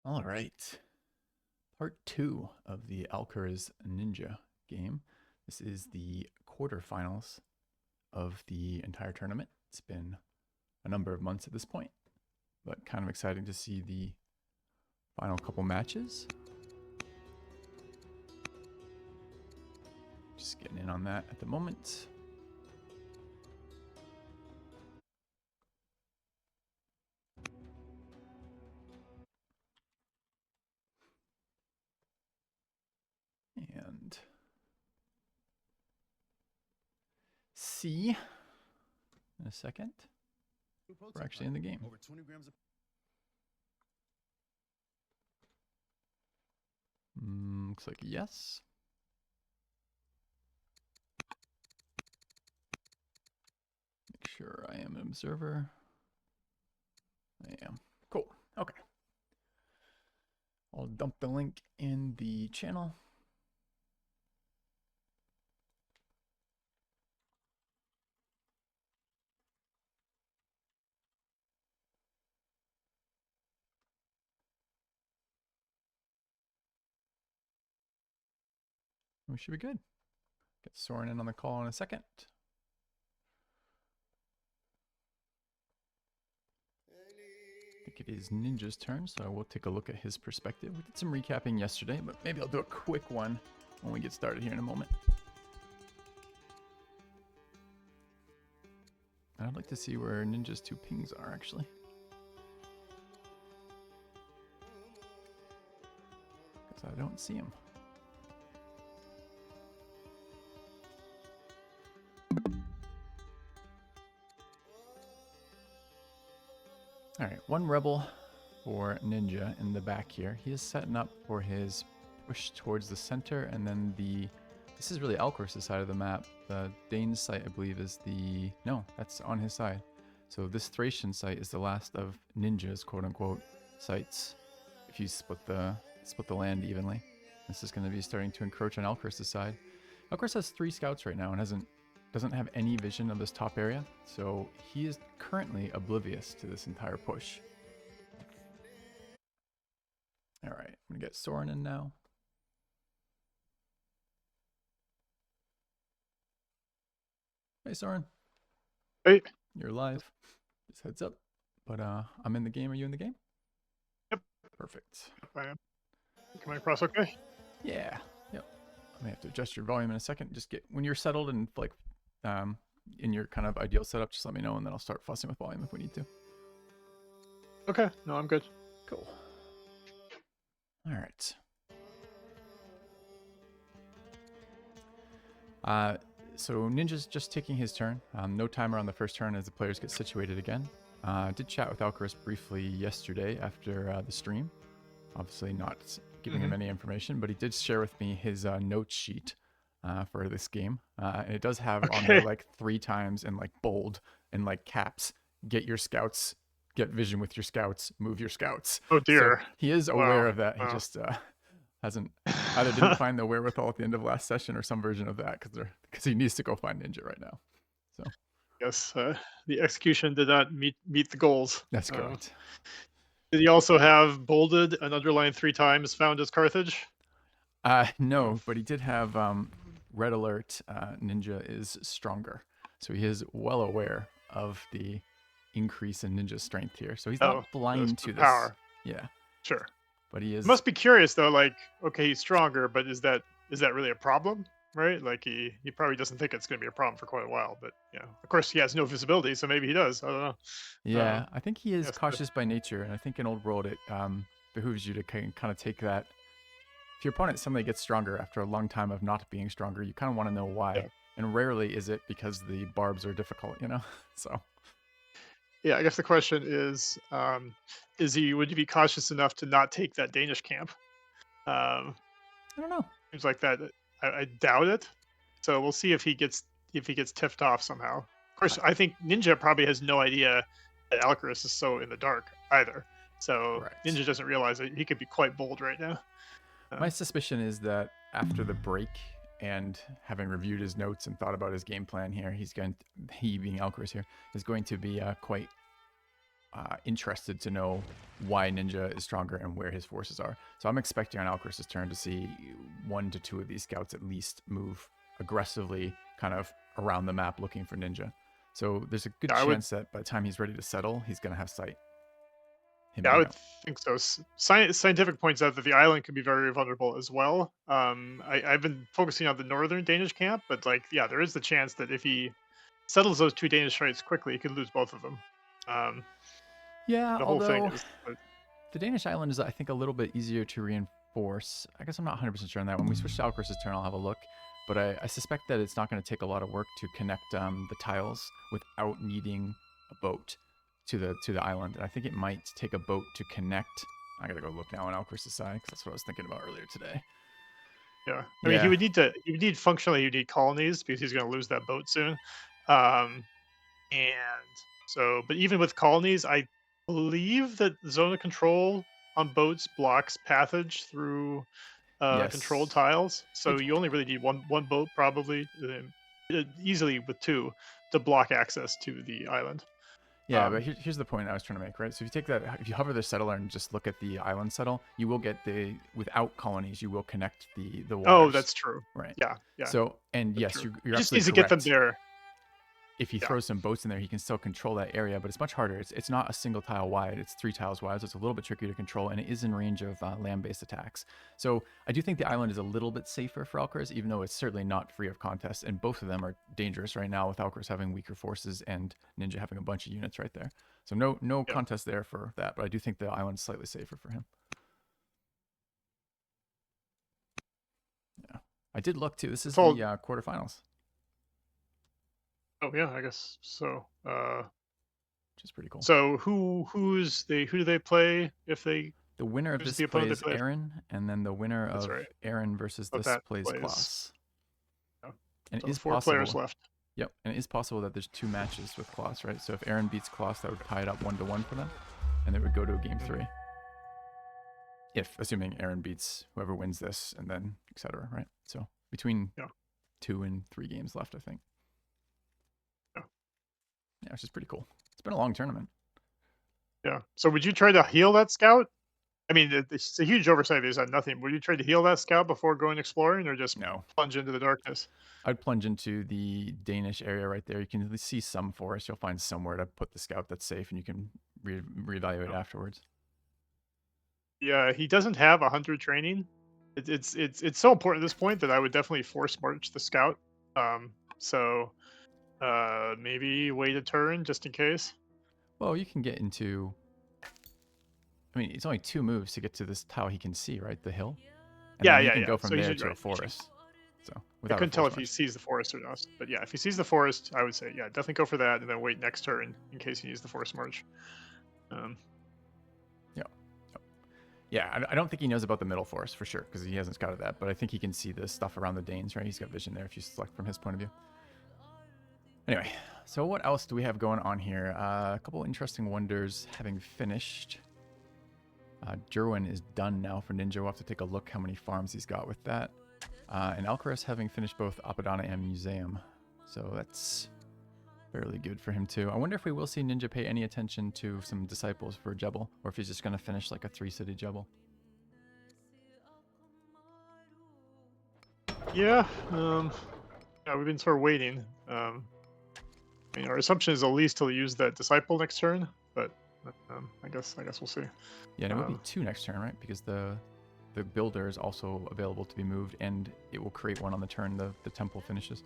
All right. Part 2 of the alcaras Ninja game. This is the quarterfinals of the entire tournament. It's been a number of months at this point, but kind of exciting to see the final couple matches. Just getting in on that at the moment. And see in a second. We're actually in the game. Over 20 grams of Looks like a yes. Make sure I am an observer. I am. Cool. Okay. I'll dump the link in the channel. We should be good. Get Soren in on the call in a second. I think it is Ninja's turn, so we'll take a look at his perspective. We did some recapping yesterday, but maybe I'll do a quick one when we get started here in a moment. And I'd like to see where Ninja's 2 pings are, actually. Because I don't see him. All right, one rebel for Ninja in the back here. He is setting up for his push towards the center, and then this is really Alcaras' side of the map. The Dane's site, I believe, is no, that's on his side. So this Thracian site is the last of Ninja's quote-unquote sites. If you split the land evenly, this is going to be starting to encroach on Alcaras' side. Alcaras has 3 scouts right now and doesn't have any vision of this top area, so he is currently oblivious to this entire push. All right, I'm gonna get Soren in now. Hey, Soren. Hey. You're live. Just heads up. But I'm in the game. Are you in the game? Yep. Perfect. I am. Coming across okay? Yeah. Yep. I may have to adjust your volume in a second. Just when you're settled and like in your kind of ideal setup, just let me know, and then I'll start fussing with volume if we need to. Okay. No, I'm good. Cool. All right. So Ninja's just taking his turn. No timer on the first turn as the players get situated again. I did chat with Alcaras briefly yesterday after the stream. Obviously not giving him any information, but he did share with me his note sheet for this game. And it does have on there like 3 times in like bold and like caps, get your scouts, get vision with your scouts, move your scouts. Oh dear. So he is aware of that. He just hasn't either didn't find the wherewithal at the end of last session or some version of that because he needs to go find Ninja right now. So yes, the execution did not meet the goals. That's correct. Did he also have bolded and underlined 3 times found as Carthage? No, but he did have red alert. Ninja is stronger, so he is well aware of the increase in Ninja's strength here. So he's not blind to this power. Yeah, sure. But he is. Must be curious though. Like, okay, he's stronger, but is that really a problem? Right? Like he probably doesn't think it's going to be a problem for quite a while. But yeah, of course he has no visibility, so maybe he does. I don't know. Yeah, I think he is cautious by nature, and I think in Old World it behooves you to kind of take that. If your opponent suddenly gets stronger after a long time of not being stronger, you kind of want to know why. Yeah. And rarely is it because the barbs are difficult, you know? So. Yeah, I guess the question is would you be cautious enough to not take that Danish camp? I don't know. Seems like that. I doubt it. So we'll see if he gets tipped off somehow. Of course, I think Ninja probably has no idea that Alcaras is so in the dark either. So Ninja doesn't realize that he could be quite bold right now. My suspicion is that after the break and having reviewed his notes and thought about his game plan here, he being Alcaras here, is going to be quite interested to know why Ninja is stronger and where his forces are. So I'm expecting on Alcaris' turn to see 1 to 2 of these scouts at least move aggressively kind of around the map looking for Ninja. So there's a good chance that by the time he's ready to settle, he's going to have sight. I would think so. Scientific points out that the island can be very vulnerable as well. I've been focusing on the northern Danish camp, but like, yeah, there is the chance that if he settles those 2 Danish sites quickly, he could lose both of them. Yeah, the whole although thing is, the Danish island is, I think, a little bit easier to reinforce. I guess I'm not 100% sure on that. When we switch to Alcaris' turn, I'll have a look. But I suspect that it's not going to take a lot of work to connect the tiles without needing a boat to the island. And I think it might take a boat to connect. I gotta go look now on Alcaris' side because that's what I was thinking about earlier today. Yeah, I mean, he would need functionally, you need colonies because he's going to lose that boat soon. And so, but even with colonies, I believe that zone of control on boats blocks passage through controlled tiles. So you only really need one boat, probably easily with 2, to block access to the island. Yeah, but here's the point I was trying to make, right? So if you take that, if you hover the settler and just look at the island settle, you will get without colonies, you will connect the waters. Oh, that's true. Right. Yeah. So, and yes, true. you're just absolutely needs to correct. get them there. If he throws some boats in there, he can still control that area, but it's much harder. It's not a single tile wide, it's 3 tiles wide, so it's a little bit trickier to control, and it is in range of land-based attacks. So I do think the island is a little bit safer for Alcaris, even though it's certainly not free of contest, and both of them are dangerous right now with Alcaris having weaker forces and Ninja having a bunch of units right there. So no contest there for that, but I do think the island's slightly safer for him. Yeah, I did look too. This is the quarterfinals. Oh yeah, I guess so. Which is pretty cool. So who do they play if they? The winner of this plays Aaron, and then the winner of Aaron versus this plays Klaus. Yeah. And so it is 4 possible. players left. Yep, and it is possible that there's 2 matches with Klaus, right? So if Aaron beats Klaus, that would tie it up 1-1 for them, and it would go to a game 3. If assuming Aaron beats whoever wins this, and then etc. Right? So between 2 and 3 games left, I think. Yeah, which is pretty cool. It's been a long tournament. Yeah. So would you try to heal that scout? I mean, it's a huge oversight. There's nothing. Would you try to heal that scout before going exploring, or just plunge into the darkness? I'd plunge into the Danish area right there. You can see some forest. You'll find somewhere to put the scout that's safe, and you can reevaluate afterwards. Yeah, he doesn't have 100 training. It's so important at this point that I would definitely force march the scout. So maybe wait a turn just in case. Well, you can get into. I mean, it's only 2 moves to get to this tile he can see, right? The hill. And then you can go from there to a forest. So I couldn't tell if he sees the forest or not. But yeah, if he sees the forest, I would say definitely go for that, and then wait next turn in case he needs the forest march. Yeah, I don't think he knows about the middle forest for sure because he hasn't scouted that. But I think he can see the stuff around the Danes, right? He's got vision there if you select from his point of view. Anyway, so what else do we have going on here? A couple interesting wonders having finished. Jerwin is done now for Ninja. We'll have to take a look how many farms he's got with that. And Alcaris having finished both Apadana and Museum. So that's fairly good for him too. I wonder if we will see Ninja pay any attention to some disciples for Jebel, or if he's just going to finish like a 3-city Jebel. Yeah, we've been sort of waiting. I mean, our assumption is at least he'll use that disciple next turn, but I guess we'll see. Yeah, and it will be 2 next turn, right? Because the builder is also available to be moved, and it will create 1 on the turn the temple finishes.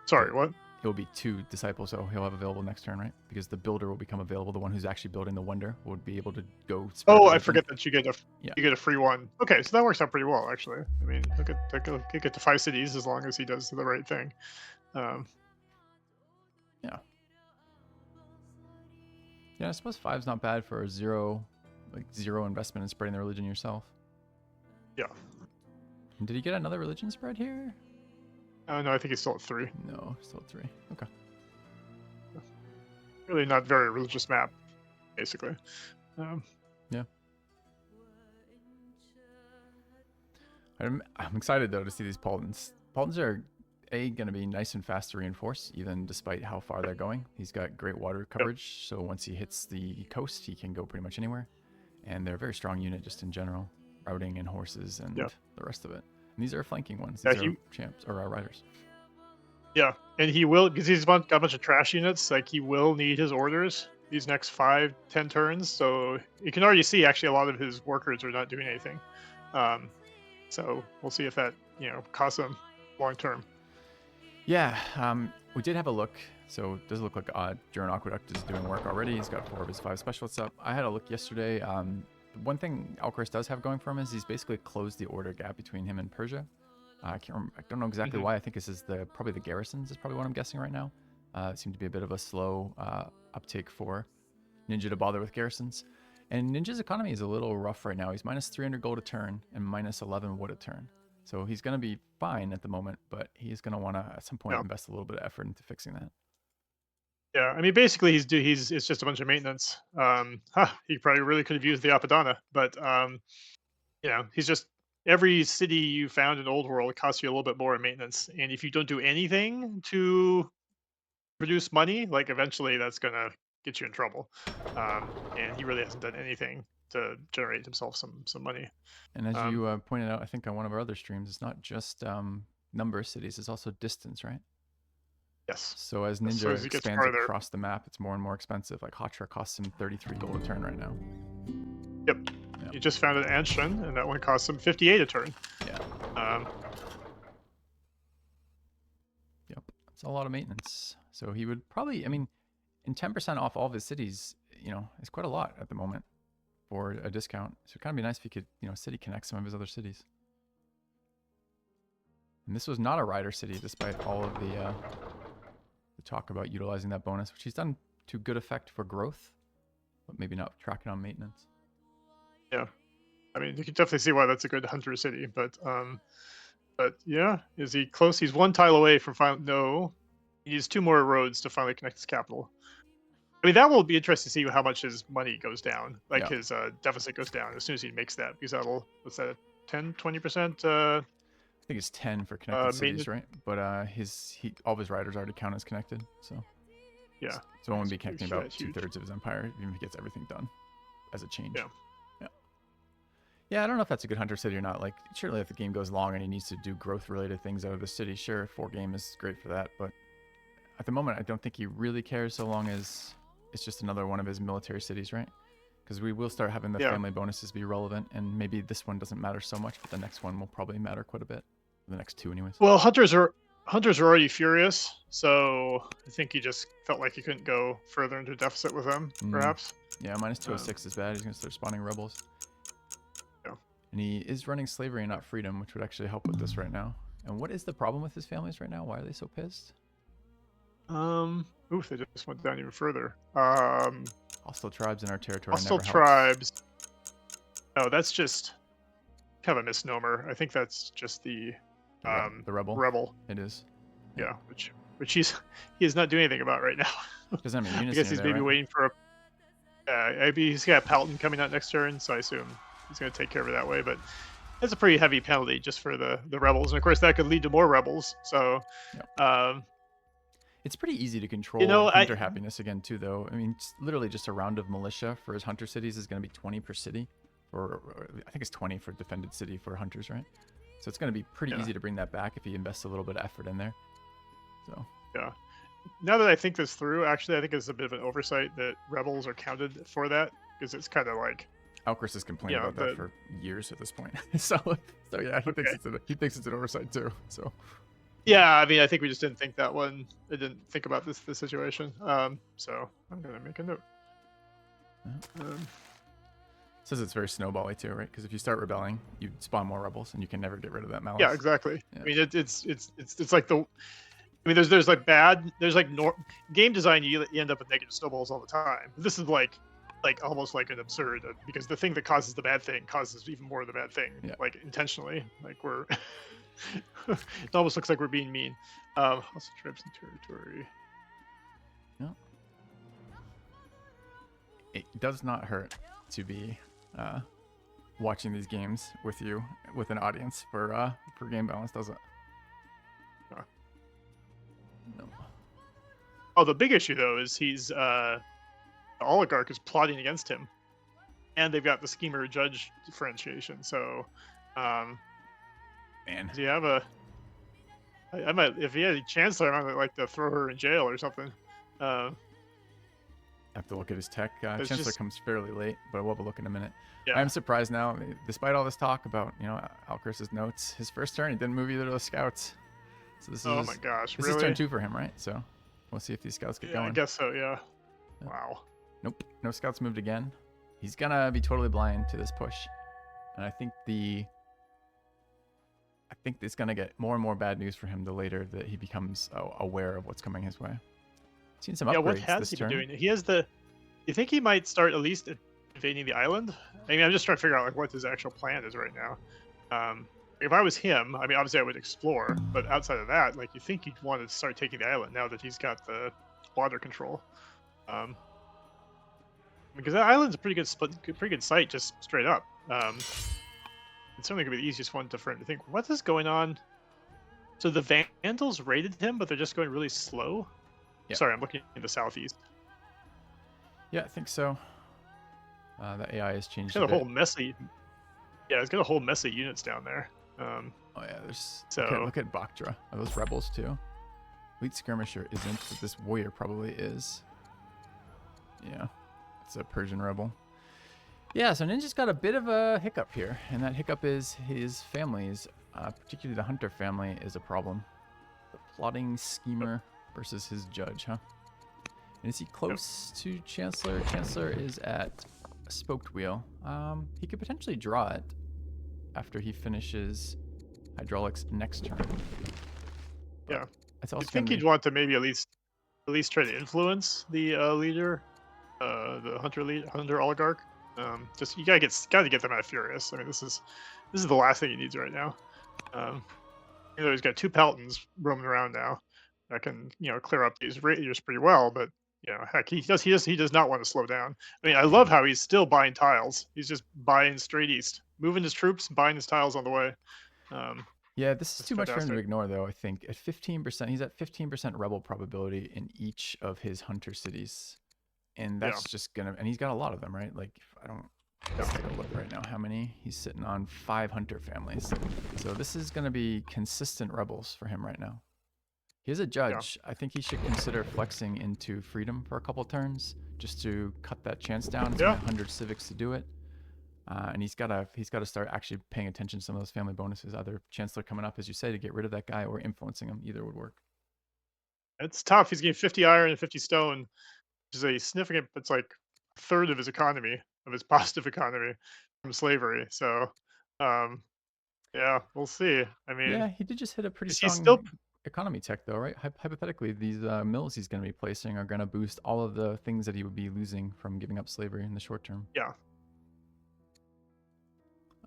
Sorry, what? It will be 2 disciples, so he'll have available next turn, right? Because the builder will become available. The one who's actually building the wonder would be able to go. Oh, I forget that you get a free 1. Okay, so that works out pretty well, actually. I mean, look at get to 5 cities as long as he does the right thing. Yeah, I suppose 5's not bad for zero investment in spreading the religion yourself. Yeah. And did he get another religion spread here? No, I think he's still at 3. No, still at 3. Okay. Really not very religious map, basically. Yeah. I'm excited though to see these Paultons. Paultons are going to be nice and fast to reinforce, even despite how far they're going. He's got great water coverage, so once he hits the coast, he can go pretty much anywhere. And they're a very strong unit just in general, routing and horses and the rest of it. And these are flanking ones. These are champs or riders. Yeah, and he will, because he's got a bunch of trash units, like he will need his orders these next 5-10 turns. So you can already see actually a lot of his workers are not doing anything. So we'll see if that, costs him long term. Yeah, we did have a look. So it does look like Duran Aqueduct is doing work already. He's got 4 of his 5 specialists up. I had a look yesterday. One thing Alcaras does have going for him is he's basically closed the order gap between him and Persia. I don't know exactly why. I think this is probably the garrisons is probably what I'm guessing right now. It seemed to be a bit of a slow uptake for Ninja to bother with garrisons. And Ninja's economy is a little rough right now. He's minus 300 gold a turn and minus 11 wood a turn. So he's going to be fine at the moment, but he's going to want to at some point invest a little bit of effort into fixing that. Yeah, I mean, basically it's just a bunch of maintenance. He probably really could have used the Apadana, but he's just, every city you found in Old World costs you a little bit more in maintenance, and if you don't do anything to produce money, like eventually that's gonna get you in trouble. And he really hasn't done anything to generate himself some money. And as you pointed out, I think on one of our other streams, it's not just number of cities; it's also distance, right? Yes. So as Ninja expands across the map, it's more and more expensive. Like Hatra costs him 33 gold a turn right now. Yep. You just found an Anshan, and that one costs him 58 a turn. Yeah. Yep. It's a lot of maintenance. So he would probably, and 10% off all of his cities, is quite a lot at the moment for a discount. So it'd kind of be nice if he could, city connect some of his other cities. And this was not a rider city, despite all of the talk about utilizing that bonus, which he's done to good effect for growth, but maybe not tracking on maintenance. Yeah, I mean, you can definitely see why that's a good hunter city, but yeah, is he close? He's 1 tile away from no, he needs 2 more roads to finally connect his capital. I mean, that will be interesting to see how much his money goes down, like his deficit goes down as soon as he makes that, because what's that, 10-20%? I think it's 10 for connected cities, right? But all of his riders already count as connected, so yeah. So it won't be connecting about 2/3 of his empire, even if he gets everything done as a change. Yeah, I don't know if that's a good hunter city or not. Like, surely if the game goes long and he needs to do growth-related things out of the city, sure, 4 game is great for that. But at the moment, I don't think he really cares so long as it's just another one of his military cities, right? Because we will start having the family bonuses be relevant, and maybe this one doesn't matter so much, but the next one will probably matter quite a bit. The next 2 anyways. Well, hunters are already furious, so I think he just felt like he couldn't go further into deficit with them, perhaps. Yeah, minus 206 is bad. He's going to start spawning rebels. And he is running slavery and not freedom, which would actually help with this right now. And what is the problem with his families right now? Why are they so pissed? Oof, they just went down even further. Hostile tribes in our territory. Hostile tribes. No, that's just kind of a misnomer. I think that's just the rebel. Rebel. It is. Yeah, which he is not doing anything about right now. Doesn't have any I guess he's maybe waiting for maybe he's got Paladin coming out next turn, so I assume he's going to take care of it that way, but it's a pretty heavy penalty just for the rebels, and of course that could lead to more rebels. So it's pretty easy to control hunter happiness again too, though. I mean, literally just a round of militia for his hunter cities is going to be 20 per city, or I think it's 20 for defended city for hunters, right? So it's going to be pretty easy to bring that back if he invests a little bit of effort in there. So yeah. Now that I think this through, actually, I think it's a bit of an oversight that rebels are counted for that, because it's kind of like Alcaras has complained about that for years at this point. so yeah, he thinks it's an oversight too. So yeah, I mean, I think we just didn't think that one. I didn't think about this situation. So I'm gonna make a note. Says it's very snowbally too, right? Because if you start rebelling, you spawn more rebels, and you can never get rid of that malice. Yeah, exactly. Yeah. I mean, it's like the. I mean, there's like game design. You end up with negative snowballs all the time. This is like almost like an absurd, because the thing that causes the bad thing causes even more of the bad thing, like intentionally. Like we're. It almost looks like we're being mean. Also tribes and territory. Yeah. It does not hurt to be watching these games with you, with an audience for game balance, does it? Oh, the big issue though is the oligarch is plotting against him, and they've got the schemer judge differentiation. So, Man, does he have a? I might, if he had a chancellor, I might like to throw her in jail or something. Uh, have to look at his tech. it's Chancellor just comes fairly late, but we'll have a look in a minute. yeah. I'm surprised now, despite all this talk about Alcaras' notes. His first turn, he didn't move either of those scouts. So this Oh is my gosh, this really? is turn 2 for him, right? So we'll see if these scouts get Yeah, going. I guess so. Yeah. Yep. Wow. Nope, no scouts moved again. He's gonna be totally blind to this push, and I think it's gonna get more and more bad news for him the later that he becomes aware of what's coming his way. Seen some Yeah. What upgrades has this he been turn. doing? He has the. You think he might start at least invading the island? I mean, I'm just trying to figure out like what his actual plan is right now. If I was him, I mean, obviously I would explore, but outside of that, like you think he'd want to start taking the island now that he's got the water control. Because that island's a pretty good site, just straight up. It's certainly gonna be the easiest one for him to think. What is going on? So the Vandals raided him, but they're just going really slow. Yeah. Sorry, I'm looking in the southeast. Yeah, I think so. The AI has changed. It's got a whole messy. Yeah, it's got a whole mess of units down there. Oh yeah, there's. So Look at Baktra. Are those rebels too? Elite skirmisher isn't, but this warrior probably is. Yeah, it's a Persian rebel. Yeah, so Ninja's got a bit of a hiccup here, and that hiccup is his family's, particularly the Hunter family, is a problem. The plotting schemer versus his judge, huh? And is he close to Chancellor? Chancellor is at a spoked wheel. He could potentially draw it after he finishes hydraulics next turn. But yeah, it's I also think he'd want to maybe at least try to influence the leader, the hunter oligarch. Just you gotta get them out of Furious. I mean, this is the last thing he needs right now. He's got 2 Peltons roaming around now that can clear up these raiders pretty well, but heck, he does not want to slow down. I mean, I love how he's still buying tiles. He's just buying straight east, moving his troops, buying his tiles on the way. Yeah, this is too much for him to fantastic. ignore, though. I think at 15%, he's at 15% rebel probability in each of his hunter cities, and that's just gonna. And he's got a lot of them, right? Like, I don't. Let's take a look right now. How many? He's sitting on 5 hunter families, so this is gonna be consistent rebels for him right now. He is a judge. I think he should consider flexing into freedom for a couple turns just to cut that chance down. It's 100 civics to do it. And he's got to start actually paying attention to some of those family bonuses. Either Chancellor coming up, as you say, to get rid of that guy, or influencing him. Either would work. It's tough. He's getting 50 iron and 50 stone, which is a significant. It's like a third of his economy, of his positive economy from slavery. So, yeah, we'll see. I mean, yeah, he did just hit a pretty he's strong still economy tech, though, right? Hypothetically, these mills he's going to be placing are going to boost all of the things that he would be losing from giving up slavery in the short term. yeah.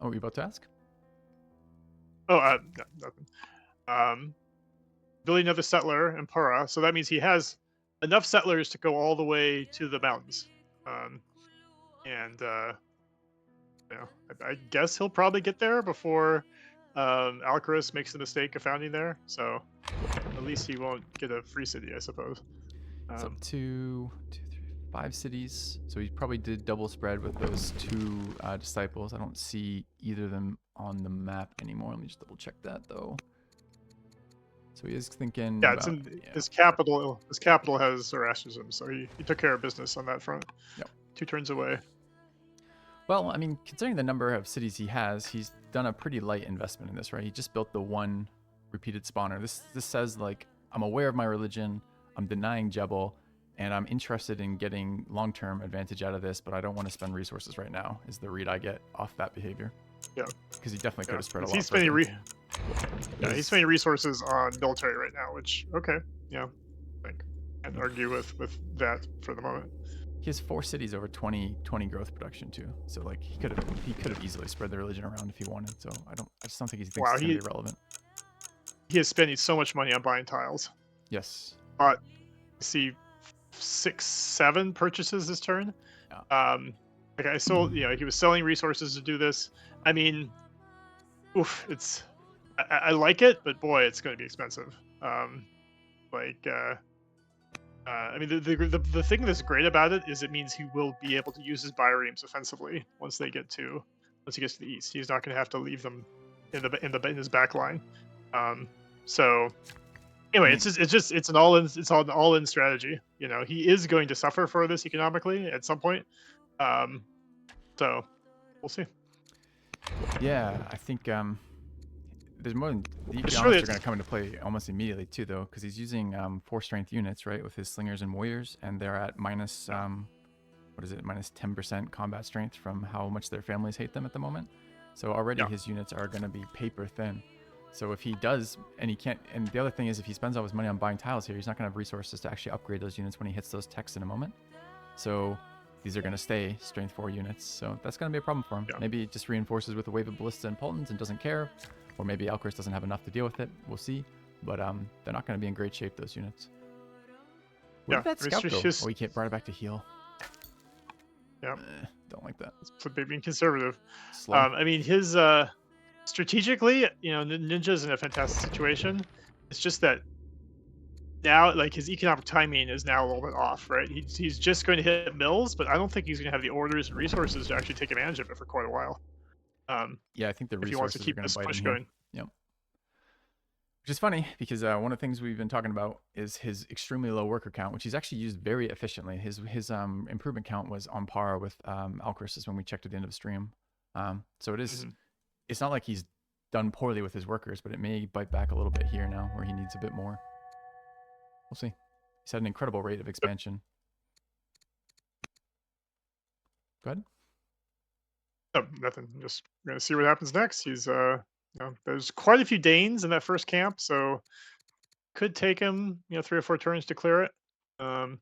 Oh, were you about to ask? Oh, no, nothing. Building another settler in Pura, so that means he has enough settlers to go all the way to the mountains. I guess he'll probably get there before Alcaris makes the mistake of founding there. So at least he won't get a free city, I suppose. It's up to 2, 3, 5 cities. So he probably did double spread with those 2 disciples. I don't see either of them on the map anymore. Let me just double check that, though. So he is thinking. Yeah, about, his capital. His capital has Zoroastrianism, so he took care of business on that front. Yep. 2 turns away. Well, I mean, considering the number of cities he has, he's done a pretty light investment in this, right? He just built the 1 repeated spawner. This says, like, I'm aware of my religion, I'm denying Jebel, and I'm interested in getting long-term advantage out of this, but I don't want to spend resources right now, is the read I get off that behavior. Yeah. Because he definitely could have spread a lot. He's spending he's spending resources on military right now, which, okay, yeah, I can't argue with that for the moment. He has 4 cities over 20 growth production too. So like he could have easily spread the religion around if he wanted. So I just don't think he thinks it's gonna be relevant. He is spending so much money on buying tiles. Yes. But see 6, 7 purchases this turn. Yeah. Like I sold, he was selling resources to do this. I mean, it's I like it, but boy, it's going to be expensive. I mean, the thing that's great about it is it means he will be able to use his bireams offensively once he gets to the east. He's not going to have to leave them in his back line. So anyway, it's an all in strategy. You know, he is going to suffer for this economically at some point. So we'll see. Yeah, I think there's more than the economics really are going to come into play almost immediately too, though, because he's using 4 strength units, right, with his slingers and warriors, and they're at minus what is it, minus 10% combat strength from how much their families hate them at the moment. So already his units are going to be paper thin. So if he does, and he can't, and the other thing is if he spends all his money on buying tiles here, he's not going to have resources to actually upgrade those units when he hits those techs in a moment. So these are going to stay strength 4 units. So that's going to be a problem for him. Yeah. Maybe it just reinforces with a wave of ballista and Poltons and doesn't care. Or maybe Alcaras doesn't have enough to deal with it. We'll see. But they're not going to be in great shape, those units. Where did that scout go? Oh, he brought it back to heal. Yeah. Don't like that. It's being conservative. I mean, his strategically, you know, Ninja's in a fantastic situation. It's just that now, like, his economic timing is now a little bit off, right? He's just going to hit mills, but I don't think he's going to have the orders and resources to actually take advantage of it for quite a while. Yeah, I think the resources if he wants to keep are going this to bite push in going. Here. Yep. Which is funny because one of the things we've been talking about is his extremely low worker count, which he's actually used very efficiently. His improvement count was on par with Alcaras when we checked at the end of the stream. So it is. It's not like he's done poorly with his workers, but it may bite back a little bit here now where he needs a bit more. We'll see. He's had an incredible rate of expansion. Go ahead. Oh, nothing. Just gonna see what happens next. He's you know, there's quite a few Danes in that first camp, so could take him, you know, 3 or 4 turns to clear it. If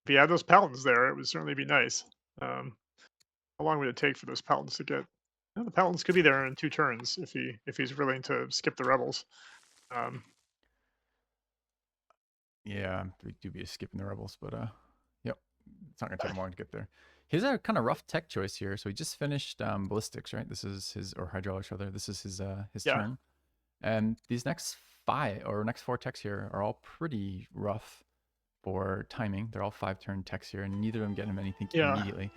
he had those Paladins there, it would certainly be nice. How long would it take for those Paladins to get? Well, the Paladins could be there in 2 turns if he's willing to skip the rebels. Yeah, we do be skipping the rebels, but yep, it's not gonna take him long to get there. He's a kind of rough tech choice here. So he just finished ballistics, right? This is his, or hydraulics rather. This is his turn, and these next 4 techs here are all pretty rough for timing. They're all 5-turn techs here, and neither of them get him anything immediately.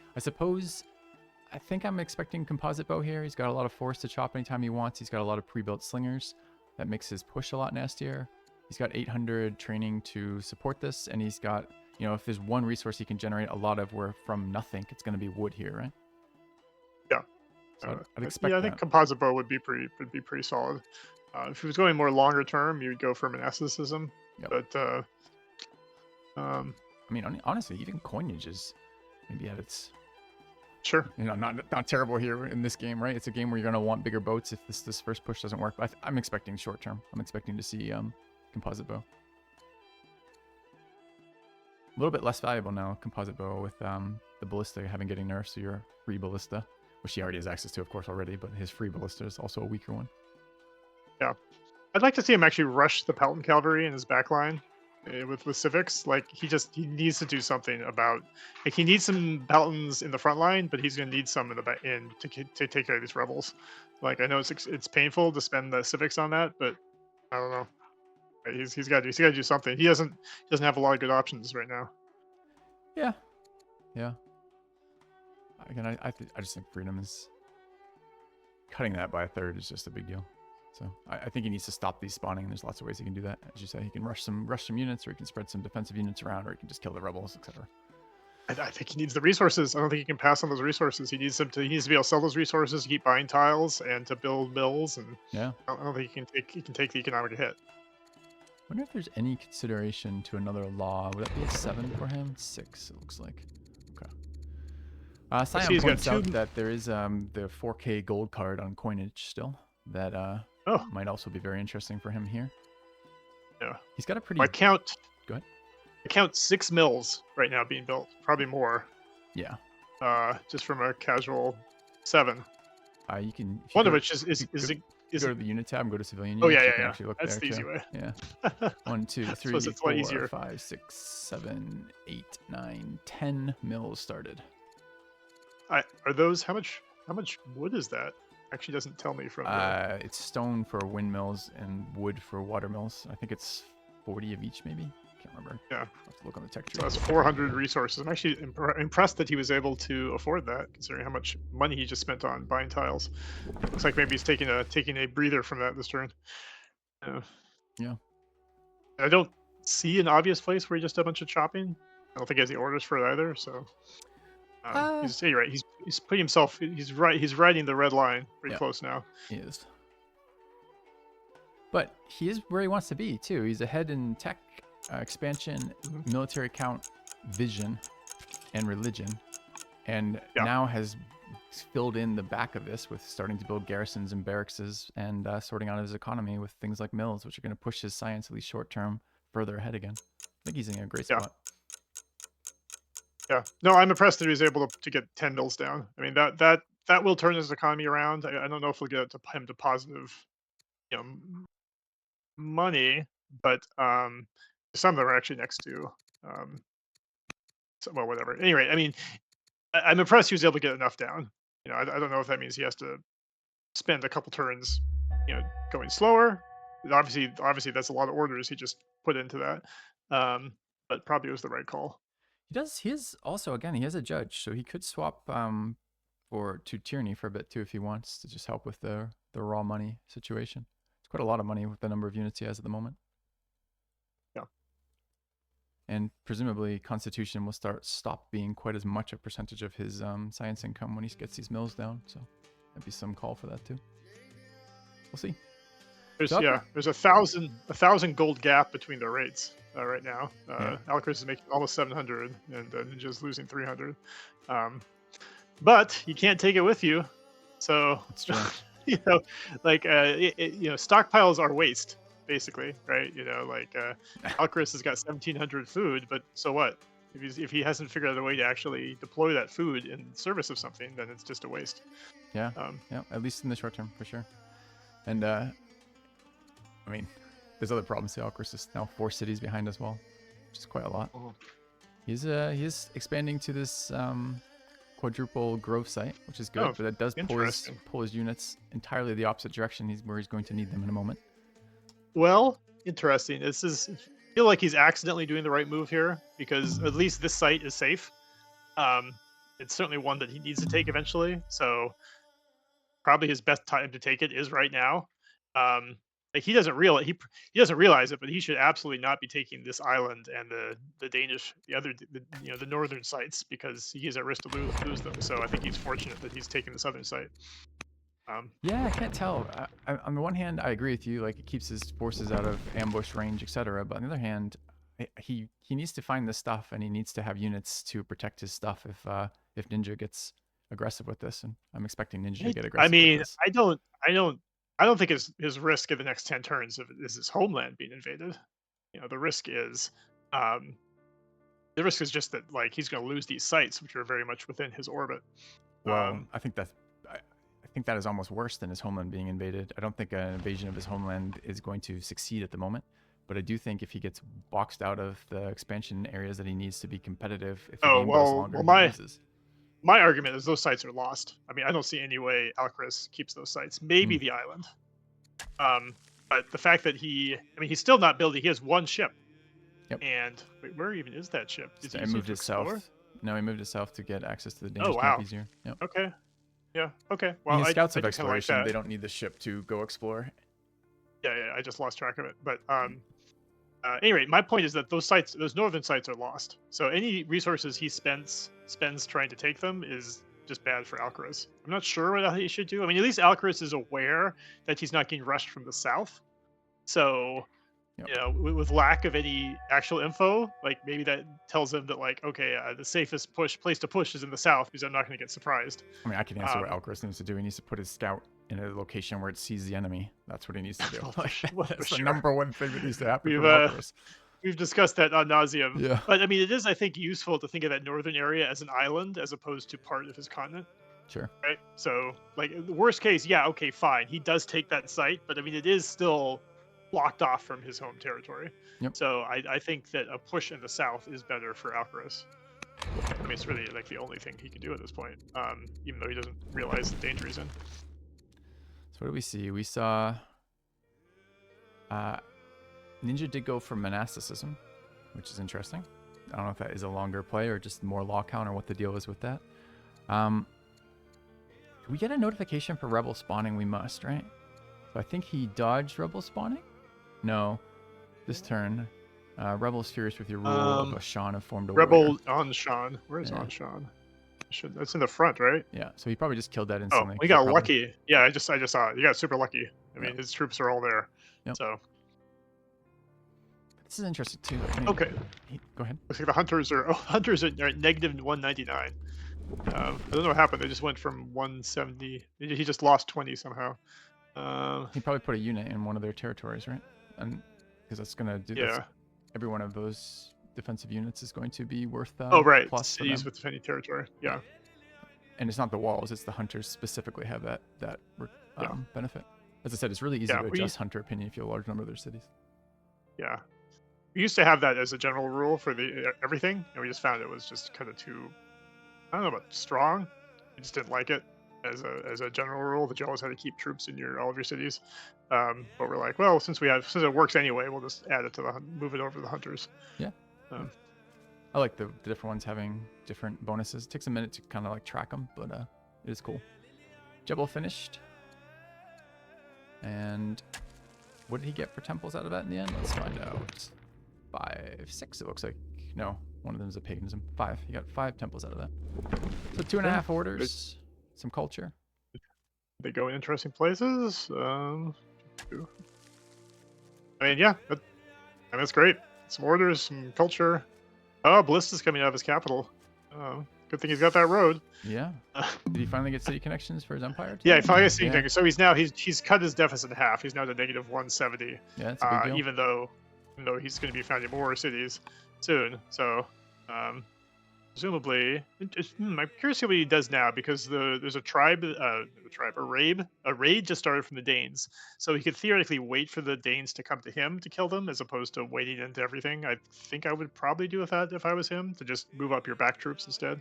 I think I'm expecting composite bow here. He's got a lot of force to chop anytime he wants. He's got a lot of pre-built slingers. That makes his push a lot nastier. He's got 800 training to support this, and he's got, you know, if there's one resource he can generate a lot of where from nothing, it's going to be wood here, right? Yeah. So I'd expect I think composite bow would be pretty solid. If he was going more longer term, you would go for monasticism. Yep. But I mean, honestly, even coinage is maybe at its sure, you know, not terrible here in this game, right? It's a game where you're going to want bigger boats if this first push doesn't work. But I'm expecting short term. I'm expecting to see composite bow. A little bit less valuable now, composite bow, with the ballista getting nerfed, so your free ballista, which he already has access to, of course, already, but his free ballista is also a weaker one. Yeah. I'd like to see him actually rush the Paladin cavalry in his backline with civics. Like, he needs to do something about, like, he needs some Paladins in the front line, but he's going to need some in the back end to take care of these rebels. Like, I know it's painful to spend the civics on that, but I don't know. He's got to do something. He doesn't have a lot of good options right now. Yeah. Again, I just think freedom is cutting that by a third is just a big deal. So I think he needs to stop these spawning. There's lots of ways he can do that. As you say, he can rush some units, or he can spread some defensive units around, or he can just kill the rebels, etc. I think he needs the resources. I don't think he can pass on those resources. He needs to be able to sell those resources to keep buying tiles and to build mills. And yeah, I don't think he can take the economic hit. I wonder if there's any consideration to another law. Would that be a 7 for him? 6, it looks like. Okay. Sion points out that there is the 4K gold card on coinage still. That might also be very interesting for him here. Yeah. He's got a pretty... I count... Go ahead. I count 6 mills right now being built. Probably more. Yeah. Just from a casual 7. You can... One of which is go to the unit tab and go to civilian units. Oh, yeah, you can actually look That's there, the easy too. way. Yeah. 1, 2, 3, 4, 5, 6, 7, 8, 9, 10 mills started. Are those... How much wood is that? Actually doesn't tell me from it's stone for windmills and wood for water mills. I think it's 40 of each, maybe. can't remember. Yeah. I'll have to look on the tech tree. So that's 400 resources. I'm actually impressed that he was able to afford that, considering how much money he just spent on buying tiles. Looks like maybe he's taking a breather from that this turn. Yeah. I don't see an obvious place where he just did a bunch of chopping. I don't think he has the orders for it either. So you're right. He's putting himself. He's right. He's riding the red line pretty close now. He is. But he is where he wants to be too. He's ahead in tech, expansion, military count, vision, and religion, and now has filled in the back of this with starting to build garrisons and barracks and sorting out his economy with things like mills, which are going to push his science at least short term further ahead again. I think he's in a great spot. Yeah. No, I'm impressed that he was able to get 10 mills down. I mean, that will turn his economy around. I don't know if we'll get him to positive, money, but some of them are actually next to well, whatever. Anyway, I mean, I'm impressed he was able to get enough down. I don't know if that means he has to spend a couple turns, going slower. Obviously that's a lot of orders he just put into that. But probably it was the right call. He is also, again, he has a judge, so he could swap to tyranny for a bit too if he wants to just help with the raw money situation. It's quite a lot of money with the number of units he has at the moment. Yeah. And presumably Constitution will stop being quite as much a percentage of his science income when he gets these mills down. So there'd be some call for that too. We'll see. There's a 1,000 gold gap between the rates right now. Alcaras is making almost 700, and Ninja's losing 300. But you can't take it with you, so that's true. Stockpiles are waste, basically, right? Alcaras has got 1,700 food, but so what? If he hasn't figured out a way to actually deploy that food in service of something, then it's just a waste. Yeah. At least in the short term, for sure. And I mean, there's other problems. Alcaras is now 4 cities behind as well, which is quite a lot. He is expanding to this quadruple growth site, which is good, but that does pull his units entirely the opposite direction. Where he's going to need them in a moment. Well, interesting. I feel like he's accidentally doing the right move here, because at least this site is safe. It's certainly one that he needs to take eventually, so probably his best time to take it is right now. He doesn't realize it, but he should absolutely not be taking this island and the Danish, the northern sites, because he is at risk to lose them. So I think he's fortunate that he's taking the southern site. Yeah, I can't tell. On the one hand, I agree with you. Like, it keeps his forces out of ambush range, etc. But on the other hand, he needs to find this stuff, and he needs to have units to protect his stuff if Ninja gets aggressive with this. And I'm expecting Ninja to get aggressive. I mean, with this. I don't think his risk in the next 10 turns is his homeland being invaded. The risk is just that, like, he's going to lose these sites, which are very much within his orbit. Well, I think that is almost worse than his homeland being invaded. I don't think an invasion of his homeland is going to succeed at the moment, but I do think if he gets boxed out of the expansion areas that he needs to be competitive, if the game goes longer, he loses. My argument is those sites are lost. I mean, I don't see any way Alcaras keeps those sites. Maybe the island. But the fact that he's still not building. He has 1 ship. Yep. And wait, where even is that ship? He moved it south. No, he moved it south to get access to the Danish camp easier. Yep. Okay. Yeah. Okay. Well, scouts of exploration. Like, they don't need the ship to go explore. Yeah. I just lost track of it. But anyway, my point is that those northern sites are lost. So any resources he spends trying to take them is just bad for Alcaras. I'm not sure what he should do. I mean, at least Alcaras is aware that he's not getting rushed from the south. So, with lack of any actual info, like, maybe that tells him that, like, okay, the safest place to push is in the south, because I'm not going to get surprised. I mean, I can answer what Alcaras needs to do. He needs to put his scout in a location where it sees the enemy. That's what he needs to do. That's the number one thing that needs to happen for Alcaras. We've discussed that ad nauseum. Yeah. But I mean, it is, I think, useful to think of that northern area as an island as opposed to part of his continent. Sure. Right? So, like, the worst case, okay, fine. He does take that site, but I mean, it is still blocked off from his home territory. Yep. So I think that a push in the south is better for Alcaras. I mean, it's really, like, the only thing he can do at this point, even though he doesn't realize the danger he's in. So what do we see? We saw Ninja did go for monasticism. which is interesting. I don't know if that is a longer play or just more law count or what the deal is with that. Do we get a notification for rebel spawning? We must, right? So I think he dodged rebel spawning? No. This turn, rebel's furious with your rule of Ashan have formed a Rebel warrior. Anshan. Where's Anshan? That's in the front, right? Yeah, so he probably just killed that Oh, instantly. we got lucky. Yeah, I just saw it. You got super lucky. I mean, his troops are all there. Yep. So this is interesting too. I mean, okay. Go ahead. Looks like the hunters are at negative 199. I don't know what happened. They just went from 170. He just lost 20 somehow. He probably put a unit in one of their territories, right? And because that's gonna do. Yeah. Every one of those defensive units is going to be worth. Oh right. Plus cities with defending territory. Yeah. And it's not the walls; it's the hunters specifically have that benefit. As I said, it's really easy to adjust hunter opinion if you have a large number of their cities. Yeah. We used to have that as a general rule for everything, and we just found it was just kind of too, I don't know about strong. We just didn't like it as a general rule that you always had to keep troops in all of your cities. But we're like, well, since it works anyway, we'll just add it to move it over to the hunters. Yeah. I like the different ones having different bonuses. It takes a minute to kind of like track them, but it is cool. Jebel finished. And what did he get for temples out of that in the end? Let's find out. 5, 6 it looks like. No, one of them is a paganism. 5. You got 5 temples out of that. So 2.5 orders, some culture. They go in interesting places. I mean, yeah, that's great. Some orders, some culture. Oh, Ballista's coming out of his capital. Good thing he's got that road. Yeah. Did he finally get city connections for his empire? Yeah, he finally got city connections. So he's cut his deficit in half. He's now to negative 170. Yeah, that's a big deal. Even though he's going to be founding more cities soon. So presumably, I'm curious to see what he does now, because there's a raid just started from the Danes. So he could theoretically wait for the Danes to come to him to kill them, as opposed to waiting into everything. I think I would probably do that if I was him, to just move up your back troops instead.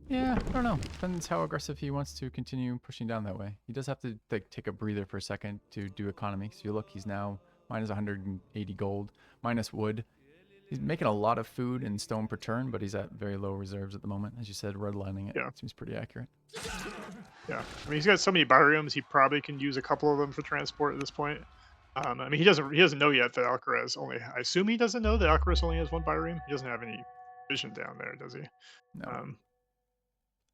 Yeah, I don't know. Depends how aggressive he wants to continue pushing down that way. He does have to take a breather for a second to do economy. So you look, he's now minus 180 gold, minus wood. He's making a lot of food and stone per turn, but he's at very low reserves at the moment. As you said, redlining it seems pretty accurate. Yeah, I mean, he's got so many biomes, he probably can use a couple of them for transport at this point. I mean, he doesn't know yet that alcaras only. I assume he doesn't know that alcaras only has 1 biome. He doesn't have any vision down there, does he? No.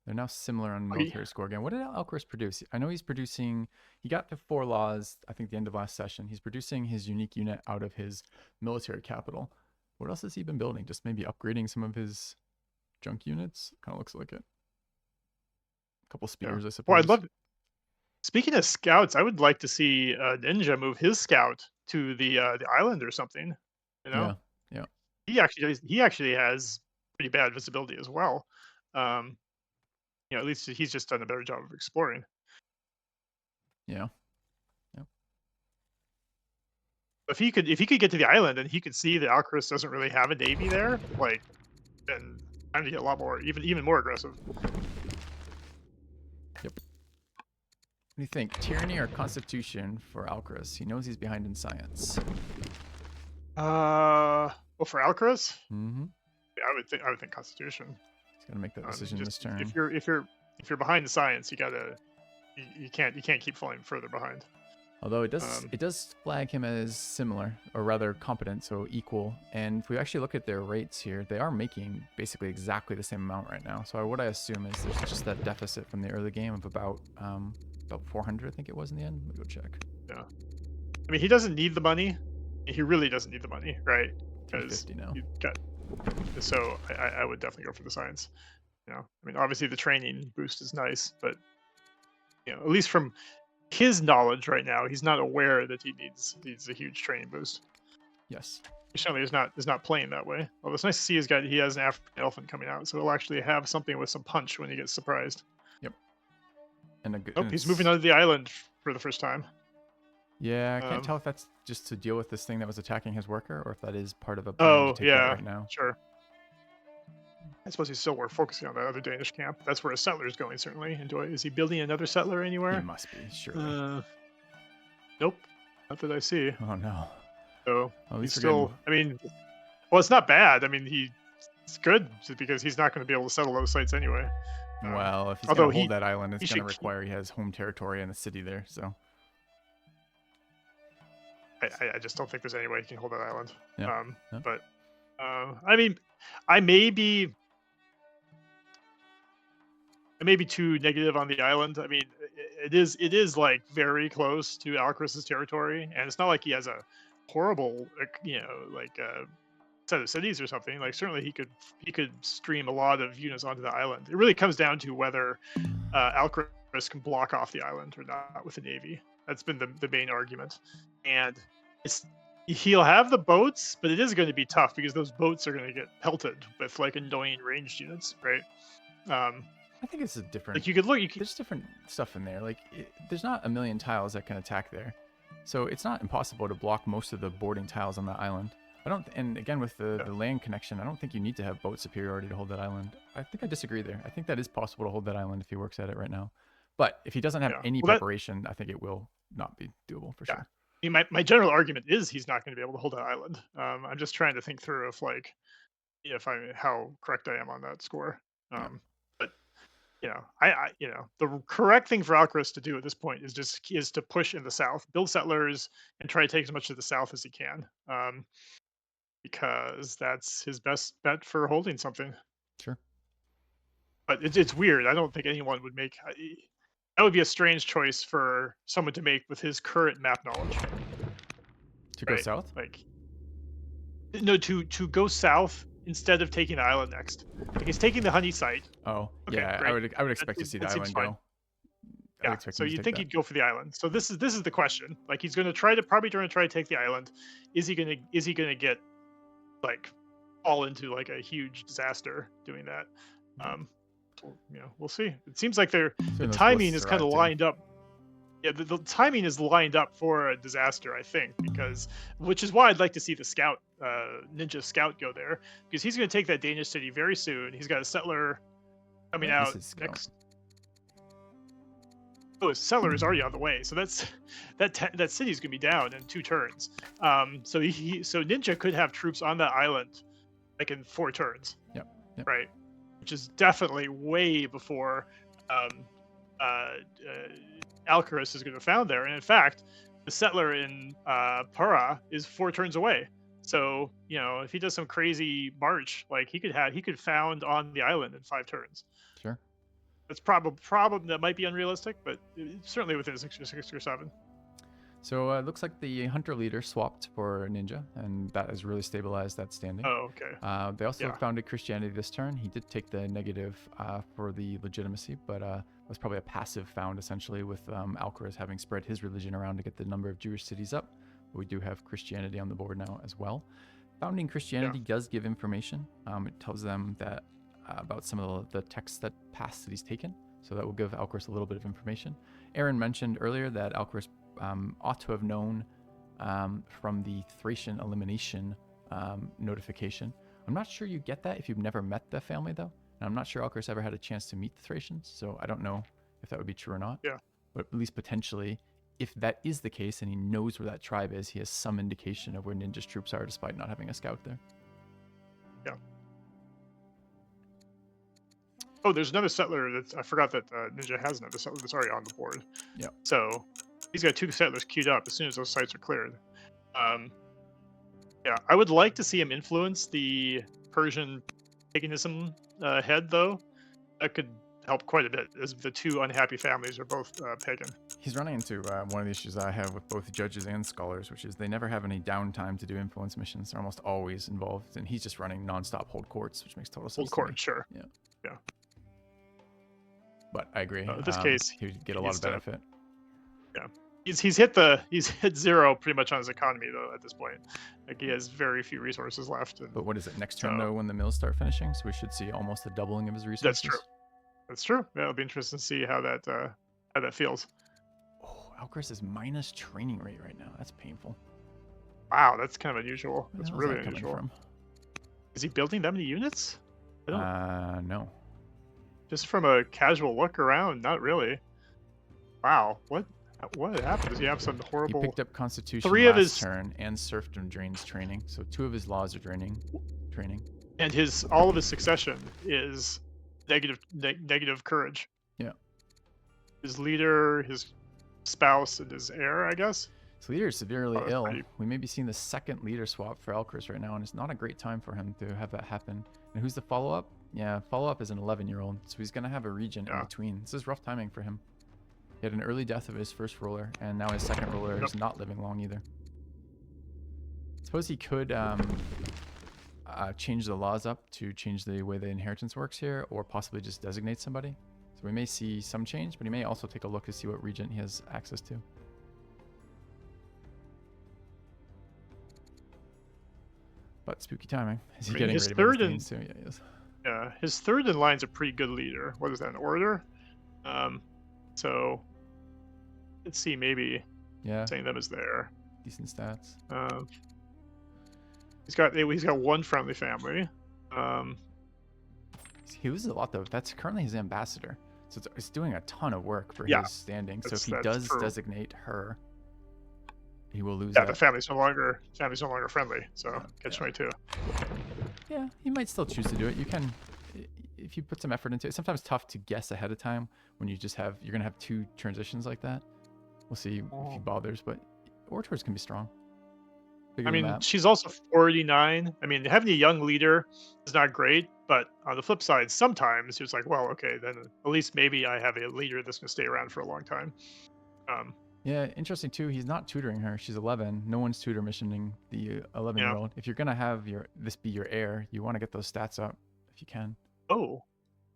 They're now similar on military score again. What did Alcaraz produce? I know he's producing. He got to 4 laws, I think, the end of last session. He's producing his unique unit out of his military capital. What else has he been building? Just maybe upgrading some of his junk units? Kind of looks like it. A couple spears, I suppose. Well, I'd love. Speaking of scouts, I would like to see Ninjaa move his scout to the island or something. You know. Yeah. He actually has pretty bad visibility as well. At least he's just done a better job of exploring. Yeah. If he could get to the island and he could see that Alcaraz doesn't really have a navy there, then time to get a lot more, even more aggressive. Yep. What do you think? Tyranny or Constitution for Alcaraz? He knows he's behind in science. Well, for Alcaraz, mm-hmm. Yeah, I would think Constitution. He's gonna make that decision this turn. If you're behind in science, you can't keep falling further behind. Although it does flag him as similar, or rather competent, so equal. And if we actually look at their rates here, they are making basically exactly the same amount right now. So what I assume is there's just that deficit from the early game of about 400, I think it was in the end. Let me go check. Yeah. I mean, he doesn't need the money. He really doesn't need the money, right? Because now. So I would definitely go for the science. I mean, obviously the training boost is nice, but at least from his knowledge right now, he's not aware that he needs a huge training boost. Yes. He certainly is not playing that way. Well, it's nice to see he has an African elephant coming out, so he'll actually have something with some punch when he gets surprised. Yep. And he's moving onto the island for the first time. Yeah, I can't tell if that's just to deal with this thing that was attacking his worker, or if that is part of a plan to take that right now. Sure. I suppose he's still focusing on that other Danish camp. That's where a settler is going, certainly. Is he building another settler anywhere? He must be, surely. Nope. Not that I see. Oh no. So At he's least we're still. I mean, well, it's not bad. I mean, it's good because he's not going to be able to settle those sites anyway. Well, if he's going Although to hold that island, it's he going to should. require he has home territory and a city there. So I just don't think there's any way he can hold that island. yeah. Yeah. But I mean, I may be too negative on the island. I mean, it is like very close to Alcaraz's territory, and it's not like he has a horrible, set of cities or something. Like certainly he could stream a lot of units onto the island. It really comes down to whether Alcaraz can block off the island or not with the navy. That's been the main argument, and he'll have the boats, but it is going to be tough because those boats are going to get pelted with like annoying ranged units, right? I think it's a different. Like you could look. There's different stuff in there. Like there's not a million tiles that can attack there, so it's not impossible to block most of the boarding tiles on that island. I don't. And again, with the land connection, I don't think you need to have boat superiority to hold that island. I think I disagree there. I think that is possible to hold that island if he works at it right now. But if he doesn't have any preparation, I think it will not be doable for sure. I mean, my general argument is he's not going to be able to hold that island. I'm just trying to think through if how correct I am on that score. But the correct thing for Alcaraz to do at this point is to push in the south, build settlers, and try to take as much of the south as he can, because that's his best bet for holding something. Sure. But it's weird. I don't think anyone would make. That would be a strange choice for someone to make with his current map knowledge. To go south? Like, no, to go south instead of taking the island next. Like he's taking the honey site. Oh, okay, yeah. Great. I would expect to see the island go. Yeah. So you think he'd go for the island. So this is the question. Like he's going to try to take the island. Is he gonna get like fall into like a huge disaster doing that? We'll see. It seems like the timing is kind of lined up. Yeah, the timing is lined up for a disaster, I think, which is why I'd like to see the scout, Ninja Scout, go there, because he's going to take that Danish city very soon. He's got a settler coming out next. Oh, his settler is already on the way, so that city's going to be down in 2 turns. So Ninja could have troops on that island, like in 4 turns. Yep. Right. Which is definitely way before Alcaraz is going to be found there. And in fact, the settler in Para is 4 turns away. So if he does some crazy march, like he could found on the island in 5 turns. Sure. That's problem that might be unrealistic, but certainly within 6 or 7. So it looks like the hunter leader swapped for Ninja, and that has really stabilized that standing. Oh, okay. They also founded Christianity this turn. He did take the negative for the legitimacy, but was probably a passive found, essentially, with Alcaraz having spread his religion around to get the number of Jewish cities up. But we do have Christianity on the board now as well. Founding Christianity does give information. It tells them that about some of the texts that past cities taken, so that will give Alcaraz a little bit of information. Aaron mentioned earlier that Alcaraz ought to have known from the Thracian elimination notification. I'm not sure you get that if you've never met the family, though. And I'm not sure Alcaraz ever had a chance to meet the Thracians, so I don't know if that would be true or not. Yeah. But at least potentially, if that is the case and he knows where that tribe is, he has some indication of where Ninja's troops are, despite not having a scout there. Yeah. Oh, there's another settler I forgot that Ninja has another settler that's already on the board. Yeah. So he's got 2 settlers queued up as soon as those sites are cleared. I would like to see him influence the Persian paganism head, though. That could help quite a bit, as the 2 unhappy families are both pagan. He's running into one of the issues I have with both judges and scholars, which is they never have any downtime to do influence missions. They're almost always involved, and he's just running nonstop hold courts, which makes total sense. Hold court, sure. Yeah. Yeah. But I agree. In this case, he would get a lot of benefit. He's hit 0 pretty much on his economy, though, at this point. Like he has very few resources left. But what is it, next turn though, when the mills start finishing? So we should see almost a doubling of his resources. That's true. Yeah, it'll be interesting to see how that feels. Oh, Alcaraz is minus training rate right now. That's painful. Wow, that's kind of unusual. That's really unusual. Is he building that many units? No. Just from a casual look around, not really. Wow, what? What happened? Does he have some He horrible? picked up Constitution 3 of last his turn and Serfdom Drains training, so 2 of his laws are training. and all of his succession is negative courage. Yeah. His leader, his spouse, and his heir, I guess. His leader is severely ill. Pretty... We may be seeing the second leader swap for Alcaras right now, and it's not a great time for him to have that happen. And who's the follow-up? Yeah, follow-up is an 11-year-old, so he's going to have a regent in between. This is rough timing for him. He had an early death of his first ruler, and now his second ruler is not living long either. I suppose he could change the laws up to change the way the inheritance works here, or possibly just designate somebody. So we may see some change, but he may also take a look to see what regent he has access to. But spooky timing. Is he getting his ready third and too? Yeah, he is. Yeah, his third in line's a pretty good leader. What is that, an orator? So let's see, maybe saying them as there. Decent stats. He's got one friendly family. He loses a lot though. That's currently his ambassador, so it's doing a ton of work for his standing. So if he does designate her, he will lose. Yeah, the family's no longer friendly. So catch-22. Yeah, he might still choose to do it. You can, if you put some effort into it. It's sometimes tough to guess ahead of time when you're gonna have 2 transitions like that. We'll see if he bothers, but orators can be strong. I mean, she's also 49. I mean, having a young leader is not great, but on the flip side, sometimes it's like, well, okay, then at least maybe I have a leader that's going to stay around for a long time. Yeah, interesting too. He's not tutoring her. She's 11. No one's tutor missioning the 11-year-old. If you're gonna have this be your heir, you want to get those stats up if you can. Oh,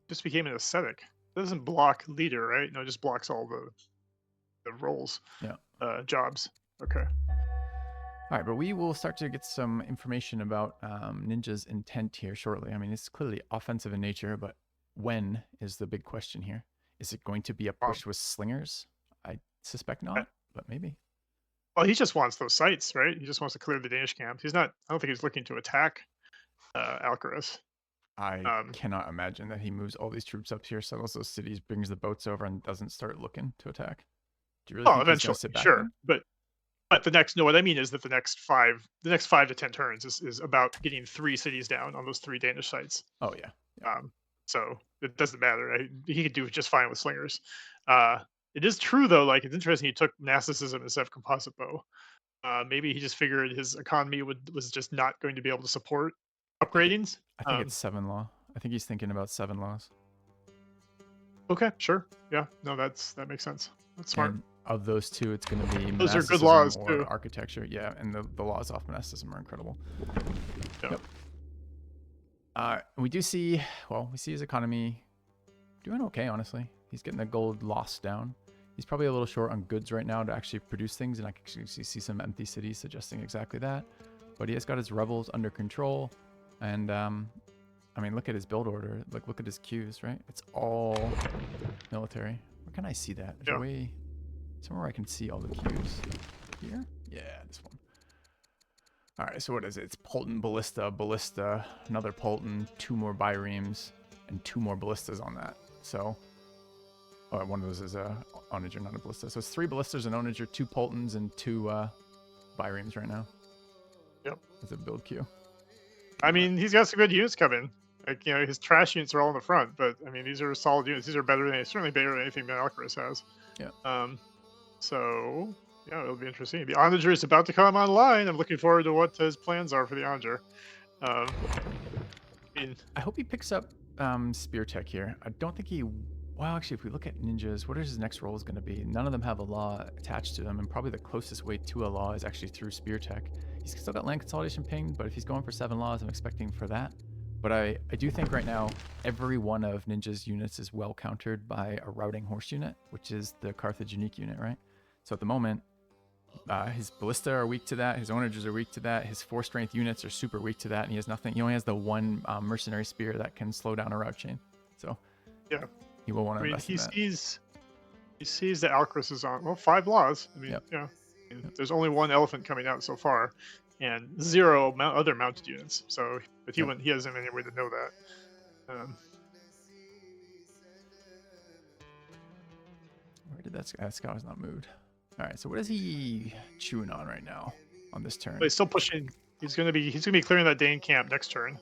just became an ascetic. It doesn't block leader, right? No, it just blocks all the roles. Yeah. Jobs. Okay. All right, but we will start to get some information about Ninja's intent here shortly. I mean, it's clearly offensive in nature, but when is the big question here? Is it going to be a push with slingers? I suspect not, but maybe. Well, he just wants those sites, right? He just wants to clear the Danish camp. He's not. I don't think he's looking to attack Alcaraz. I cannot imagine that he moves all these troops up here, settles those cities, brings the boats over, and doesn't start looking to attack. Do you really think eventually, he's sit back sure, then? but the next. No, what I mean is that the next 5 to 10 turns is about getting 3 cities down on those 3 Danish sites. Oh yeah. So it doesn't matter. Right? He could do just fine with slingers. It is true though. Like, it's interesting. He took Gnosticism instead of composite bow. Maybe he just figured his economy was just not going to be able to support upgradings. I think it's 7 law. I think he's thinking about 7 laws. Okay, sure. Yeah, no, that makes sense. That's smart. And of those 2, it's going to be those are good laws or too. Architecture. Yeah, and the laws off monasticism are incredible. Yep. We do see, we see his economy doing okay, honestly. He's getting the gold loss down. He's probably a little short on goods right now to actually produce things, and I can actually see some empty cities suggesting exactly that. But he has got his rebels under control, and I mean, look at his build order. Look at his queues, right? It's all military. Where can I see that? Is there a way somewhere I can see all the queues? Here? Yeah, this one. All right, so what is it? It's Polton, Ballista, another Polton, 2 more biremes, and 2 more ballistas on that. So, one of those is a onager, not a ballista. So it's 3 ballistas, an onager, 2 Poltons, and 2 biremes right now. Yep. It's a build queue. I mean, he's got some good units coming. Like, his trash units are all in the front, but I mean, these are solid units. These are certainly better than anything that Alcaraz has. Yeah. So yeah, it'll be interesting. The onager is about to come online. I'm looking forward to what his plans are for the onager. I hope he picks up spear tech here. I don't think he. Well, actually, if we look at ninjas, what is his next role is going to be? None of them have a law attached to them, and probably the closest way to a law is actually through spear tech. He's still got land consolidation pinged, but if he's going for 7 laws, I'm expecting for that. But I do think right now, every one of Ninja's units is well countered by a routing horse unit, which is the Carthage unique unit, right? So at the moment, his ballista are weak to that, his onagers are weak to that, his 4 strength units are super weak to that, and he has nothing. He only has the 1 mercenary spear that can slow down a route chain. So yeah, he will want to invest in that. He sees that Alcaraz is on 5 laws. I mean, there's only 1 elephant coming out so far, and 0 other mounted units. So, but he hasn't any way to know that. Where did that scout has not moved? All right. So what is he chewing on right now on this turn? But he's still pushing. He's gonna be clearing that Dane camp next turn.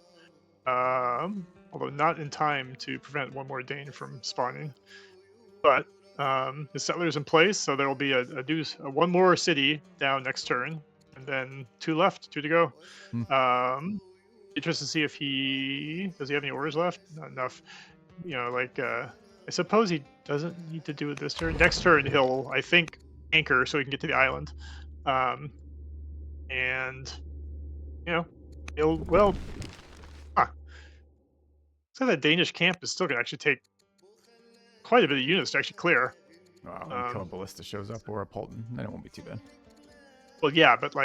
Although not in time to prevent one more Dane from spawning. But the settler's in place, so there will be one more city down next turn, and then two left, two to go. Hmm. Interested to see if does he have any orders left? Not enough. I suppose he doesn't need to do it this turn. Next turn he'll, I think, anchor so he can get to the island. And he'll so that Danish camp is still gonna actually take quite a bit of units to actually clear. Wow, until a ballista shows up or a Polton, then it won't be too bad. Well, yeah, but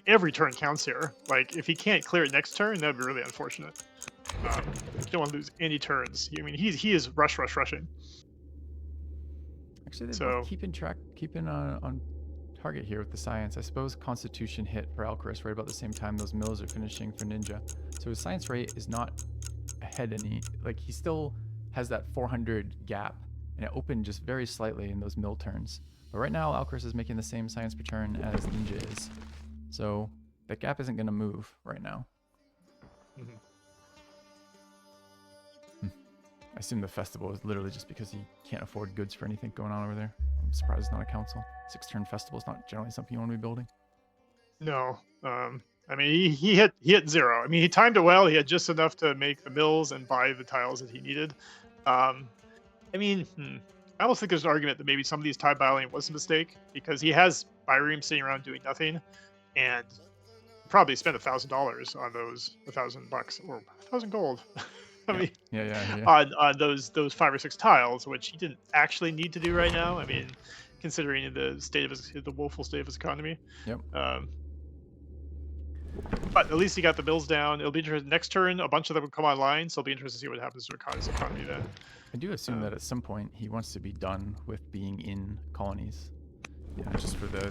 every turn counts here. Like, if he can't clear it next turn, that'd be really unfortunate. You don't want to lose any turns. He is rushing. Actually, they're keeping on target here with the science. I suppose Constitution hit for Alcaras right about the same time those mills are finishing for Ninja. So his science rate is not ahead any. Like, he still has that 400 gap, and it opened just very slightly in those mill turns. But right now, Alcaras is making the same science per turn as Ninja is. So that gap isn't going to move right now. Mm-hmm. I assume the festival is literally just because he can't afford goods for anything going on over there. I'm surprised it's not a council. 6-turn festival is not generally something you want to be building. No. He hit 0. He timed it well. He had just enough to make the mills and buy the tiles that he needed. I almost think there's an argument that maybe some of these tile buying was a mistake because he has Byreem sitting around doing nothing, and probably spent $1,000 on those, $1,000 or 1,000 gold. On those 5 or 6 tiles, which he didn't actually need to do right now. Considering the woeful state of his economy. Yep. But at least he got the bills down. It'll be interesting. Next turn, a bunch of them will come online, so it'll be interesting to see what happens to his economy then. I do assume that at some point he wants to be done with being in colonies. Just for the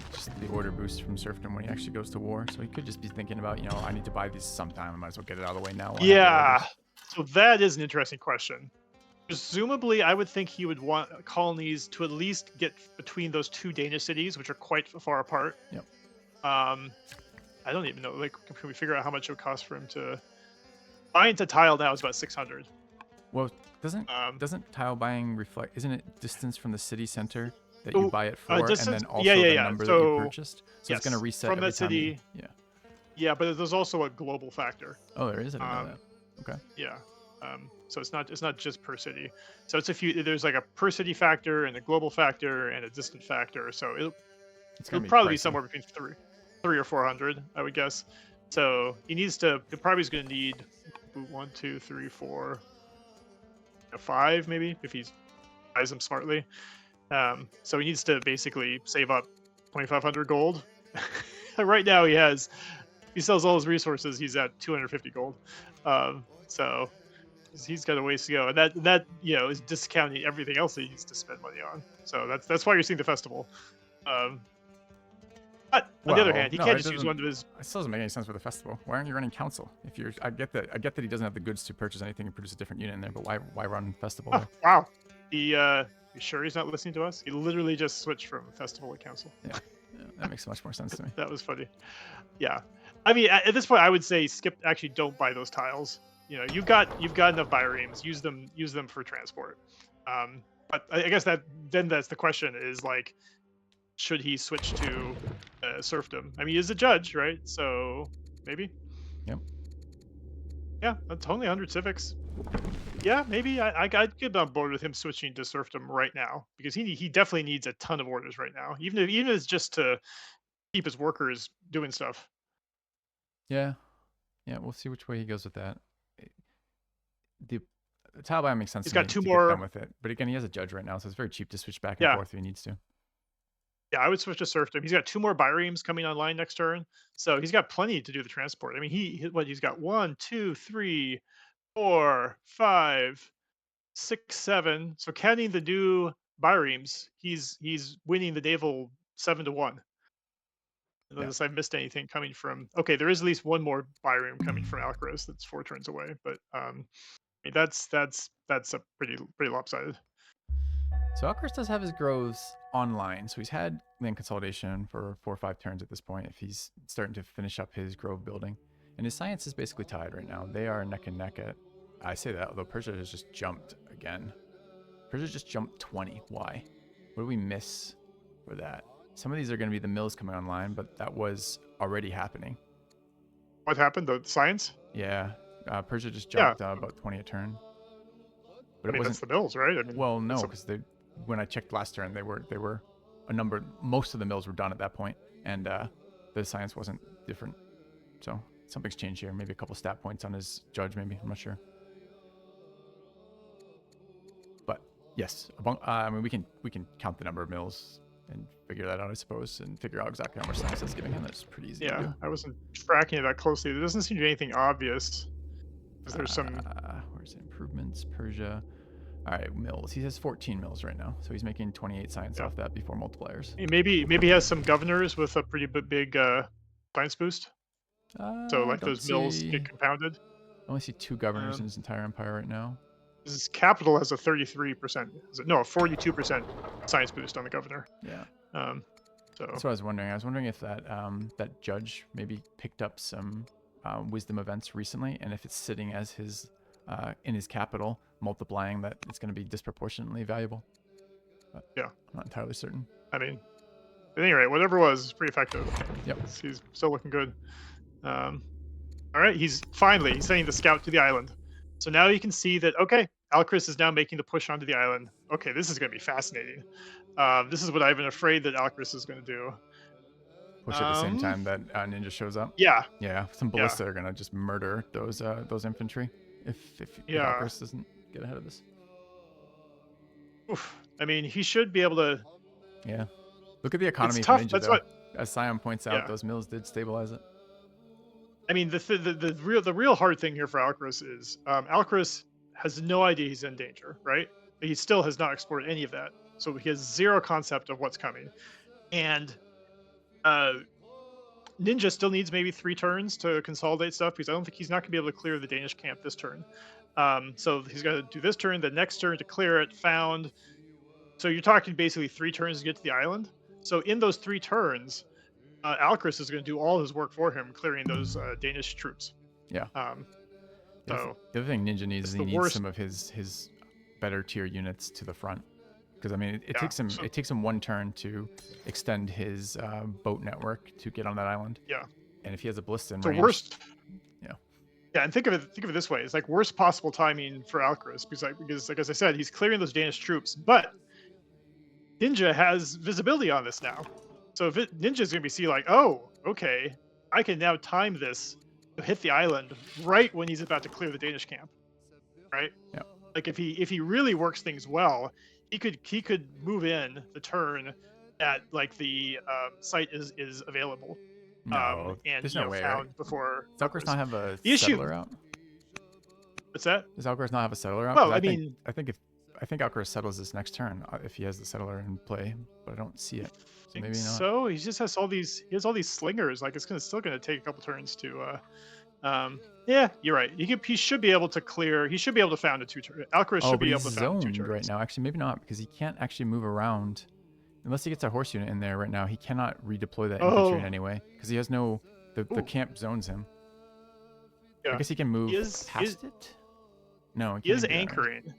order boost from serfdom when he actually goes to war. So he could just be thinking about, I need to buy these sometime. I might as well get it out of the way now. Yeah. So that is an interesting question. Presumably, I would think he would want colonies to at least get between those 2 Danish cities, which are quite far apart. Yep. I don't even know. Like, can we figure out how much it would cost for him to buy into tile now? Is about 600. Well, doesn't tile buying reflect? Isn't it distance from the city center that you buy it for, and then also the number that you purchased? So it's going to reset from every that city. Time Yeah, but there's also a global factor. Oh, there is. I didn't know that. Okay. Yeah. So it's not just per city. So there's like a per city factor and a global factor and a distant factor. So it'll probably be somewhere between 300 or 400, I would guess. So he probably is going to need 1, 2, 3, 4, 5 maybe if he buys them smartly. So he needs to basically save up 2,500 gold. Right now he sells all his resources. He's at 250 gold. So he's got a ways to go, and that is discounting everything else he needs to spend money on. So that's why you're seeing the festival. But on the other hand, he can't just use one of his. It still doesn't make any sense for the festival. Why aren't you running council? I get that he doesn't have the goods to purchase anything and produce a different unit in there, but why run festival? Oh, wow, you sure he's not listening to us? He literally just switched from festival to council. Yeah, that makes much more sense to me. That was funny. Yeah, at this point, I would say skip. Actually, don't buy those tiles. You've got enough Byreems. Use them for transport. But I guess that's the question is like, should he switch to serfdom? He is a judge, right? So maybe. Yep. Yeah, that's only 100 civics. Yeah, maybe I'd get on board with him switching to serfdom right now because he definitely needs a ton of orders right now, even if it's just to keep his workers doing stuff. Yeah, we'll see which way he goes with that. The tile buy makes sense. He's to got me 2 to more. Get done with it, but again, he has a judge right now, so it's very cheap to switch back and forth if he needs to. Yeah, I would switch to serfdom. He's got 2 more Byreems coming online next turn, so he's got plenty to do the transport. He's got 1, 2, 3, 4, 5, 6, 7. So counting the new Byreems, he's winning the naval 7-1. Unless I've missed anything coming from. Okay, there is at least 1 more Byreem coming from Alcaraz that's 4 turns away, but that's a pretty lopsided. So alcaras does have his groves online. So he's had land consolidation for 4 or 5 turns at this point if he's starting to finish up his grove building. And his science is basically tied right now. They are neck and neck at, I say that, although Persia has just jumped again. Persia just jumped 20. Why? What do we miss for that? Some of these are going to be the mills coming online, but that was already happening. What happened? The science? Yeah. Persia just jumped about 20 a turn. But I mean, that's the mills, right? I mean, well, no, because when I checked last turn, they were a number. Most of the mills were done at that point, and the science wasn't different. So something's changed here. Maybe a couple stat points on his judge. Maybe, I'm not sure. But yes, I mean, we can count the number of mills and figure that out, I suppose, and figure out exactly how much science that's giving him. That's pretty easy to do. I wasn't tracking it that closely. There doesn't seem to be anything obvious. There's some. Where's the improvements? Persia. All right, mills. He has 14 mills right now, so he's making 28 science off that before multipliers. Maybe he has some governors with a pretty big science boost. So like those mills get compounded. I only see 2 governors in his entire empire right now. His capital has a 33%. No, a 42% science boost on the governor. Yeah. So that's what I was wondering. I was wondering if that that judge maybe picked up some wisdom events recently, and if it's sitting as his in his capital, multiplying that, it's going to be disproportionately valuable. But I'm not entirely certain. I mean, at any rate, whatever it was, it's pretty effective. Yep. He's still looking good. All right, he's sending the scout to the island. So now you can see that, okay, Alcaris is now making the push onto the island. Okay, this is going to be fascinating. This is what I've been afraid that Alcaris is going to do. Push at the same time that Ninja shows up. Yeah. Yeah, some ballista are going to just murder those infantry if Alcaris doesn't get ahead of this. Oof. I mean, he should be able to. Yeah. Look at the economy it's for tough. Ninja, That's though. what. As Sion points out, those mills did stabilize it. I mean, the real hard thing here for Alcaris is Alcaris has no idea he's in danger, right? But he still has not explored any of that, so he has zero concept of what's coming. And Ninja still needs maybe 3 turns to consolidate stuff, because I don't think he's not going to be able to clear the Danish camp this turn. So he's got to do this turn, the next turn to clear it, found. So you're talking basically 3 turns to get to the island. So in those 3 turns, Alcaris is going to do all his work for him, clearing those Danish troops. Yeah. So the other thing Ninja needs is he needs some of his better tier units to the front, because I mean it takes him 1 turn to extend his boat network to get on that island. Yeah. And if he has a ballista in range, worst. Yeah, and think of it this way: it's like worst possible timing for Alcaris, because like as I said, he's clearing those Danish troops, but Ninja has visibility on this now. So Ninja's going to be like, oh, okay, I can now time this to hit the island right when he's about to clear the Danish camp, right? Yeah. Like if he really works things well, he could move in the turn that like the site is available. No, and there's no way. Found before. Does Alcaris not have a settler out? What's that? Does Alcaris not have a settler out? Well, I think Alcaris settles this next turn if he has the settler in play, but I don't see it. So maybe not. So he just has all these. He has all these slingers. Like it's still gonna take a couple turns to. Yeah, you're right. He should be able to clear. He should be able to found a 2 turn. Alcaris should be able to found 2 turns right now. Actually, maybe not, because he can't actually move around unless he gets a horse unit in there right now. He cannot redeploy that infantry in any way because he has no. The camp zones him. Yeah. I guess he can move past it. No, he is anchoring.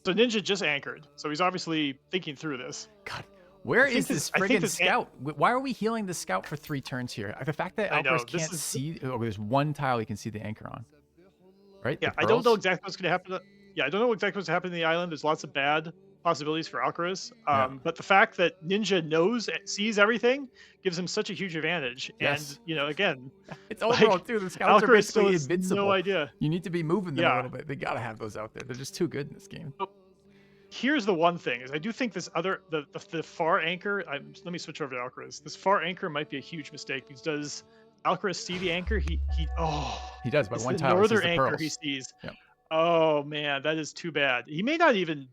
So Ninja just anchored. So he's obviously thinking through this. God, where is this friggin' scout? Why are we healing the scout for 3 turns here? The fact that Alcaris can't see. Oh, there's 1 tile he can see the anchor on. Right? Yeah, I don't know exactly what's going to happen. I don't know exactly what's happening in the island. There's lots of bad possibilities for Alcaris. But the fact that Ninja sees everything gives him such a huge advantage. Yes. And, again, it's overall too. The scouts are basically invincible. No idea. You need to be moving them a little bit. They got to have those out there. They're just too good in this game. Here's the one thing is I do think this the far anchor. Let me switch over to Alcaris. This far anchor might be a huge mistake, because does Alcaris see the anchor? He does, but 1 tile northern sees the anchor pearls. he sees. Yep. Oh man, that is too bad. He may not even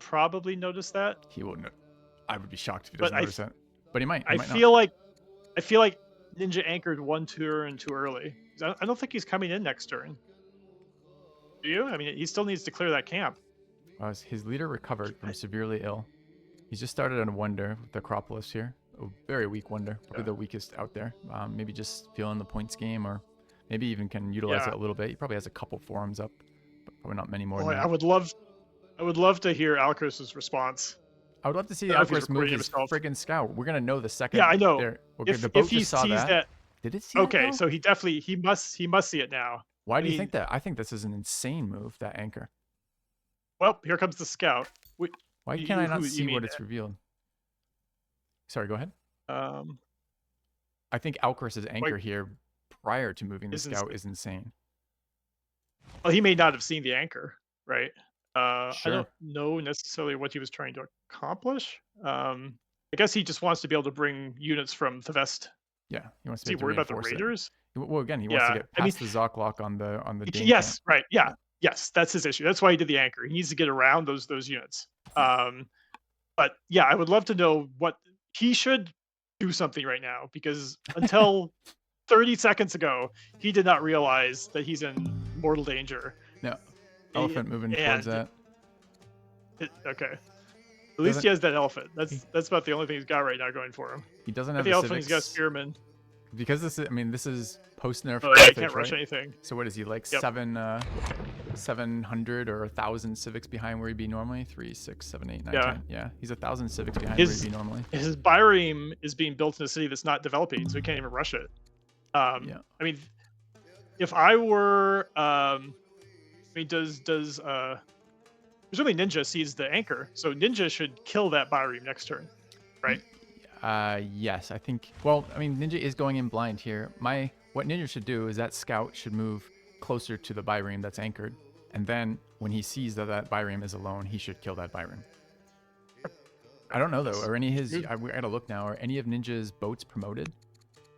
probably notice that. He wouldn't. I would be shocked if he doesn't notice that. But he might. I feel like Ninja anchored 1 turn too early. I don't think he's coming in next turn. Do you? I mean, he still needs to clear that camp. His leader recovered from severely ill. He's just started on a wonder with the Acropolis here. A very weak wonder, probably the weakest out there. Maybe just feeling the points game, or maybe even can utilize it a little bit. He probably has a couple forums up, but probably not many more than that. I would love to hear Alcaraz's response. I would love to see Alcaraz move his friggin' scout. We're gonna know the second. Yeah, I know. Okay, the boat just saw that. Did it see okay, that, so he must see it now. Why do you think that? I think this is an insane move, that anchor. Well, here comes the scout. Why can I not see what it's revealed? Sorry, go ahead. I think Alcaraz's anchor here prior to moving the scout is insane. Well, he may not have seen the anchor, right? Sure. I don't know necessarily what he was trying to accomplish. I guess he just wants to be able to bring units from the west. Yeah, he wants to. Is he worried about the raiders? Well, again, he wants to get past the Zoc lock on the Dane Yes, camp. right. Yeah. Yes, that's his issue. That's why he did the anchor. He needs to get around those units. But yeah, I would love to know what he should do something right now, because until 30 seconds ago, he did not realize that he's in mortal danger. No, elephant moving towards that. Okay. At least he has that elephant. That's about the only thing he's got right now going for him. He doesn't have the elephant. Civics. He's got spearmen. Because this is post nerf. Oh, yeah, he can't rush anything. So what is he, like 700 or 1,000 civics behind where he'd be normally? 3, 6, 7, 8, 9, 10. Yeah, he's 1,000 civics behind where he'd be normally. His byreme is being built in a city that's not developing, so he can't even rush it. I mean, if I were, does presumably Ninja sees the anchor, so Ninja should kill that byreme next turn, right? Yes, I think. Well, I mean, Ninja is going in blind here. What Ninja should do is that scout should move closer to the byreme that's anchored, and then when he sees that byreme is alone, he should kill that byreme. I don't know though. Are any of his? I gotta look now. Are any of Ninja's boats promoted?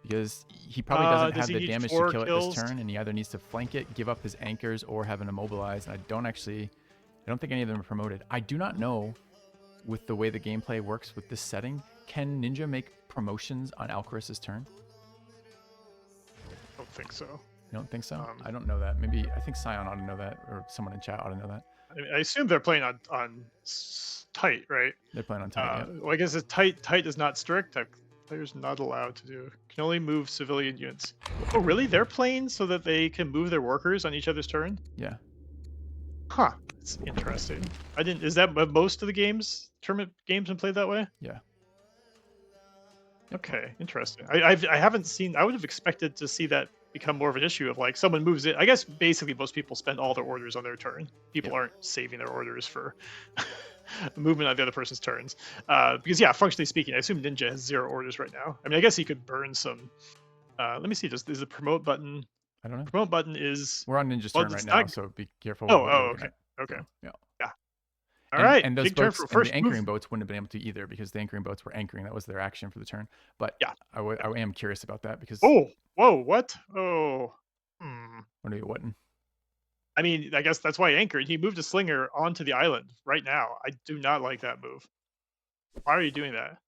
Because he probably doesn't have the damage to kill it this turn, and he either needs to flank it, give up his anchors, or have an immobilize. And I don't think any of them are promoted. I do not know, with the way the gameplay works with this setting, can Ninja make promotions on Alcaraz's turn? I don't think so. You don't think so? I don't know that. Maybe I think Scion ought to know that, or someone in chat ought to know that. I assume they're playing on tight, right? They're playing on tight. Yeah. Well, I guess tight is not strict. Players not allowed to do. Can only move civilian units. Oh, really? They're playing so that they can move their workers on each other's turn? Yeah. Huh. That's interesting. Is that most of the games, tournament games, been played that way? Yeah. Okay, interesting. I haven't seen. I would have expected to see that become more of an issue of like someone moves it. I guess basically most people spend all their orders on their turn. People aren't saving their orders for movement on the other person's turns. Because yeah, functionally speaking, I assume Ninja has 0 orders right now. I mean, I guess he could burn some. Let me see. Is the promote button? I don't know. Promote button is. We're on Ninja's turn right now, so be careful. Okay. Okay. So, yeah. All right. And those boats, and the anchoring boats wouldn't have been able to either, because the anchoring boats were anchoring. That was their action for the turn. But yeah, I am curious about that because. Oh, whoa, what? Oh. What are you whatting? I mean, I guess that's why he anchored. He moved a slinger onto the island right now. I do not like that move. Why are you doing that?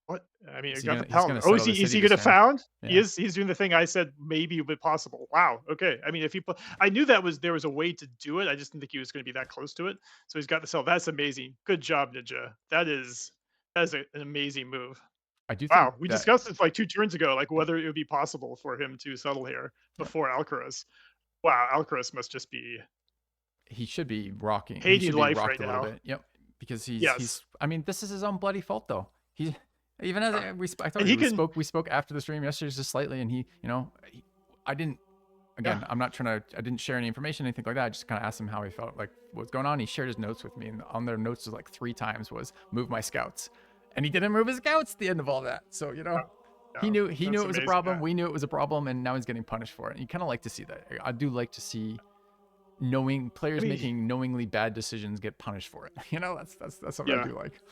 What? I mean, got the Paladin. Oh, is he gonna found? Yeah. He's doing the thing I said maybe would be possible. Wow. Okay. I mean, if I knew there was a way to do it. I just didn't think he was going to be that close to it. So he's got the cell. That's amazing. Good job, Ninja. That is an amazing move. I do. Wow. We discussed this like 2 turns ago, like whether it would be possible for him to settle here before Alcaraz. Wow. Alcaraz must just be. He should be rocking. Hating life right now. Bit. Yep. Because he's. I mean, this is his own bloody fault, though. Even as I thought we spoke after the stream yesterday just slightly, and I didn't. Again, I didn't share any information, anything like that. I just kind of asked him how he felt, like what's going on. He shared his notes with me, and on their notes was like 3 times was move my scouts, and he didn't move his scouts at the end of all that. So he knew it was a problem. We knew it was a problem, and now he's getting punished for it. And you kind of like to see that. I do like to see players making knowingly bad decisions get punished for it. That's something I do like.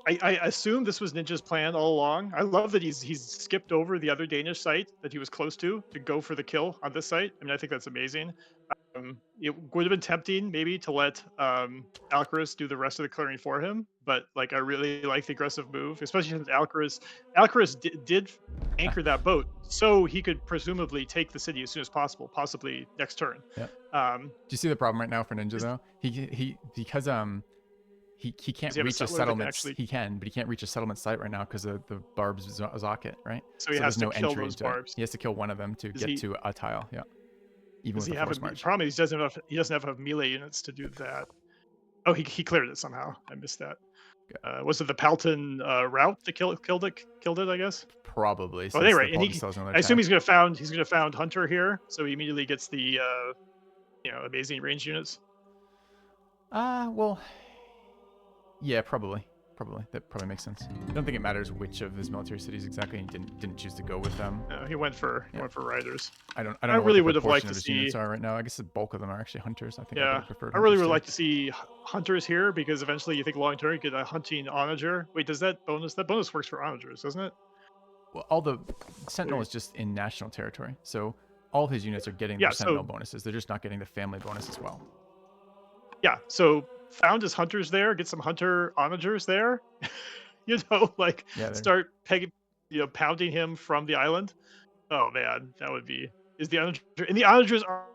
I assume this was Ninja's plan all along. I love that he's skipped over the other Danish site that he was close to go for the kill on this site. I mean, I think that's amazing. It would have been tempting maybe to let Alcaraz do the rest of the clearing for him, but but like I really like the aggressive move, especially since Alcaraz did anchor that boat, so he could presumably take the city as soon as possible, possibly next turn. Yeah. Um, Do you see the problem right now for Ninja though? Because he can't does he have a reach a settler that can settlement. actually? He can, but he can't reach a settlement site right now because of the barbs zock it, right? So he So has there's to no kill entry those into it. barbs. He has to kill one of them to Does get he? to a tile. Yeah, even Does with he a have force a march. problem? He doesn't have enough. He doesn't have enough melee units to do that. Oh, he cleared it somehow. I missed that. Was it the Palton route that killed it? I guess. Probably. Oh, Since the anyway, and Palton still has another I assume attack. he's gonna found Hunter here, so he immediately gets the amazing range units. Well, yeah, probably. That probably makes sense. I don't think it matters which of his military cities exactly. He didn't choose to go with them. No, he went for riders. I don't I know really what would the have liked proportion to of his see. units are right now. I guess the bulk of them are actually hunters. I think I would Yeah, have preferred I really hunters would too. like to see hunters here because eventually you think long term you get a hunting onager. Wait, does that bonus works for onagers, doesn't it? Well, all the Sentinel is just in national territory, so all of his units are getting Yeah, their Sentinel bonuses. They're just not getting the family bonus as well. Yeah, so found his hunters there, get some hunter onagers there. Like start pounding him from the island. Oh man, that would be. Is the onager and the onagers are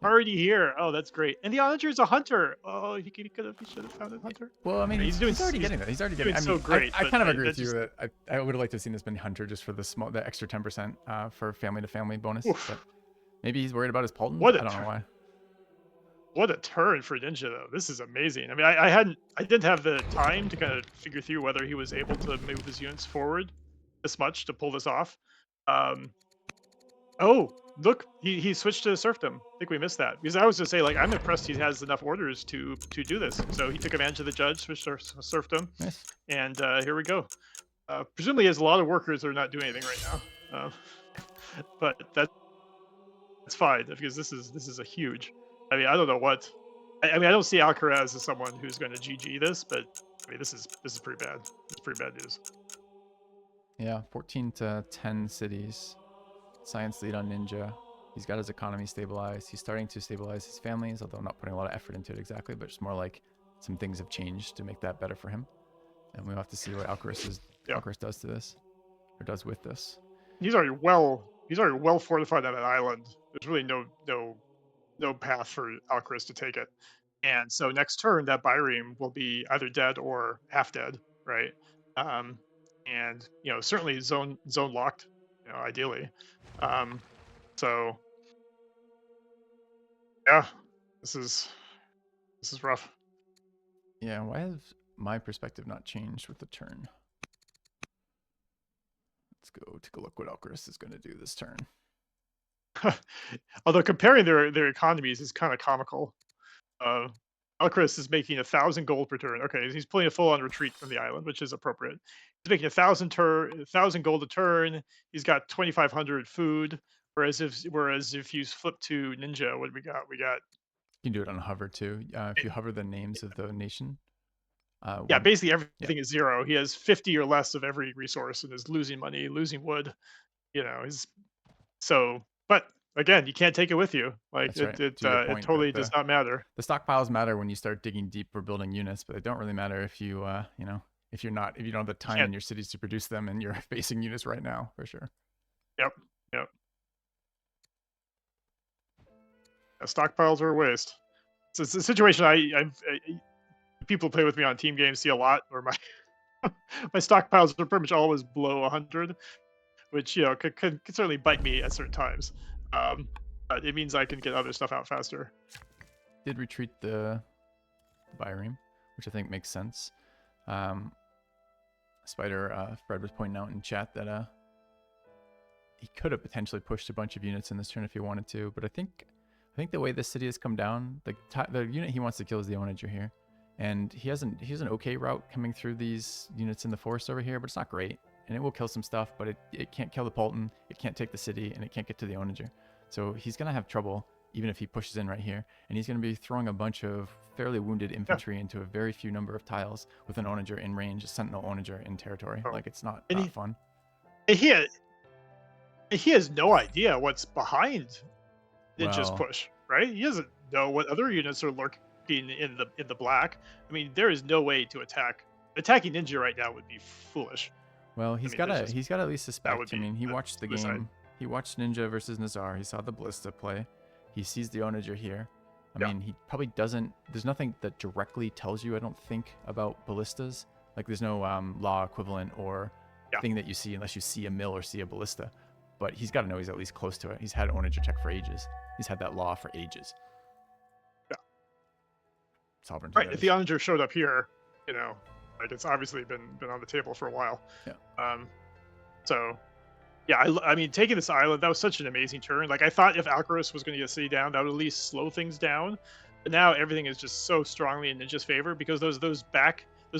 already here? Oh, that's great. And the onager is a hunter. Oh, he should have found a hunter. Well, I mean, he's already getting that. He's already getting. I mean, so great. I kind of agree with you that I would have liked to have seen this been hunter just for the extra 10% for family to family bonus. Oof. But maybe he's worried about his Palton. I don't know why. What a turn for Ninja, though. This is amazing. I mean, I didn't have the time to kind of figure through whether he was able to move his units forward this much to pull this off. Oh, look, he switched to serfdom. I think we missed that because I was gonna say like I'm impressed he has enough orders to do this. So he took advantage of the judge, switched to serfdom, nice. And here we go. Presumably, he has a lot of workers that are not doing anything right now, but that's fine because this is a huge. I mean, I don't know what. I mean, I don't see Alcaraz as someone who's going to GG this, but I mean, this is pretty bad. It's pretty bad news. Yeah, 14 to 10 cities. Science lead on Ninja. He's got his economy stabilized. He's starting to stabilize his families, although not putting a lot of effort into it exactly, but just more like some things have changed to make that better for him. And we'll have to see what Alcaraz does to this, or does with this. He's already well fortified on that island. There's really no path for Alcaraz to take it. And so next turn, that Byreme will be either dead or half dead, right? And certainly zone locked, ideally. So yeah, this is rough. Yeah, why has my perspective not changed with the turn? Let's go take a look what Alcaraz is going to do this turn. Although comparing their economies is kind of comical. Alcaraz is making 1,000 gold per turn. Okay, he's pulling a full-on retreat from the island, which is appropriate. He's making 1,000 gold a turn. He's got 2,500 food. Whereas if you flip to Ninja, what do we got? You can do it on hover too. If you hover the names of the nation. Basically everything is 0. He has 50 or less of every resource and is losing money, losing wood. But again, you can't take it with you. Like it totally does not matter. The stockpiles matter when you start digging deep for building units, but they don't really matter if you if you don't have the time in your cities to produce them and you're facing units right now, for sure. Yep. Stockpiles are a waste. So it's a situation people who play with me on team games see a lot, where my stockpiles are pretty much always below 100, which could certainly bite me at certain times. But it means I can get other stuff out faster. Did retreat the Byreme, which I think makes sense. Spider Fred was pointing out in chat that he could have potentially pushed a bunch of units in this turn if he wanted to, but I think the way this city has come down, the unit he wants to kill is the Onager here, and he has an okay route coming through these units in the forest over here, but it's not great, and it will kill some stuff, but it can't kill the Palton, it can't take the city, and it can't get to the Onager. So he's gonna have trouble even if he pushes in right here, and he's gonna be throwing a bunch of fairly wounded infantry into a very few number of tiles with an Onager in range, a Sentinel Onager in territory. Like it's not fun. He has no idea what's behind Ninja's push, right? He doesn't know what other units are lurking in the black. I mean, there is no way to attack attacking Ninja right now would be foolish. Well, he's got at least suspect. I mean, he watched the suicide. game. He watched Ninja versus Nazar. He saw the Ballista play. He sees the Onager here. I mean, he probably doesn't. There's nothing that directly tells you, I don't think, about ballistas. Like, there's no law equivalent or thing that you see unless you see a mill or see a ballista. But he's got to know he's at least close to it. He's had Onager check for ages. He's had that law for ages. Yeah. Sovereignty. Right. If the Onager showed up here, you know, like it's obviously been on the table for a while. Yeah. So, yeah, I mean, taking this island, that was such an amazing turn. Like, I thought if Alcaras was going to get a city down, that would at least slow things down. But now everything is just so strongly in Ninja's favor because those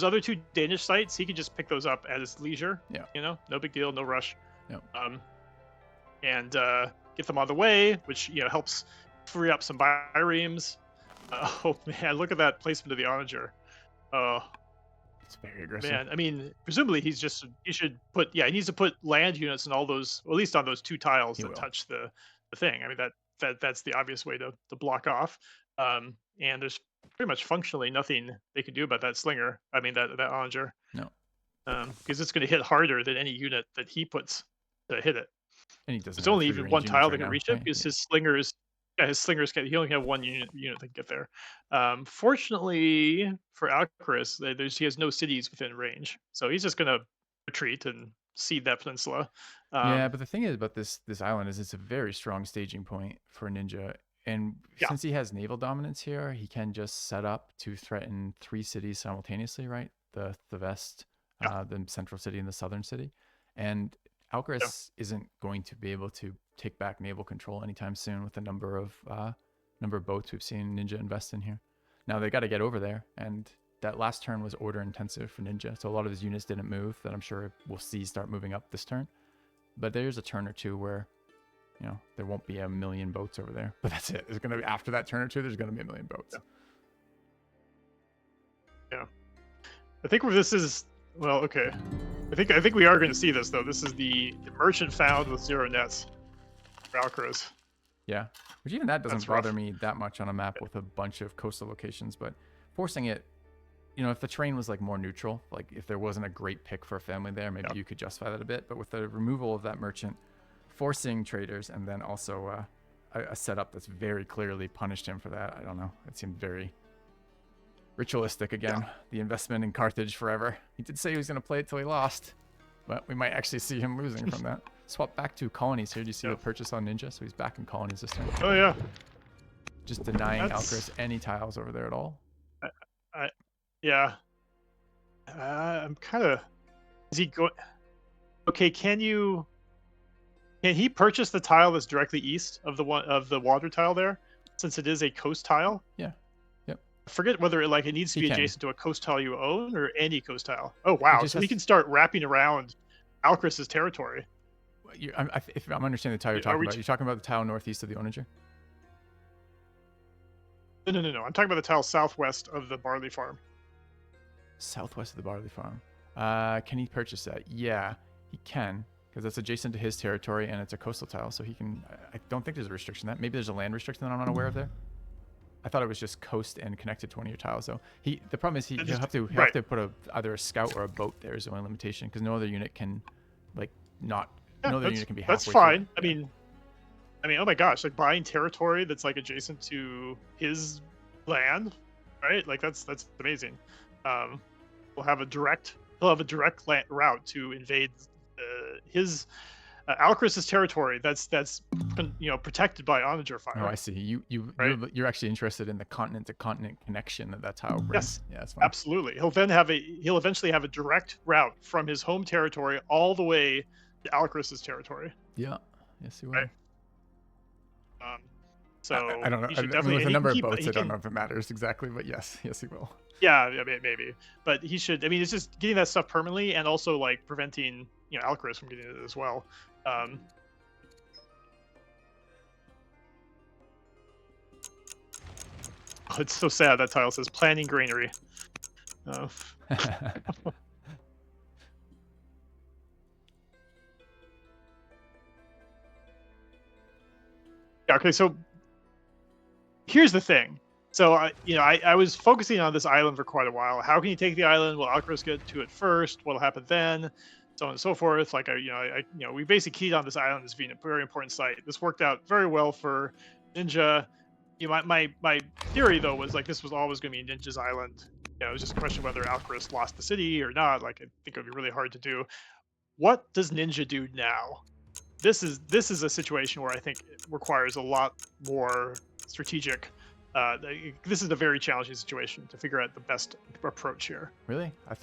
other 2 Danish sites, he could just pick those up at his leisure. Yeah. You know, no big deal, no rush. Yeah. And get them on the way, which, you know, helps free up some biremes. Oh man, look at that placement of the Onager. Oh. It's very aggressive. Man, I mean, presumably he should put, he needs to put land units in all those, or at least on those 2 tiles that touch the thing. I mean, that's the obvious way to block off. And there's pretty much functionally nothing they can do about that slinger. I mean, that Onager. No. Because it's going to hit harder than any unit that he puts to hit it. And he doesn't. There's only even one tile that can reach it because his slingers he only have one unit that can get there. Fortunately for Alcaras, he has no cities within range, so he's just going to retreat and cede that peninsula. Yeah, but the thing is about this island is it's a very strong staging point for Ninja, and since he has naval dominance here, he can just set up to threaten 3 cities simultaneously, right? The west, the central city, and the southern city, and Alcaras isn't going to be able to take back naval control anytime soon with the number of boats we've seen Ninja invest in here. Now they got to get over there, and that last turn was order intensive for Ninja, so a lot of his units didn't move. That I'm sure we'll see start moving up this turn. But there's a turn or 2 where, you know, there won't be 1 million boats over there. But that's it. There's gonna be after that turn or 2. There's gonna be 1 million boats. Yeah. I think this is okay. I think we are going to see this though. This is the merchant found with 0 nets for Alcaras. Yeah, which even that doesn't bother me that much on a map with a bunch of coastal locations, but forcing it, you know, if the terrain was like more neutral, like if there wasn't a great pick for a family there, maybe you could justify that a bit. But with the removal of that merchant, forcing traders, and then also a setup that's very clearly punished him for that, I don't know. It seemed very ritualistic again. The investment in Carthage forever. He did say he was going to play it till he lost, but we might actually see him losing from that. Swap back to colonies here. Do you see the purchase on Ninja? So he's back in colonies this time. Oh yeah. Just denying Alcaras any tiles over there at all. I'm kind of. Is he going? Okay, can he purchase the tile that's directly east of the water tile there, since it is a coast tile? Yeah. Forget whether it needs to be adjacent to a coast tile you own or any coast tile. Oh wow! So he can start wrapping around Alcaras' territory. If I'm understanding the tile you're talking about, you're talking about the tile northeast of the Onager? No. I'm talking about the tile southwest of the barley farm. Southwest of the barley farm. Can he purchase that? Yeah, he can, because that's adjacent to his territory and it's a coastal tile, so he can. I don't think there's a restriction that. Maybe there's a land restriction that I'm not aware of there. I thought it was just coast and connected to one of your tiles. So the problem is he'll have to put either a scout or a boat there is the only limitation, because no other unit can no other unit can be halfway. That's fine. I mean, oh my gosh, buying territory that's adjacent to his land, right? That's amazing. He'll have a direct route to invade his Alcaras' territory that's protected by Onager fire. Oh, I see. You're actually interested in the continent to continent connection that tile brings. Yes, yeah, that's fine. Absolutely. He'll eventually have a direct route from his home territory all the way to Alcaras' territory. Yeah. Yes, he will. Right. So I don't know. With the number of boats, I don't know if it matters exactly, but yes, he will. Yeah, maybe. But he should. I mean, it's just getting that stuff permanently, and also preventing Alcaras from getting it as well. Oh, it's so sad that tile says planning granary. Oh. Okay, so here's the thing. So I was focusing on this island for quite a while. How can you take the island? Will Alcaraz get to it first? What'll happen then? So on and so forth. Like we basically keyed on this island as being a very important site. This worked out very well for Ninja. My theory though was like this was always going to be Ninja's island. It was just a question whether Alcaraz lost the city or not. Like I think it would be really hard to do. What does Ninja do now? This is a situation where I think it requires a lot more strategic. This is a very challenging situation to figure out the best approach here. Really, I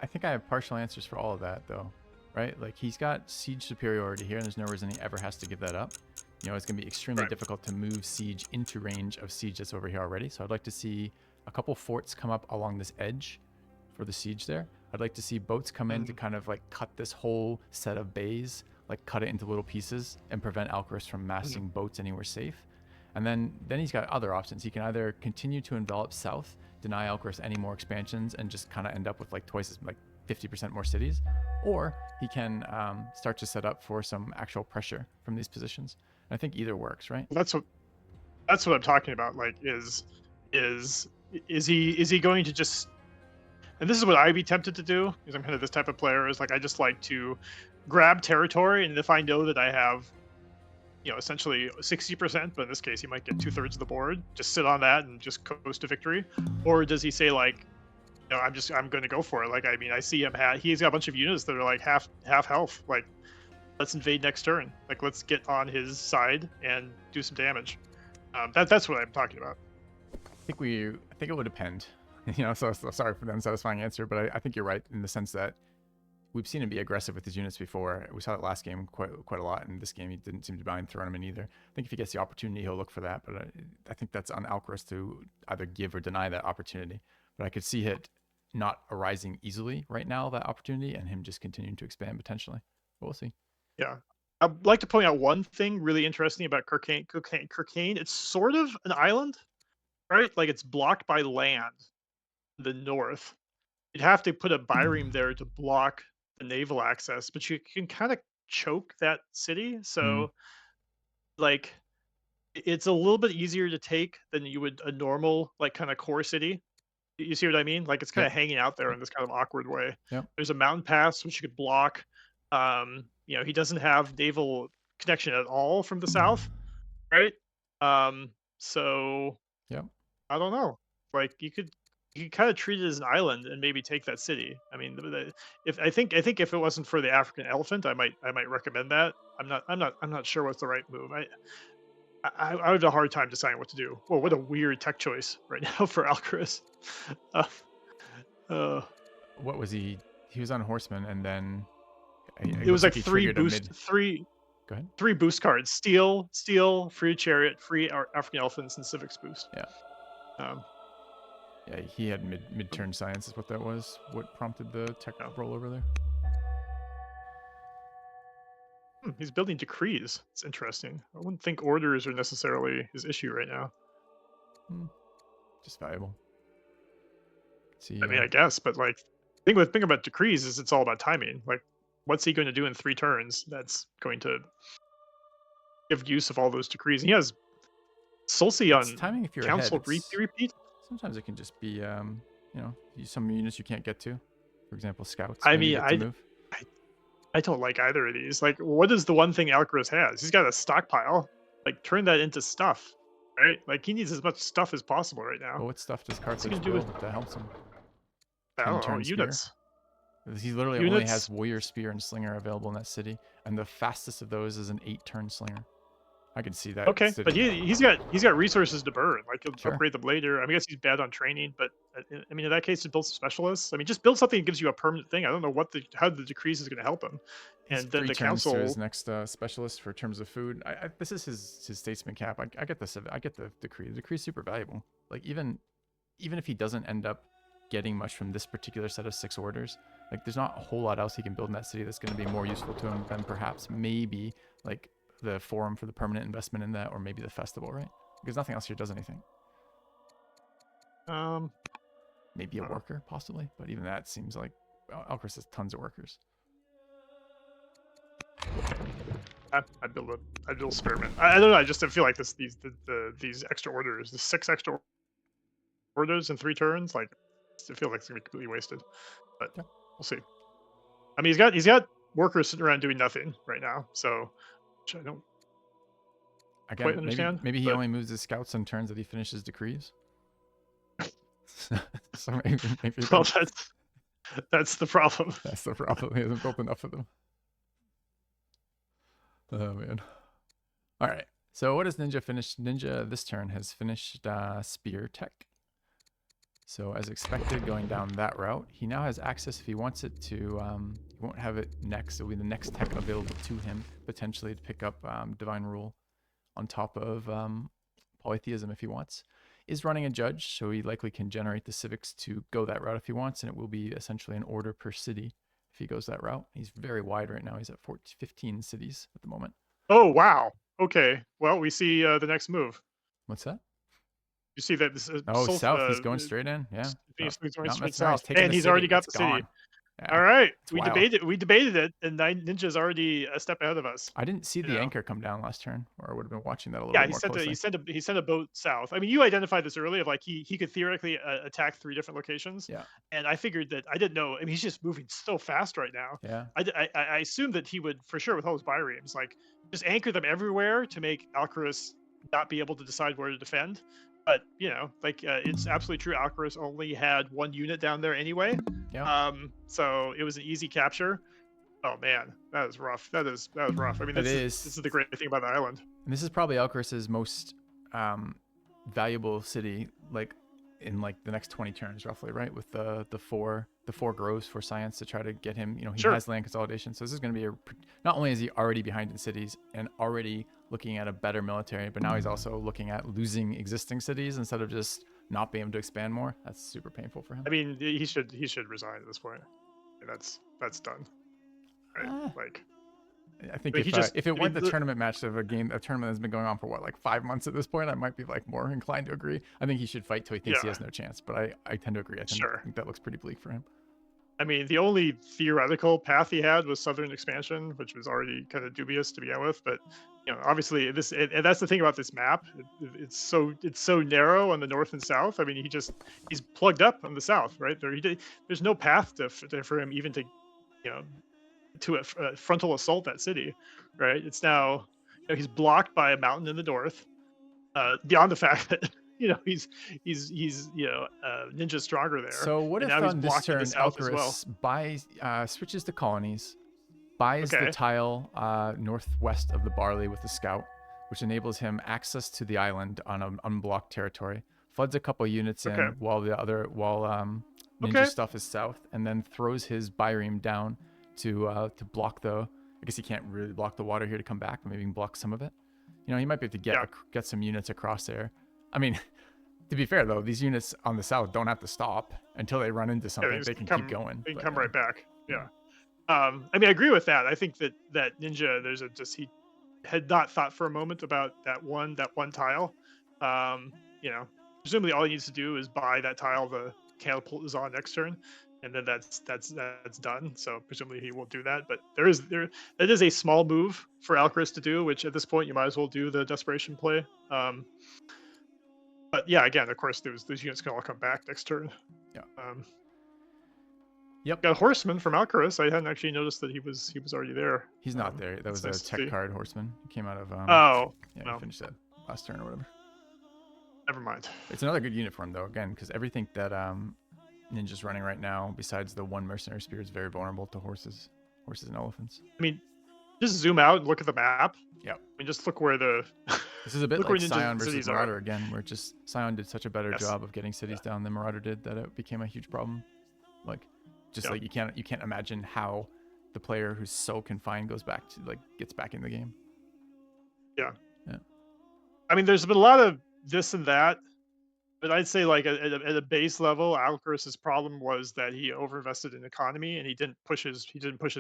think I have partial answers for all of that though, right? Like he's got siege superiority here, and there's no reason he ever has to give that up. It's going to be extremely difficult to move siege into range of siege that's over here already. So I'd like to see a couple forts come up along this edge for the siege there. I'd like to see boats come in to kind of like cut this whole set of bays, like cut it into little pieces and prevent Alcaraz from massing boats anywhere safe. And then he's got other options. He can either continue to envelop south, deny Alcaraz any more expansions, and just kind of end up with like twice as, like 50% more cities, or he can start to set up for some actual pressure from these positions. And I think either works, right? That's what I'm talking about. Like, is he going to just? And this is what I'd be tempted to do, because I'm kind of this type of player. Is like I just like to grab territory, and if I know that I have, essentially 60%, but in this case he might get 2/3 of the board, just sit on that and just coast to victory. Or does he say like, I'm going to go for it? Like, I mean, I see him he's got a bunch of units that are like half health. Like, let's invade next turn. Like, let's get on his side and do some damage. That's what I'm talking about. I think it would depend. So sorry for the unsatisfying answer, but I think you're right in the sense that we've seen him be aggressive with his units before. We saw it last game quite a lot, and this game he didn't seem to mind throwing them in either. I think if he gets the opportunity, he'll look for that, but I think that's on Alcaraz to either give or deny that opportunity. But I could see it not arising easily right now, that opportunity, and him just continuing to expand potentially. But we'll see. Yeah. I'd like to point out one thing really interesting about Kirkane. It's sort of an island, right? Like, it's blocked by land in the north. You'd have to put a bireme there to block the naval access, but you can kind of choke that city. So like, it's a little bit easier to take than you would a normal, like, kind of core city. You see what I mean? Like, it's kind of hanging out there in this kind of awkward way. There's a mountain pass which you could block. He doesn't have naval connection at all from the south, right? So I don't know. Like, you could kind of treat it as an island and maybe take that city. I mean, I think if it wasn't for the African elephant, I might recommend that. I'm not sure what's the right move. I have a hard time deciding what to do. Whoa, what a weird tech choice right now for Alcaraz. What was he? He was on Horseman, and then it was like three boost cards: steel, free chariot, free African elephants, and civics boost. Yeah, he had mid-turn science is what that was. What prompted the tech rollover there? He's building decrees. It's interesting. I wouldn't think orders are necessarily his issue right now. Just valuable. See, I mean, I guess, but like, the thing about decrees is it's all about timing. Like, what's he going to do in 3 turns that's going to give use of all those decrees? And he has Sulci on timing if you're council ahead, repeat. Sometimes it can just be, some units you can't get to. For example, scouts. I mean, I don't like either of these. Like, what is the one thing Alcaraz has? He's got a stockpile. Like, turn that into stuff, right? Like, he needs as much stuff as possible right now. Well, what stuff does Carthage build that helps him? I don't know, units. He literally only has warrior, spear, and slinger available in that city, and the fastest of those is an 8-turn slinger. I can see that. Okay, but he's got resources to burn. Like, he'll upgrade them later. I mean, I guess he's bad on training, but I mean, in that case, to build specialists. I mean, just build something that gives you a permanent thing. I don't know how the decrees is going to help him. And then the council to his next specialist for terms of food. This is his statesman cap. I get the decree. The decree is super valuable. Like, even if he doesn't end up getting much from this particular set of 6 orders, like, there's not a whole lot else he can build in that city that's going to be more useful to him than perhaps maybe like the forum for the permanent investment in that, or maybe the festival, right? Because nothing else here does anything. Maybe a worker, possibly, but even that seems like Alcaraz has tons of workers. I'd build spearmint. I don't know. I just feel like these extra orders, the 6 extra orders in 3 turns, like it feels like it's gonna be completely wasted. But Yeah. we'll see. I mean, he's got workers sitting around doing nothing right now, so which I don't quite Again, understand. maybe he But only moves his scouts on turns that he finishes decrees. So maybe well, that's the problem. that's the problem. He hasn't built enough of them. Oh man. All right. So what has Ninja finished? Ninja this turn has finished spear tech. So as expected, going down that route, he now has access if he wants it to. He won't have it next. It'll be the next tech available to him potentially to pick up Divine Rule on top of Polytheism if he wants. Is running a judge, so he likely can generate the civics to go that route if he wants, and it will be essentially an order per city if he goes that route. He's very wide right now. He's at 15 cities at the moment. Oh wow. Okay. Well, we see the next move. What's that? You see that this South. He's going straight in. Yeah. He's going not straight messing around. south, He's taking and the he's city. already got It's the gone. city. Yeah. All right, It's we wild. debated it, and Ninja's already a step ahead of us. I didn't see the anchor come down last turn, or I would have been watching that a little Yeah, bit more closely. he sent a boat south. I mean, you identified this early of like he could theoretically attack 3 different locations. Yeah. And I figured that I didn't know. I mean, he's just moving so fast right now. Yeah. I assumed that he would for sure with all his biremes like just anchor them everywhere to make Alcaras not be able to decide where to defend. But like it's absolutely true. Alcaras only had 1 unit down there anyway. Yeah. So it was an easy capture. Oh man, that is rough. That was rough. I mean, this is the great thing about the island. And this is probably Alcaras's most valuable city, like in like the next 20 turns, roughly, right? With the four groves for science to try to get him. He has land consolidation, so this is going to be not only is he already behind in cities and already looking at a better military, but now he's also looking at losing existing cities instead of just not being able to expand more. That's super painful for him. I mean, he should resign at this point. That's done. Right? I think if it weren't the tournament match of a tournament that's been going on for what, like 5 months at this point, I might be like more inclined to agree. I think he should fight till he thinks he has no chance, but I tend to agree. I think that looks pretty bleak for him. I mean, the only theoretical path he had was southern expansion, which was already kind of dubious to begin with. But obviously and that's the thing about this map. It's so narrow on the north and south. I mean, he's plugged up on the south, right? There's no path for him even to to a frontal assault that city, right? It's now he's blocked by a mountain in the north. Beyond the fact that he's Ninja stronger there. So what if on this turn Alcaras switches to colonies, buys the tile northwest of the barley with the scout, which enables him access to the island on an unblocked territory, floods a couple units in while Ninja stuff is south, and then throws his bireme down to block I guess he can't really block the water here to come back, but maybe he can block some of it. He might be able to get some units across there. I mean, to be fair though, these units on the south don't have to stop until they run into something. They can keep going. They can come right back. Yeah. I mean, I agree with that. I think that Ninja, he had not thought for a moment about that one tile. Presumably all he needs to do is buy that tile the catapult is on next turn, and then that's done. So presumably he will do that. But that is a small move for Alcaras to do, which at this point you might as well do the desperation play. But yeah, again, of course, those units can all come back next turn. Yeah. Yep. Got a horseman from Alcaras. I hadn't actually noticed that he was already there. He's not there. That was a tech card horseman. He came out of he finished that last turn or whatever. Never mind. It's another good unit for him though, again, because everything that Ninja's running right now, besides the 1 mercenary spear, is very vulnerable to horses and elephants. I mean, just zoom out and look at the map. Yeah. I mean, just look where this is a bit like Scion versus Marauder again, where Scion did such a better job of getting cities down than Marauder did that it became a huge problem. Like you can't imagine how the player who's so confined gets back in the game. Yeah. Yeah. I mean, there's been a lot of this and that, but I'd say like at a base level, Alcaras' problem was that he overinvested in economy and he didn't push his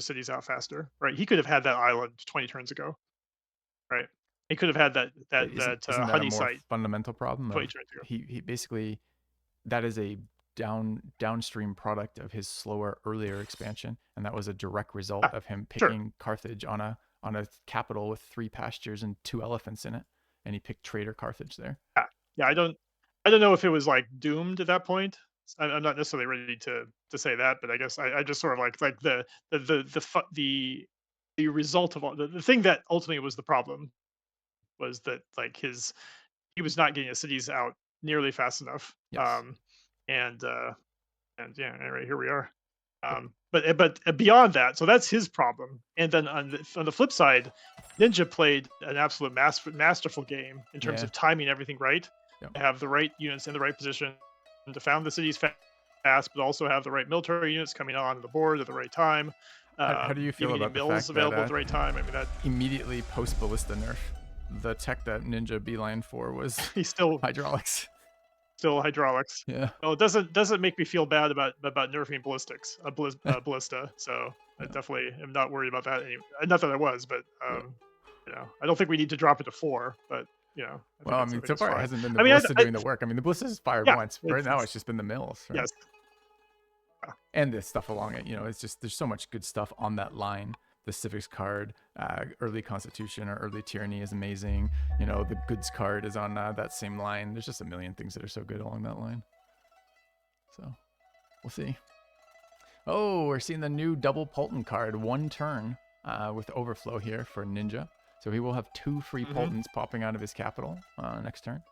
cities out faster. Right? He could have had that island 20 turns ago. Right? He could have had that honey site. Fundamental problem. 20 turns ago. He basically, that is a downstream product of his slower earlier expansion, and that was a direct result of him picking Carthage on a on a capital with 3 pastures and 2 elephants in it, and he picked Trader Carthage there. Yeah, I don't know if it was like doomed at that point. I'm not necessarily ready to say that, but I guess I just sort of like the result of all the thing that ultimately was the problem was that like he was not getting his cities out nearly fast enough. Yes. And yeah, anyway, here we are. Yep. But beyond that, so that's his problem. And then on the flip side, Ninja played an absolute masterful game in terms Yeah. of timing everything right, Yep. to have the right units in the right position, and to found the cities fast, but also have the right military units coming on the board at the right time. How do you feel Giving about the mills fact available that at the right time? I mean, that immediately post ballista nerf, the tech that Ninja beeline for was he's still hydraulics? hydraulics. Yeah. Well, it doesn't make me feel bad about nerfing ballistics, ballista. So I Yeah. definitely am not worried about that. Not that I was, but Yeah. I don't think we need to drop it to 4. But Well, I I mean, think so it's far it fine. hasn't been the I mean, ballista doing the work. I mean, the ballista has fired yeah, once. Right now, it's just been the mills, right? yes, And the stuff along it. It's just there's so much good stuff on that line. The civics card, early constitution or early tyranny is amazing. The goods card is on that same line. There's just a million things that are so good along that line. So we'll see. Oh, we're seeing the new double Polton card, 1 turn with overflow here for Ninja. So he will have 2 free Poltons popping out of his capital next turn.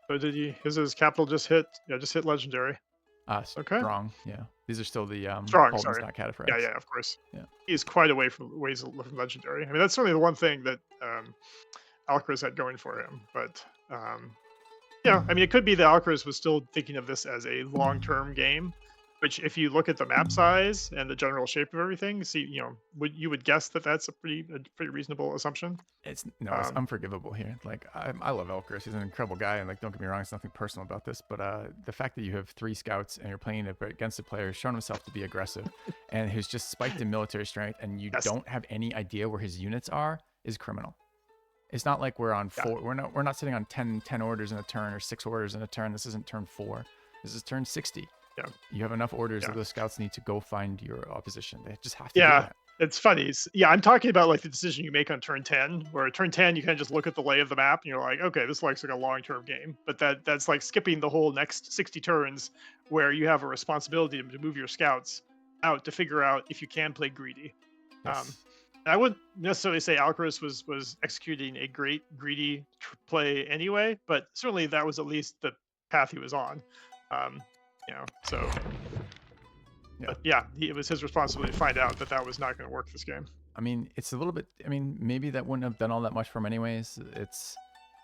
So his capital just hit? Yeah, just hit legendary. Okay. Strong, yeah. These are still the Strong, Poltons, sorry. not cataphracts. Yeah, of course. Yeah. He's quite away from legendary. I mean, that's certainly the one thing that Alcaraz had going for him. But I mean, it could be that Alcaraz was still thinking of this as a long-term game, which, if you look at the map size and the general shape of everything, you would guess that that's a pretty reasonable assumption. It's unforgivable here. Like I love Alcaraz. He's an incredible guy, and like don't get me wrong, it's nothing personal about this, but the fact that you have 3 scouts and you're playing it against a player who's shown himself to be aggressive and who's just spiked in military strength, and you don't have any idea where his units are, is criminal. It's not like we're on 4. We're not sitting on 10 orders in a turn or 6 orders in a turn. This isn't turn 4. This is turn 60. Yeah. You have enough orders that those scouts need to go find your opposition. They just have to do that. It's funny. I'm talking about like the decision you make on turn 10, where at turn 10 you kind of just look at the lay of the map and you're like, okay, this looks like a long-term game. But that's like skipping the whole next 60 turns where you have a responsibility to move your scouts out to figure out if you can play greedy. Yes. I wouldn't necessarily say Alcaraz was executing a great greedy play anyway, but certainly that was at least the path he was on. So. But it was his responsibility to find out that was not going to work this game. I mean, it's a little bit. I mean, maybe that wouldn't have done all that much for him anyways. It's,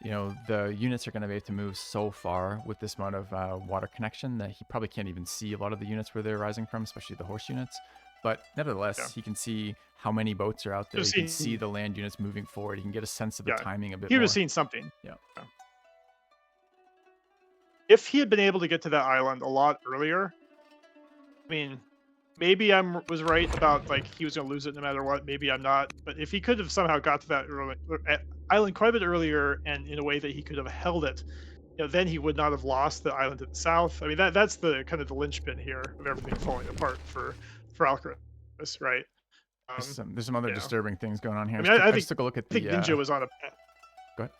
the units are going to be able to move so far with this amount of water connection that he probably can't even see a lot of the units where they're rising from, especially the horse units. But nevertheless, he can see how many boats are out there. He can see the land units moving forward. He can get a sense of the timing a bit more. He was seeing something. Yeah. If he had been able to get to that island a lot earlier, I mean, maybe I was right about like he was going to lose it no matter what. Maybe I'm not. But if he could have somehow got to that island quite a bit earlier and in a way that he could have held it, then he would not have lost the island to the south. I mean, that's the kind of the linchpin here of everything falling apart for Alcaraz, right? There's some other disturbing things going on here. I mean, I just took a look at I think Ninja was on a path. Go ahead.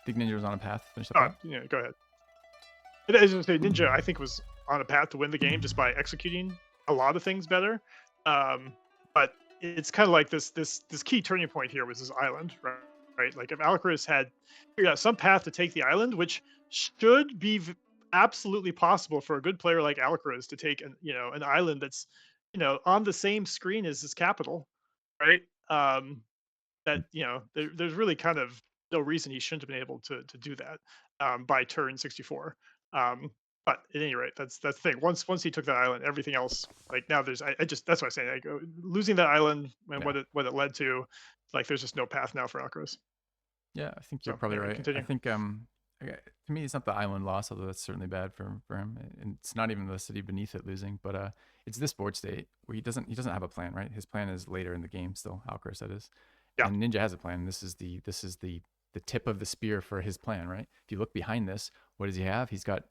Think Ninja was on a path. Finish that part. Go ahead. I was going to say Ninja, I think, was on a path to win the game just by executing a lot of things better. But it's kind of like this key turning point here was this island, right? Like if Alcaraz had figured out some path to take the island, which should be absolutely possible for a good player like Alcaraz to take an island that's on the same screen as his capital, right? That there's really kind of no reason he shouldn't have been able to do that by turn 64. But at any rate, that's the thing. Once he took that island, everything else, like now there's that's what I'm saying. Losing that island and what it led to, like there's just no path now for Alcaraz. Yeah, I think you're probably right. Continue. I think to me it's not the island loss, although that's certainly bad for him. And it's not even the city beneath it losing, but it's this board state where he doesn't have a plan, right? His plan is later in the game still, Alcaraz that is. Yeah. And Ninja has a plan. This is the tip of the spear for his plan, right? If you look behind this, what does he have? He's got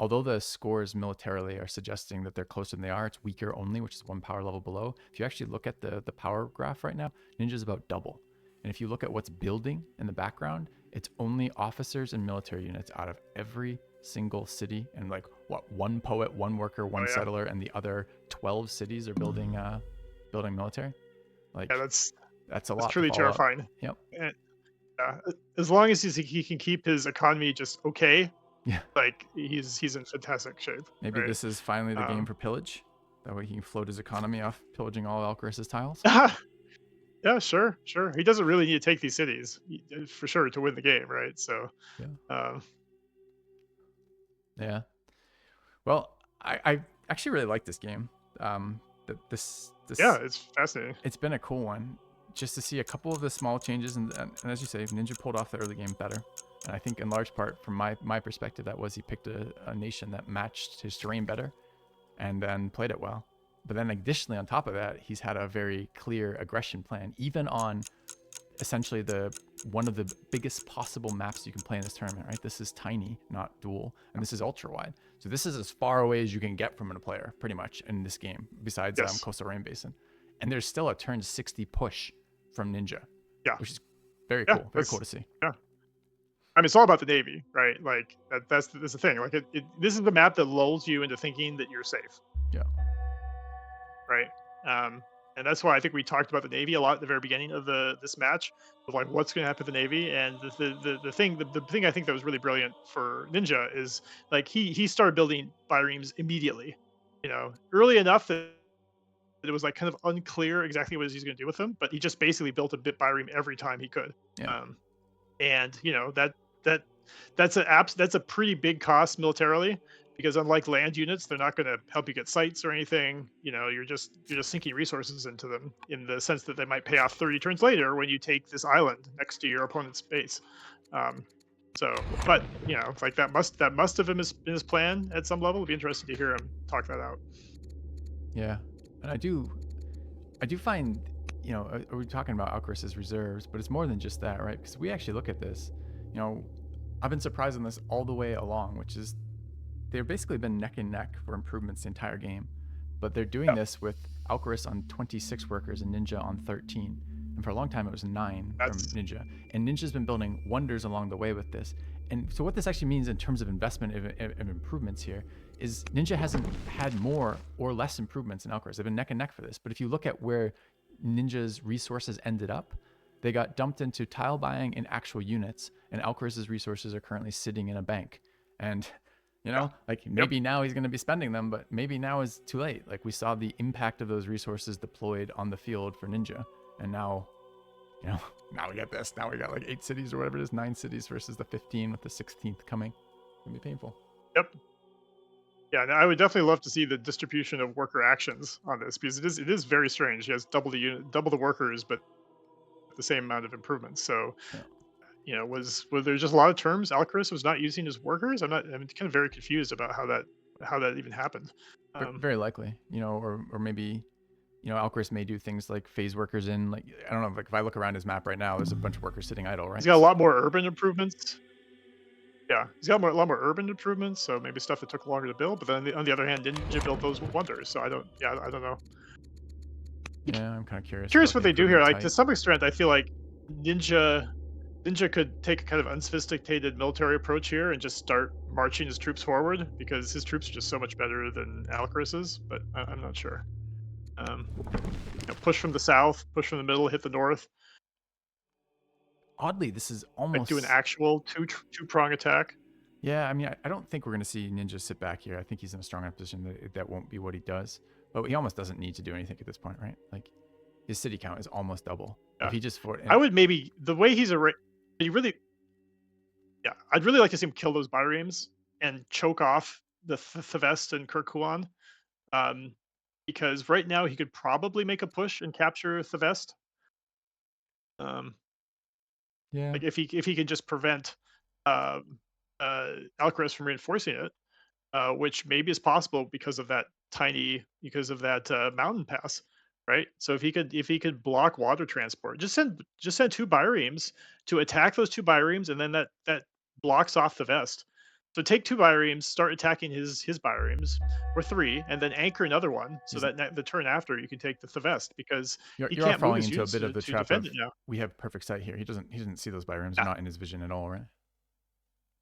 although the scores militarily are suggesting that they're closer than they are, it's weaker only, which is one power level below. If you actually look at the power graph right now, Ninja's about double. And if you look at what's building in the background, it's only officers and military units out of every single city. And like what, one poet, one worker, one settler, and the other 12 cities are building building military. Like Yeah, that's a that's lot to truly follow up. terrifying. Yep. And, as long as he can keep his economy just okay, Yeah. like he's in fantastic shape. Maybe right? this is finally the game for pillage. That way he can float his economy off pillaging all Alcaris's tiles. Yeah, sure. He doesn't really need to take these cities for sure to win the game, right? So, Yeah. um, Yeah. Well, I actually really like this game. This yeah, it's fascinating. It's been a cool one, just to see a couple of the small changes, and as you say, Ninja pulled off the early game better. And I think in large part, from my perspective, that was he picked a nation that matched his terrain better, and then played it well. But then additionally, on top of that, he's had a very clear aggression plan, even on essentially one of the biggest possible maps you can play in this tournament, right? This is tiny, not dual, and this is ultra wide. So this is as far away as you can get from a player, pretty much, in this game, besides Coastal Rain Basin. And there's still a turn 60 push from Ninja, which is very cool. Very cool to see. Yeah. I mean, it's all about the Navy, right? Like that's the thing. Like this is the map that lulls you into thinking that you're safe. Yeah. Right. And that's why I think we talked about the Navy a lot at the very beginning of this match, of like what's going to happen to the Navy. And the thing I think that was really brilliant for Ninja is like he started building biremes immediately, early enough that it was like kind of unclear exactly what he's going to do with them, but he just basically built a bit bireme every time he could. Yeah. And that's a pretty big cost militarily, because unlike land units, they're not going to help you get sites or anything. You're just sinking resources into them, in the sense that they might pay off 30 turns later when you take this island next to your opponent's base. But like that must have been his plan at some level. It'd be interesting to hear him talk that out. Yeah, and I do find, we're talking about Alcaris's reserves, but it's more than just that, right? Because we actually look at this, I've been surprised on this all the way along, which is they've basically been neck and neck for improvements the entire game, but they're doing this with Alcaris on 26 workers and Ninja on 13. And for a long time, it was 9 from Ninja. And Ninja's been building wonders along the way with this. And so what this actually means in terms of investment of improvements here is Ninja hasn't had more or less improvements in Alcaris. They've been neck and neck for this. But if you look at where Ninja's resources ended up, they got dumped into tile buying in actual units, and Alcaris's resources are currently sitting in a bank. And like maybe now he's going to be spending them, but maybe now is too late. Like we saw the impact of those resources deployed on the field for Ninja. And now, now we got this. Now we got like 8 cities or whatever it is, 9 cities versus the 15 with the 16th coming. It's going to be painful. Yep. Yeah, and I would definitely love to see the distribution of worker actions on this, because it is very strange. He has double the workers, but the same amount of improvements. So, was there just a lot of terms Alcaris was not using his workers? I'm kind of very confused about how that even happened. Very likely, or maybe, Alcaris may do things like phase workers in, like, I don't know, like if I look around his map right now, there's a bunch of workers sitting idle, right? He's got a lot more urban improvements. Yeah, he's got a lot more urban improvements, so maybe stuff that took longer to build. But then on the other hand, Ninja built those wonders, so I don't know. Yeah, I'm kind of curious. Curious what they do here. Like to some extent, I feel like Ninja could take a kind of unsophisticated military approach here and just start marching his troops forward, because his troops are just so much better than Alcaris's. But I'm not sure. Push from the south, push from the middle, hit the north. Oddly, this is almost like do an actual two-prong attack. Yeah, I mean, I don't think we're going to see Ninja sit back here. I think he's in a strong enough position that won't be what he does. But he almost doesn't need to do anything at this point, right? Like his city count is almost double. Yeah. If he just I would maybe, the way he's I'd really like to see him kill those biremes and choke off the Thevest and Kirkuan. Because right now he could probably make a push and capture Thevest. Yeah. Like if he could just prevent Alcaris from reinforcing it, which maybe is possible because of that mountain pass, right? So if he could block water transport, just send 2 biremes to attack those 2 biremes, and then that blocks off the vest. So take 2 biremes, start attacking his biremes, or 3, and then anchor another one so He's, that the turn after you can take the Thevest because he you are can't move falling his into a units bit of the to trap defend of it now. we have perfect sight here. He didn't see those biremes. They're Yeah. not in his vision at all, right?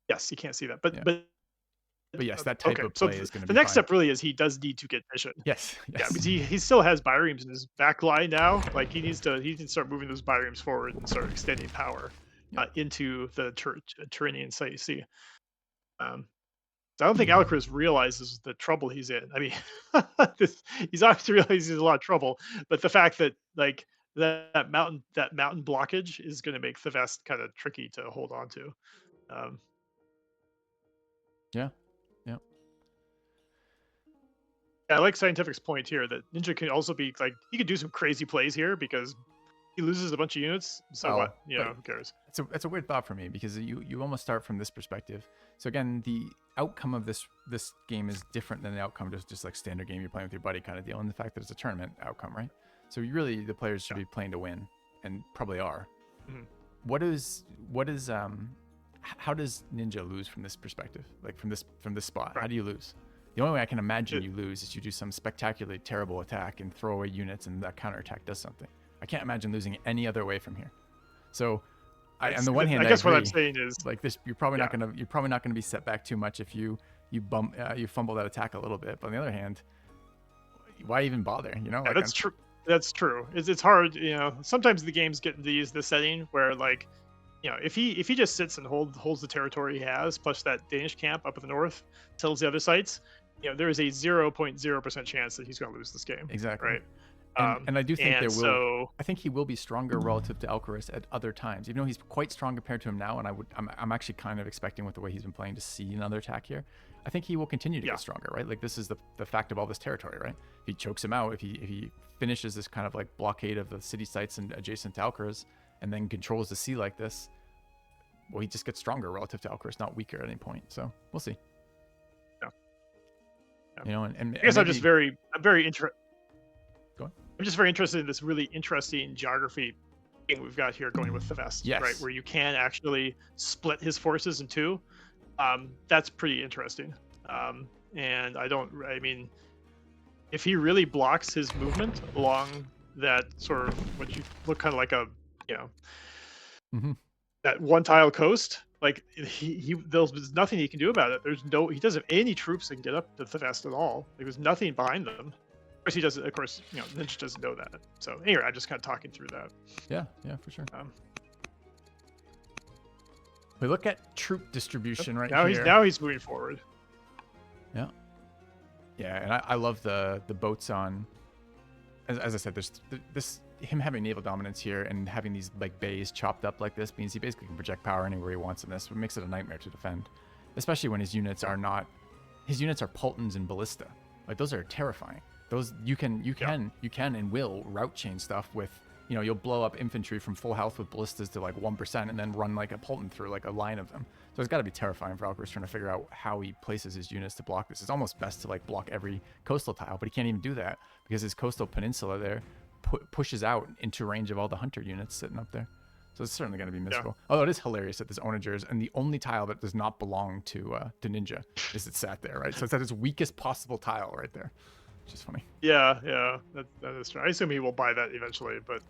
Yes, he can't see that. Yeah. But But yes, that type okay. of So play is going to the be next fine. step really is he does need to get vision. Yes. Yeah, Yes. because he still has biremes in his back line now. Like he needs to start moving those biremes forward and start extending power into the Tyrrhenian site. You see, so I don't think Alcaraz realizes the trouble he's in. I mean, he's obviously realizes he's in a lot of trouble, but the fact that like that mountain blockage is going to make the vest kind of tricky to hold on to. Um, Yeah. Yeah. I like Scientific's point here that Ninja can also be like he could do some crazy plays here because he loses a bunch of units. So what? You know, who cares? It's a weird thought for me because you almost start from this perspective. So again, the outcome of this game is different than the outcome just like standard game you're playing with your buddy kind of deal, and the fact that it's a tournament outcome, right? So really, the players should be playing to win, and probably are. Mhm. What is how does Ninja lose from this perspective? Like from this spot, how do you lose? The only way I can imagine you lose is you do some spectacularly terrible attack and throw away units, and that counterattack does something. I can't imagine losing any other way from here. So, on the one hand, I guess agree, what I'm saying is like this. You're probably not gonna be set back too much if you fumble that attack a little bit. But on the other hand, why even bother? You know, yeah, that's true. That's true. It's hard. You know, sometimes the games get into the setting where like, you know, if he just sits and holds the territory he has, plus that Danish camp up in the north, tells the other sites, you know, there is a 0.0% chance that he's going to lose this game. Exactly. Right. And I do think I think he will be stronger relative to Alcaraz at other times, even though he's quite strong compared to him now. And I'm actually kind of expecting with the way he's been playing to see another attack here. I think he will continue to get stronger, right? Like this is the fact of all this territory, right? If he chokes him out, if he finishes this kind of like blockade of the city sites and adjacent to Alcaraz, and then controls the sea like this, well, he just gets stronger relative to Alcaraz, not weaker at any point. So we'll see. Yeah. You know, and I guess maybe, I'm very interested. Go on. I'm just very interested in this really interesting geography thing we've got here going with the vest, right? Where you can actually split his forces in two. That's pretty interesting. And I mean, if he really blocks his movement along that sort of what you look kind of like a, you know, that one tile coast, like there's nothing he can do about it. He doesn't have any troops that can get up to the vest at all. Like, there's nothing behind them. Of course, he doesn't. Of course, you know, Ninja doesn't know that. So anyway, I'm just kind of talking through that. Yeah, for sure. We look at troop distribution right here. Now he's moving forward. Yeah, and I love the boats on. As I said, there's him having naval dominance here and having these like bays chopped up like this means he basically can project power anywhere he wants in this. What makes it a nightmare to defend, especially when his units are Pultons and Ballista. Like those are terrifying. Those you can and will route chain stuff with, you know, you'll blow up infantry from full health with ballistas to like 1% and then run like a Pulton through like a line of them. So it's got to be terrifying for Alcaraz trying to figure out how he places his units to block this. It's almost best to like block every coastal tile, but he can't even do that because his coastal peninsula there pushes out into range of all the hunter units sitting up there. So it's certainly going to be missable. Yeah. Although it is hilarious that this onagers and the only tile that does not belong to Ninja is it sat there, right? So it's at its weakest possible tile right there. Which is funny. Yeah, that is true. I assume he will buy that eventually, but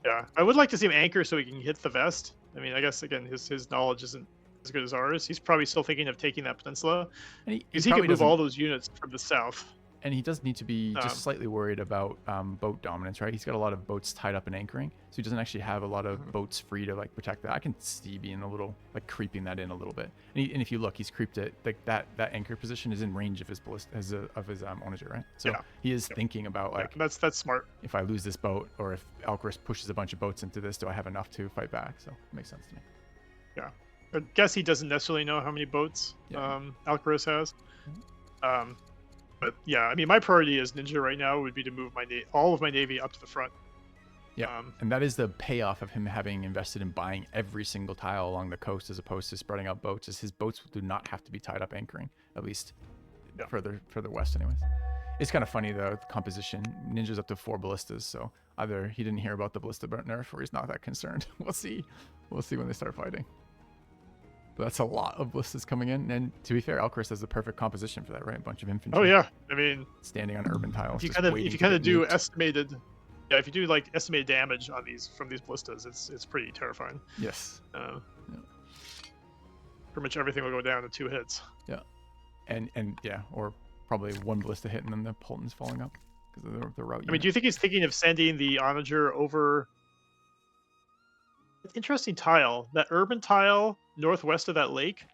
yeah, I would like to see him anchor so he can hit the vest. I mean, I guess again his knowledge isn't as good as ours. He's probably still thinking of taking that peninsula because he can move all those units from the south. And he does need to be just slightly worried about boat dominance, right? He's got a lot of boats tied up and anchoring, so he doesn't actually have a lot of boats free to like protect that. I can see being a little like creeping that in a little bit. And if you look, he's creeped it like that anchor position is in range of his onager, right? So he is thinking about like that's smart. If I lose this boat, or if Alcaraz pushes a bunch of boats into this, do I have enough to fight back? So it makes sense to me. Yeah, I guess he doesn't necessarily know how many boats Alcaraz has. But yeah, I mean, my priority as Ninja right now would be to move all of my navy up to the front. Yeah, and that is the payoff of him having invested in buying every single tile along the coast as opposed to spreading out boats. Is his boats do not have to be tied up anchoring, at least further west, anyways. It's kind of funny though, the composition. Ninja's up to 4 ballistas, so either he didn't hear about the ballista nerf or he's not that concerned. We'll see when they start fighting. But that's a lot of ballistas coming in. And to be fair, Alcaraz has the perfect composition for that, right? A bunch of infantry. Oh yeah, I mean, standing on urban tiles. If you kind of do estimated, if you do like estimated damage on these from these ballistas, it's pretty terrifying. Yes. Yeah. Pretty much everything will go down in 2 hits. Yeah, and yeah, or probably 1 ballista hit and then the Polton's falling up because of the route. I mean, do you think he's thinking of sending the onager over? Interesting tile, that urban tile northwest of that lake.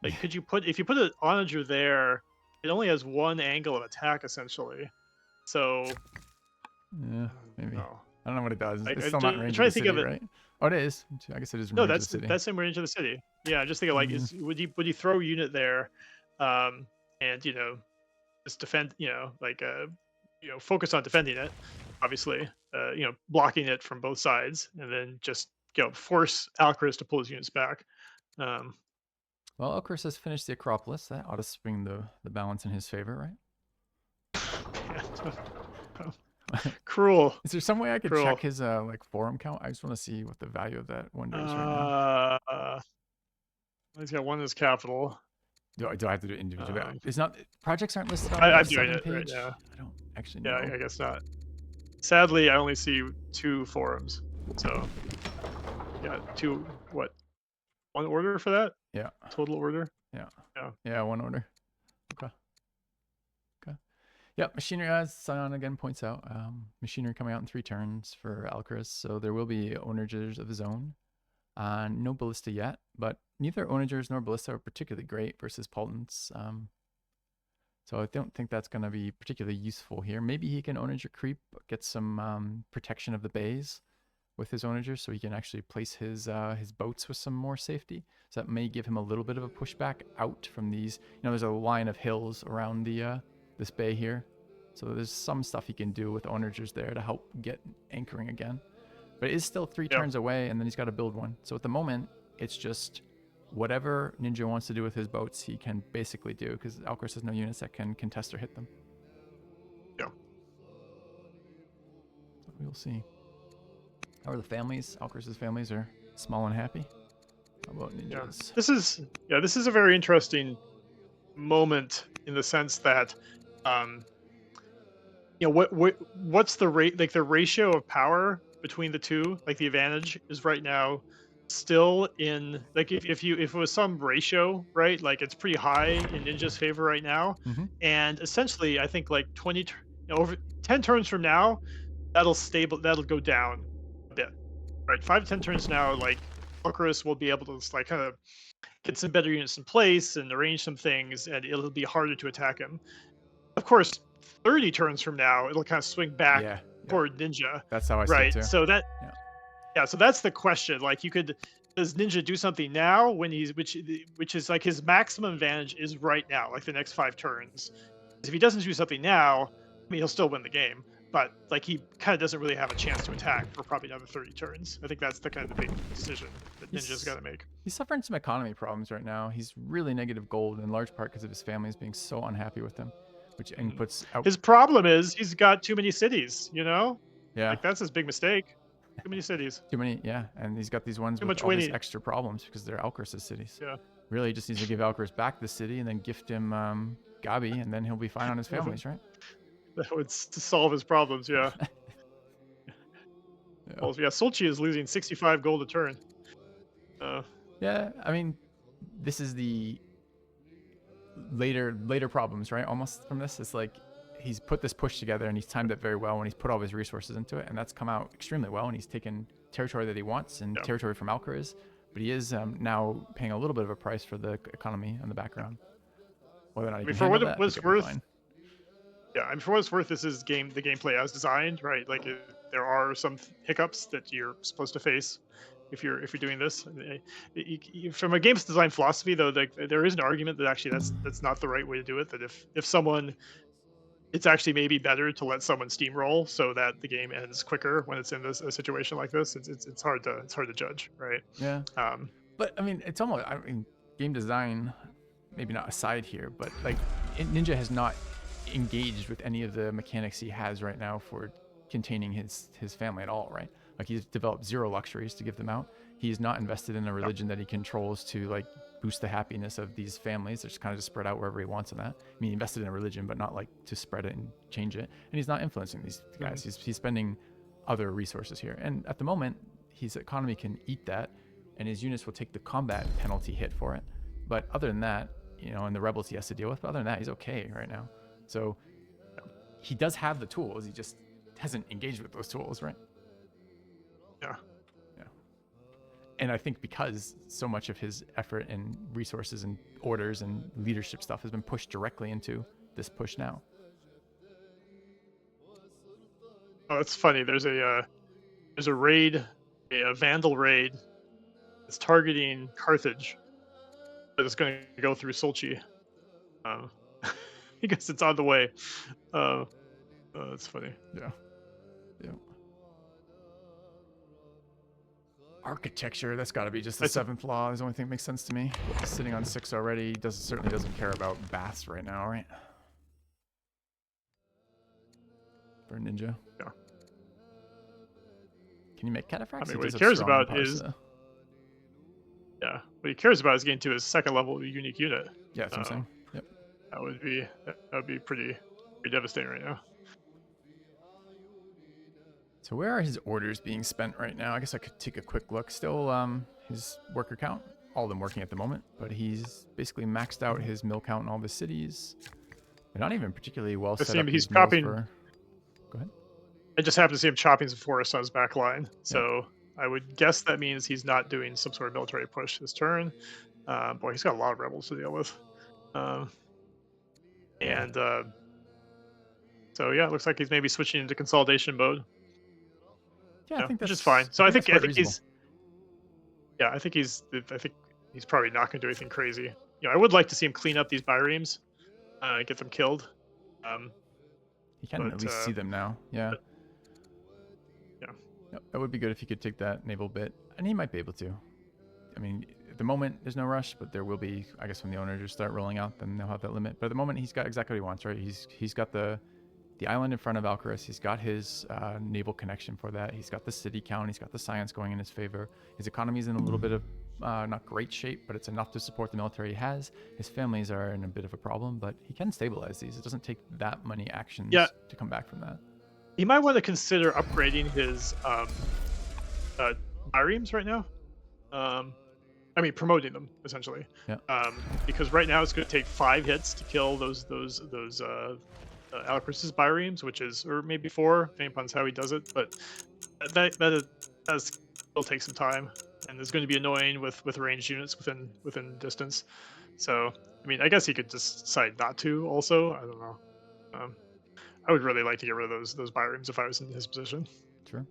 Like, could you if you put an onager there, it only has 1 angle of attack essentially. So yeah, maybe. I don't know what it does. Like, it's still not in range of the city, right? Oh, it is. I guess it is. No, that's in range of the city. Yeah, I'm just thinking like, would you throw a unit there, and just defend, focus on defending it, obviously, blocking it from both sides, and then just force Alcaraz to pull his units back. Well, Alcaraz has finished the Acropolis. That ought to swing the balance in his favor, right? Cruel. Is there some way I could check his forum count? I just want to see what the value of that one is right now. He's got 1 in his capital. Do I have to do it individually? It's not, projects aren't listed on I'm the doing it page. right now. I don't actually know. Yeah, I guess not. Sadly, I only see 2 forums, so got 2. What? 1 order for that? Yeah. Total order. Yeah. 1 order. Okay. Yep, machinery, as Sion again points out, machinery coming out in 3 turns for Alcaraz, so there will be onagers of his own. No ballista yet, but neither onagers nor ballista are particularly great versus Poltons. So I don't think that's going to be particularly useful here. Maybe he can onager creep, get some protection of the bays with his onagers, so he can actually place his boats with some more safety. So that may give him a little bit of a pushback out from these. There's a line of hills around the this bay here, so there's some stuff he can do with onagers there to help get anchoring again. But it is still 3 turns away, and then he's got to build 1. So at the moment, it's just whatever Ninja wants to do with his boats, he can basically do, because Alcaraz has no units that can contest or hit them. Yeah. So we'll see. How are the families? Alcaraz's families are small and happy. How about Ninja's? Yeah. This is a very interesting moment in the sense that, what's the rate? Like the ratio of power between the two, like the advantage is right now still in, like, if it was some ratio, right, like it's pretty high in Ninja's favor right now. And essentially I think like 20 over 10 turns from now, that'll go down a bit, right? 5 to 10 turns now, like Alcaraz will be able to like kind of get some better units in place and arrange some things, and it'll be harder to attack him. Of course, 30 turns from now, it'll kind of swing back toward Ninja. That's how I see it too. So that, so that's the question. Like, does Ninja do something now when which is like his maximum advantage is right now, like the next 5 turns. If he doesn't do something now, I mean, he'll still win the game, but like he kind of doesn't really have a chance to attack for probably another 30 turns. I think that's the kind of the big decision that Ninja's got to make. He's suffering some economy problems right now. He's really negative gold in large part because of his family being so unhappy with him, which inputs out. His problem is he's got too many cities, Yeah. Like that's his big mistake. Too many cities. Too many, yeah. And he's got these ones with all these extra problems because they're Alcaraz's cities. Yeah. Really, he just needs to give Alcaraz back the city and then gift him Gabi, and then he'll be fine on his families, right? That would solve his problems, yeah. Well, Sochi is losing 65 gold a turn. Yeah, I mean, this is the later problems, right? Almost from this. It's like he's put this push together and he's timed it very well when he's put all of his resources into it, and that's come out extremely well, and he's taken territory that he wants and territory from Alcaraz, but he is now paying a little bit of a price for the economy in the background. Whether or not he can handle that, for what it's worth, this is the gameplay as designed, right? Like there are some hiccups that you're supposed to face if you're doing this. From a game's design philosophy, though, there is an argument that actually that's not the right way to do it. That if someone, it's actually maybe better to let someone steamroll so that the game ends quicker when it's in a situation like this. It's hard to judge, right? Yeah. But I mean, it's almost, game design, maybe not aside here, but like Ninja has not engaged with any of the mechanics he has right now for containing his family at all, right? Like he's developed 0 luxuries to give them out. He's not invested in a religion that he controls to like boost the happiness of these families. They're just kind of just spread out wherever he wants in that. I mean, he invested in a religion, but not like to spread it and change it. And he's not influencing these guys. He's spending other resources here. And at the moment, his economy can eat that, and his units will take the combat penalty hit for it. But other than that, you know, and the rebels he has to deal with, but other than that, he's okay right now. So he does have the tools. He just hasn't engaged with those tools, right? Yeah. And I think because so much of his effort and resources and orders and leadership stuff has been pushed directly into this push now. Oh, it's funny. There's a raid, a Vandal raid. It's targeting Carthage, but it's going to go through Solchi, because it's on the way. It's funny. Yeah. Architecture, that's got to be just the seventh law. Is the only thing that makes sense to me. He's sitting on 6 already. Certainly doesn't care about baths right now, right? For Ninja. Yeah. Can you make cataphracts? I mean, what he cares about is... Yeah, what he cares about is getting to his 2nd level unique unit. Yeah, that's what I'm saying. Yep. That would be pretty devastating right now. So where are his orders being spent right now? I guess I could take a quick look. Still, his worker count, all of them working at the moment, but he's basically maxed out his mill count in all the cities. They're not even particularly well set up. He's chopping. Go ahead. I just happen to see him chopping some forest on his back line. So I would guess that means he's not doing some sort of military push this turn. Boy, he's got a lot of rebels to deal with. So yeah, it looks like he's maybe switching into consolidation mode. Yeah, I think that's which is fine. So I think he's probably not going to do anything crazy. I would like to see him clean up these biremes, get them killed. He can at least see them now. Yeah. Yep, that would be good if he could take that naval bit, and he might be able to. I mean, at the moment there's no rush, but there will be. I guess when the owners start rolling out, then they'll have that limit. But at the moment, he's got exactly what he wants, right? He's got the island in front of Alcaras. He's got his naval connection for that. He's got the city count. He's got the science going in his favor. His economy's in a little bit of not great shape, but it's enough to support the military he has. His families are in a bit of a problem, but he can stabilize these. It doesn't take that many actions to come back from that. He might want to consider upgrading his biremes right now. I mean, promoting them essentially. Yeah. Because right now it's going to take 5 hits to kill those Alcaras' biremes, which is, or maybe 4, depending upon how he does it. But that will take some time, and it's going to be annoying with ranged units within distance. So, I mean, I guess he could just decide not to. Also, I don't know. I would really like to get rid of those biremes if I was in his position. Sure.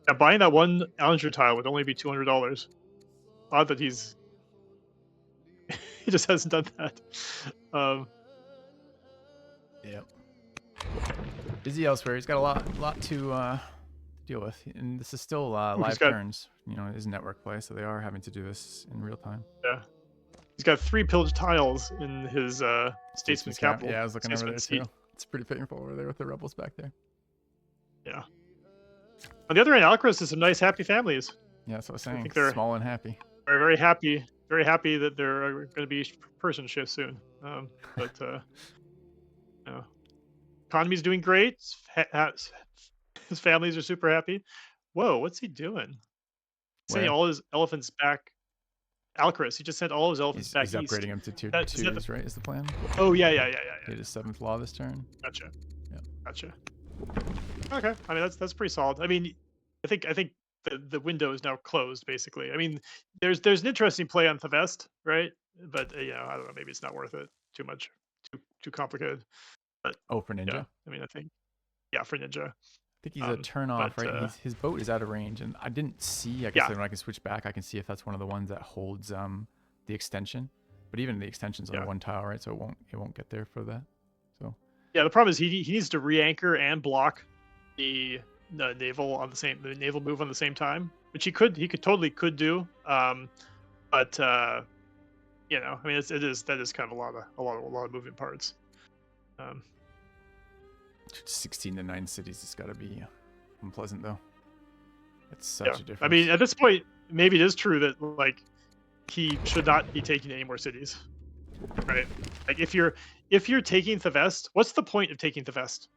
Yeah, buying that one Allinger tile would only be $200. Odd that he just hasn't done that. Yep. Busy elsewhere. He's got a lot to deal with, and this is still live turns. His network play, so they are having to do this in real time. Yeah. He's got 3 pillaged tiles in his Statesman's capital. Yeah, I was looking over there too. It's pretty painful over there with the rebels back there. Yeah. On the other hand, Alcaras has some nice, happy families. Yeah, that's what I was saying. They're small and happy. Very, very happy. Very happy that they're going to be person shifts soon. Economy's doing great. His families are super happy. Whoa, what's he doing? Sending all his elephants back. Alcaras, he just sent all his elephants back east. He's upgrading them to tier 2s, right? Is the plan? Oh, yeah. Hit his 7th law this turn. Gotcha. Yeah. Gotcha. Okay. I mean, that's pretty solid. I mean, I think the window is now closed, basically. I mean, there's an interesting play on Thevest, right? But I don't know. Maybe it's not worth it. Too much. Too complicated. But for Ninja. Yeah, I mean, for Ninja. I think he's a turn off, right? His boat is out of range, and I didn't see. I guess when I can switch back, I can see if that's one of the ones that holds the extension. But even the extension's on 1 tile, right? So it won't get there for that. So yeah, the problem is he needs to re-anchor and block the naval move on the same time, which he totally could do. But I mean, that is kind of a lot of moving parts. 16 to 9 cities. It's got to be unpleasant though. It's such a difference. I mean, at this point, maybe it is true that like he should not be taking any more cities, right? Like if you're taking Thevest, what's the point of taking Thevest,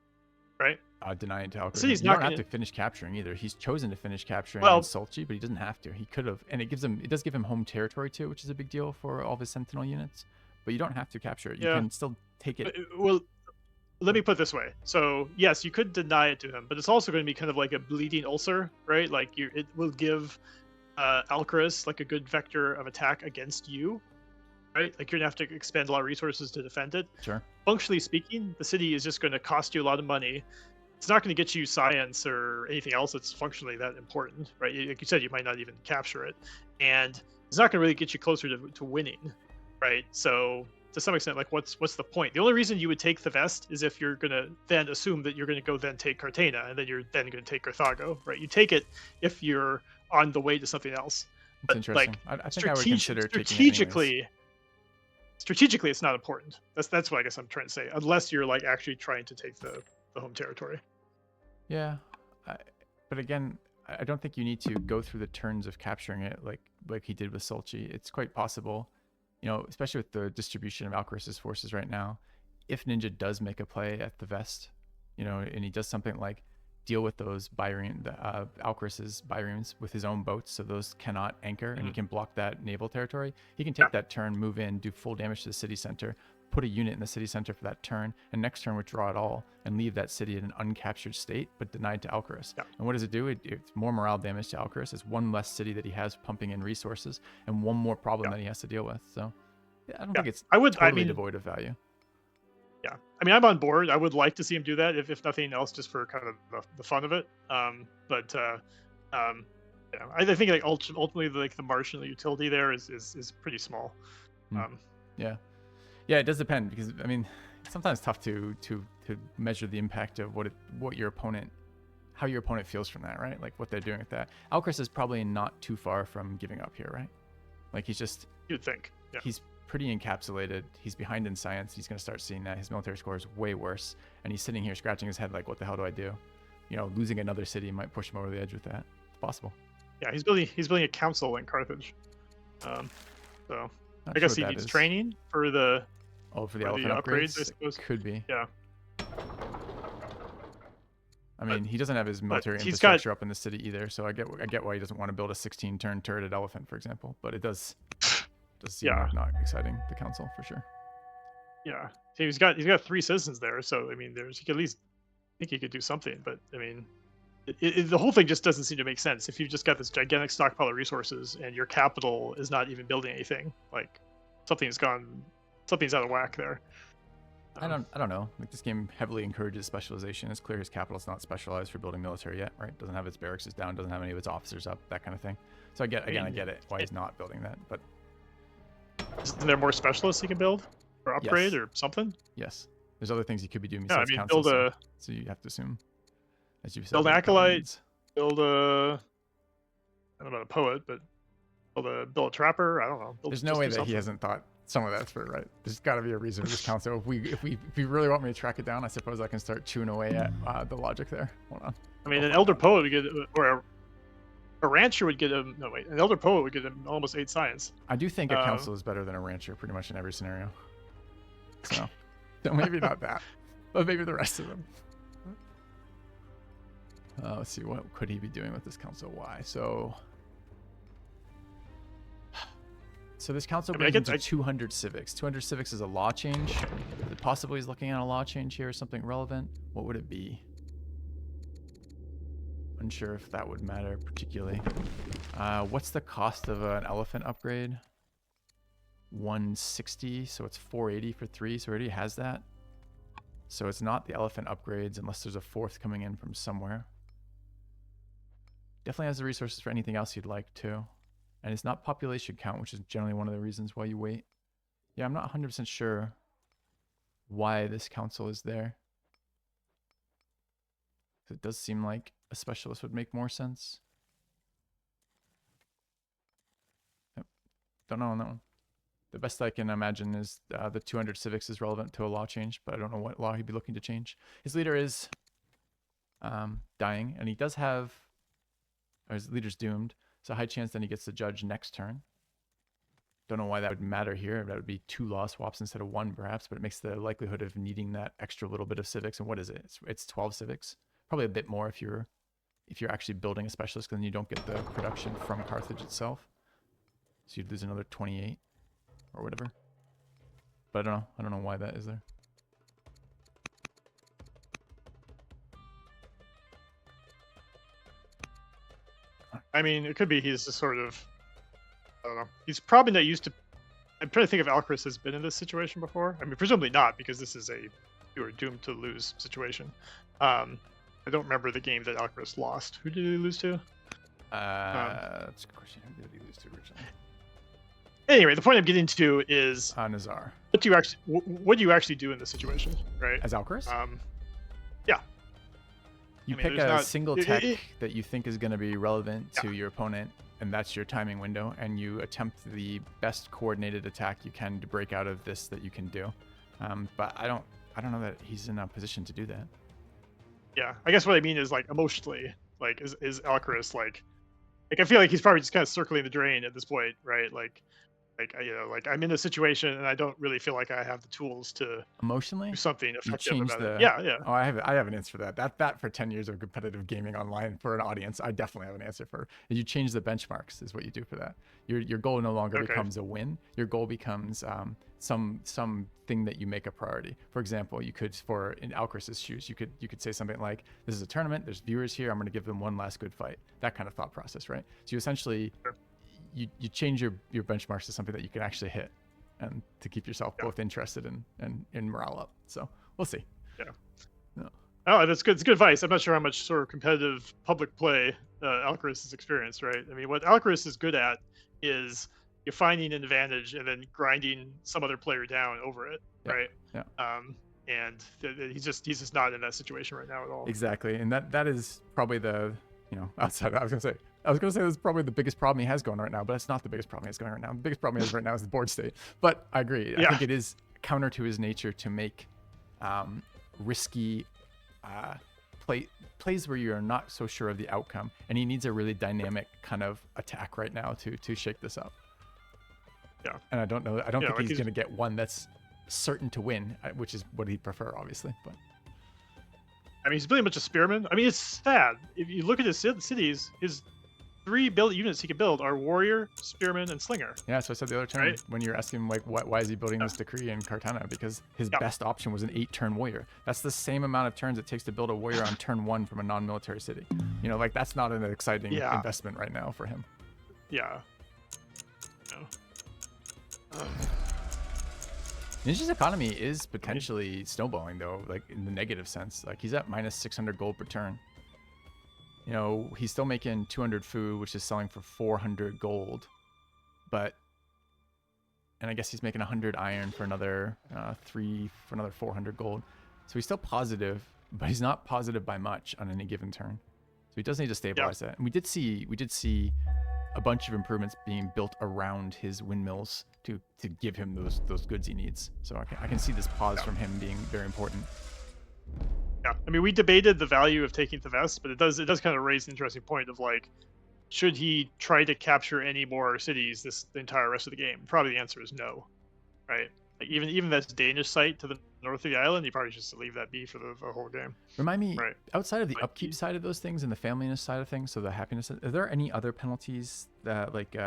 right? Deny it to Alcaraz. City's You not don't have gonna... to finish capturing either. He's chosen to finish capturing Well, in Sochi, but he doesn't have to. He could have, and it does give him home territory too, which is a big deal for all of his Sentinel units. But you don't have to capture it. You can still take it. Well, let me put it this way. So yes, you could deny it to him, but it's also going to be kind of like a bleeding ulcer, right? Like it will give Alcaraz like a good vector of attack against you, right? Like you're gonna have to expend a lot of resources to defend it. Sure. Functionally speaking, the city is just going to cost you a lot of money. It's not going to get you science or anything else that's functionally that important, right? Like you said, you might not even capture it, and it's not going to really get you closer to winning, right? So to some extent, like what's the point? The only reason you would take the Vest is if you're going to then assume that you're going to go then take Cartagena, and then you're then going to take Carthago, right? You take it if you're on the way to something else. That's interesting. Like, I think I would consider strategically. Strategically, it's not important. That's what I guess I'm trying to say. Unless you're like actually trying to take the home territory. Yeah, but again, I don't think you need to go through the turns of capturing it like he did with Sochi. It's quite possible, especially with the distribution of Alcaraz's forces right now. If Ninja does make a play at the Vest, and he does something like deal with those Alcaraz's biremes with his own boats, so those cannot anchor, and he can block that naval territory. He can take that turn, move in, do full damage to the city center, put a unit in the city center for that turn, and next turn withdraw it all and leave that city in an uncaptured state but denied to Alcaraz. And what does it do? It's more morale damage to Alcaraz. It's one less city that he has pumping in resources and one more problem that he has to deal with. So I don't think it's totally devoid of value. Yeah, I mean, I'm on board. I would like to see him do that, if nothing else, just for kind of the fun of it. I think like ultimately, like the marginal utility there is pretty small. Yeah, it does depend, because I mean, it's sometimes tough to measure the impact of how your opponent feels from that, right? Like what they're doing with that. Alcaraz is probably not too far from giving up here, right? Like you'd think, he's pretty encapsulated. He's behind in science. He's going to start seeing that his military score is way worse, and he's sitting here scratching his head like, what the hell do I do? Losing another city might push him over the edge with that. It's possible. Yeah, he's building a council in Carthage. So I guess he needs training for the elephant upgrades, I suppose. Could be. Yeah. I mean, he doesn't have his military infrastructure up in the city either, so I get why he doesn't want to build a 16-turn turreted elephant, for example. But it does seem like not exciting, the council, for sure. Yeah, so he's got 3 citizens there, so I mean, he could at least think he could do something. But I mean, the whole thing just doesn't seem to make sense. If you've just got this gigantic stockpile of resources and your capital is not even building anything, like something's out of whack there. I don't know. Like, this game heavily encourages specialization. It's clear his capital's not specialized for building military yet, right? Doesn't have its barracks down, doesn't have any of its officers up, that kind of thing. So I get it why he's not building that, but isn't there more specialists he can build or upgrade or something? Yes. There's other things he could be doing besides council. So you have to assume, as you've said, build an acolyte, build a, I don't know about a poet, but build a trapper. I don't know. There's no way that he hasn't thought some of that through, right? There's got to be a reason for this council. If you really want me to track it down, I suppose I can start chewing away at the logic there. Hold on. I mean, an elder poet would get, or a rancher would get him. No, wait, an elder poet would get him almost 8 science. I do think a council is better than a rancher, pretty much in every scenario. So maybe not that, but maybe the rest of them. Let's see, what could he be doing with this council? Why? So this council brings him to 200 civics. 200 civics is a law change. Possibly he's looking at a law change here, something relevant. What would it be? Unsure if that would matter particularly. What's the cost of an elephant upgrade? 160, so it's 480 for 3, so he already has that. So it's not the elephant upgrades unless there's a 4th coming in from somewhere. Definitely has the resources for anything else you'd like to. And it's not population count, which is generally one of the reasons why you wait. Yeah, I'm not 100% sure why this council is there. It does seem like a specialist would make more sense. Yep. Don't know on that one. The best I can imagine is the 200 civics is relevant to a law change, but I don't know what law he'd be looking to change. His leader is dying, and he does have, or his leader's doomed. So high chance then he gets the judge next turn. Don't know why that would matter here. That would be 2 law swaps instead of 1 perhaps, but it makes the likelihood of needing that extra little bit of civics. And what is it? It's 12 civics. Probably a bit more if you're actually building a specialist, because then you don't get the production from Carthage itself. So you'd lose another 28 or whatever. But I don't know why that is there. I mean, it could be he's just sort of, I don't know. He's probably not used to. I'm trying to think if Alcaras has been in this situation before. I mean, presumably not, because this is you are doomed to lose situation. I don't remember the game that Alcaras lost. Who did he lose to? That's a good question. Who did he lose to originally? Anyway, the point I'm getting to is Nazar. what do you actually do in this situation, right? As Alcaras? Yeah. You pick a single tech that you think is going to be relevant to your opponent, and that's your timing window, and you attempt the best coordinated attack you can to break out of this that you can do. But I don't know that he's in a position to do that. Yeah, I guess what I mean is, like, emotionally, like, is Alcaras like I feel like he's probably just kind of circling the drain at this point, right? Like I'm in a situation and I don't really feel like I have the tools to emotionally do something effective change about the it. Yeah. Oh, I have an answer for that. That for 10 years of competitive gaming online for an audience, I definitely have an answer for. You change the benchmarks is what you do for that. Your goal no longer becomes a win. Your goal becomes some thing that you make a priority. For example, you could, for in Alcaras's shoes, you could say something like, this is a tournament, there's viewers here, I'm going to give them one last good fight. That kind of thought process, right? So you essentially you change your benchmarks to something that you can actually hit, and to keep yourself both interested and morale up. So we'll see. Oh, that's good. It's good advice. I'm not sure how much sort of competitive public play Alcaras has experienced, right? I mean, what Alcaras is good at is you're finding an advantage and then grinding some other player down over it, right? Yeah. And he's just not in that situation right now at all. Exactly, and that is probably the outside. I was gonna say that's probably the biggest problem he has going right now, but that's not the biggest problem he has going right now. The biggest problem he has right now is the board state. But I agree. I think it is counter to his nature to make risky plays where you're not so sure of the outcome, and he needs a really dynamic kind of attack right now to shake this up. Yeah. And I don't think he's gonna get one that's certain to win, which is what he'd prefer, obviously. But I mean, he's pretty much a spearman. I mean, it's sad. If you look at his cities, his 3 build units he can build are warrior, spearman, and slinger. Yeah, so I said the other turn when you're asking him, like, why is he building this decree in Cartana? Because his best option was an 8-turn warrior. That's the same amount of turns it takes to build a warrior on turn 1 from a non-military city. Like, that's not an exciting investment right now for him. Yeah. Ninja's economy is potentially snowballing, though, like in the negative sense. Like, he's at minus 600 gold per turn. He's still making 200 food, which is selling for 400 gold. And I guess he's making 100 iron for another 400 gold. So he's still positive, but he's not positive by much on any given turn. So he does need to stabilize that. And we did see a bunch of improvements being built around his windmills to give him those goods he needs. So I can see this pause from him being very important. Yeah, I mean, we debated the value of taking the vest, but it does kind of raise an interesting point of, like, should he try to capture any more cities the entire rest of the game? Probably the answer is no, right? Like, even that Danish site to the north of the island, you probably just leave that be for the whole game. Remind me, outside of the upkeep side of those things and the familyness side of things, so the happiness, are there any other penalties that like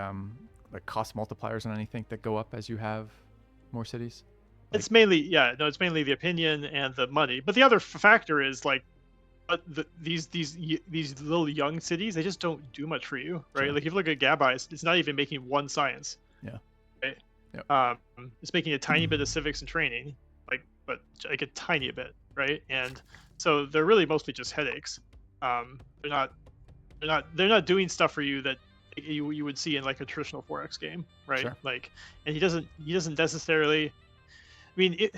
cost multipliers on anything that go up as you have more cities? It's mainly the opinion and the money, but the other factor is, like, these little young cities, they just don't do much for you, right? Sure. Like, if you look at Gabai, it's not even making 1 science. Yeah. Right. Yep. It's making a tiny bit of civics and training, but like a tiny bit, right? And so they're really mostly just headaches. They're not doing stuff for you that you would see in, like, a traditional 4X game, right? Sure. Like, and he doesn't necessarily. I mean,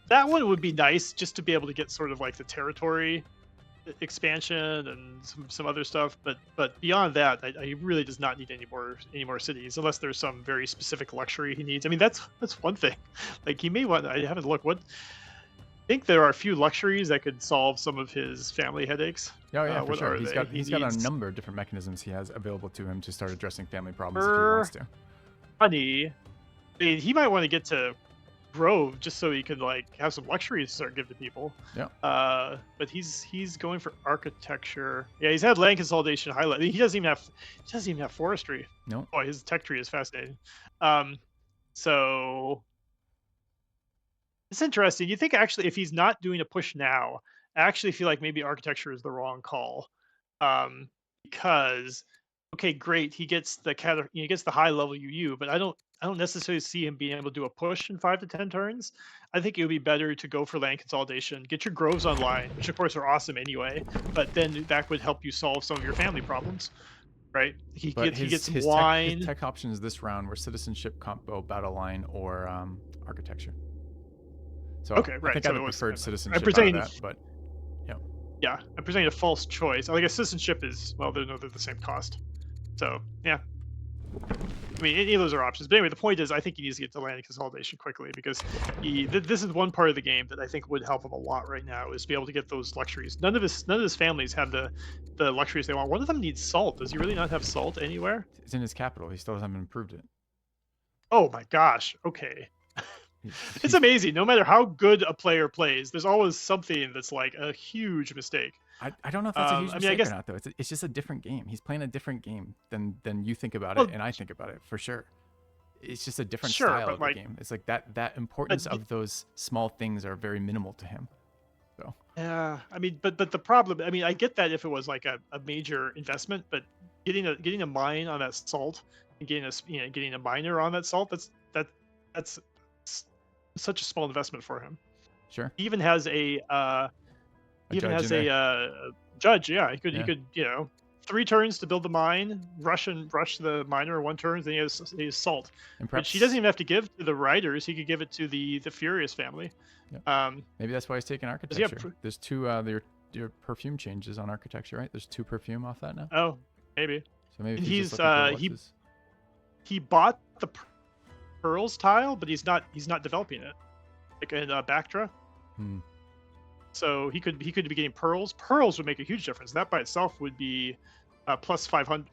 that one would be nice just to be able to get sort of like the territory expansion and some other stuff, but beyond that, he really does not need any more cities unless there's some very specific luxury he needs. I mean, that's one thing. Like he may want. I haven't looked. What I think there are a few luxuries that could solve some of his family headaches. Oh yeah, for what sure. are He's they? got He he's got a needs number of different mechanisms he has available to him to start addressing family problems if he wants to. money. I mean, he might want to get to Grove just so he can like have some luxuries to start giving to people. Yeah. But he's going for architecture. Yeah, he's had land consolidation highlight. He doesn't even have forestry. No. Boy, his tech tree is fascinating. So it's interesting. You think actually if he's not doing a push now, I actually feel like maybe architecture is the wrong call. Because okay, great, he gets the high level UU, but I don't necessarily see him being able to do a push in 5 to 10 turns. I think it would be better to go for land consolidation, get your groves online, which of course are awesome anyway, but then that would help you solve some of your family problems, right? He gets his wine. His tech options this round were citizenship, combo, battle line, or architecture. So okay, I right. think so I would prefer citizenship out of that, but yeah, I'm presenting a false choice. Like a citizenship is they're the same cost. So yeah. I mean, any of those are options. But anyway, the point is, I think he needs to get to land consolidation quickly because this is one part of the game that I think would help him a lot right now is to be able to get those luxuries. None of his families have the luxuries they want. One of them needs salt. Does he really not have salt anywhere? it's in his capital. He still hasn't improved it. Oh my gosh. Okay. It's amazing. No matter how good a player plays, there's always something that's like a huge mistake. I don't know if that's a huge mistake or not, though. It's just a different game. He's playing a different game than you think about it, and I think about it for sure. It's just a different style of the game. It's like that importance of those small things are very minimal to him. So yeah, I mean, but the problem, I mean, I get that if it was like a major investment, but getting a mine on that salt and getting a miner on that salt, that's such a small investment for him. Sure. He even has a judge. Yeah, he could 3 turns to build the mine, rush the miner in 1 turn. Then he has salt, which he doesn't even have to give to the riders. He could give it to the Furious family. Yeah. Maybe that's why he's taking architecture. There's 2 your perfume changes on architecture, right? There's 2 perfume off that now. Oh, maybe. So maybe he bought the pearls tile, but he's not developing it like in Bactra. So he could be getting pearls. Pearls would make a huge difference. That by itself would be plus 500,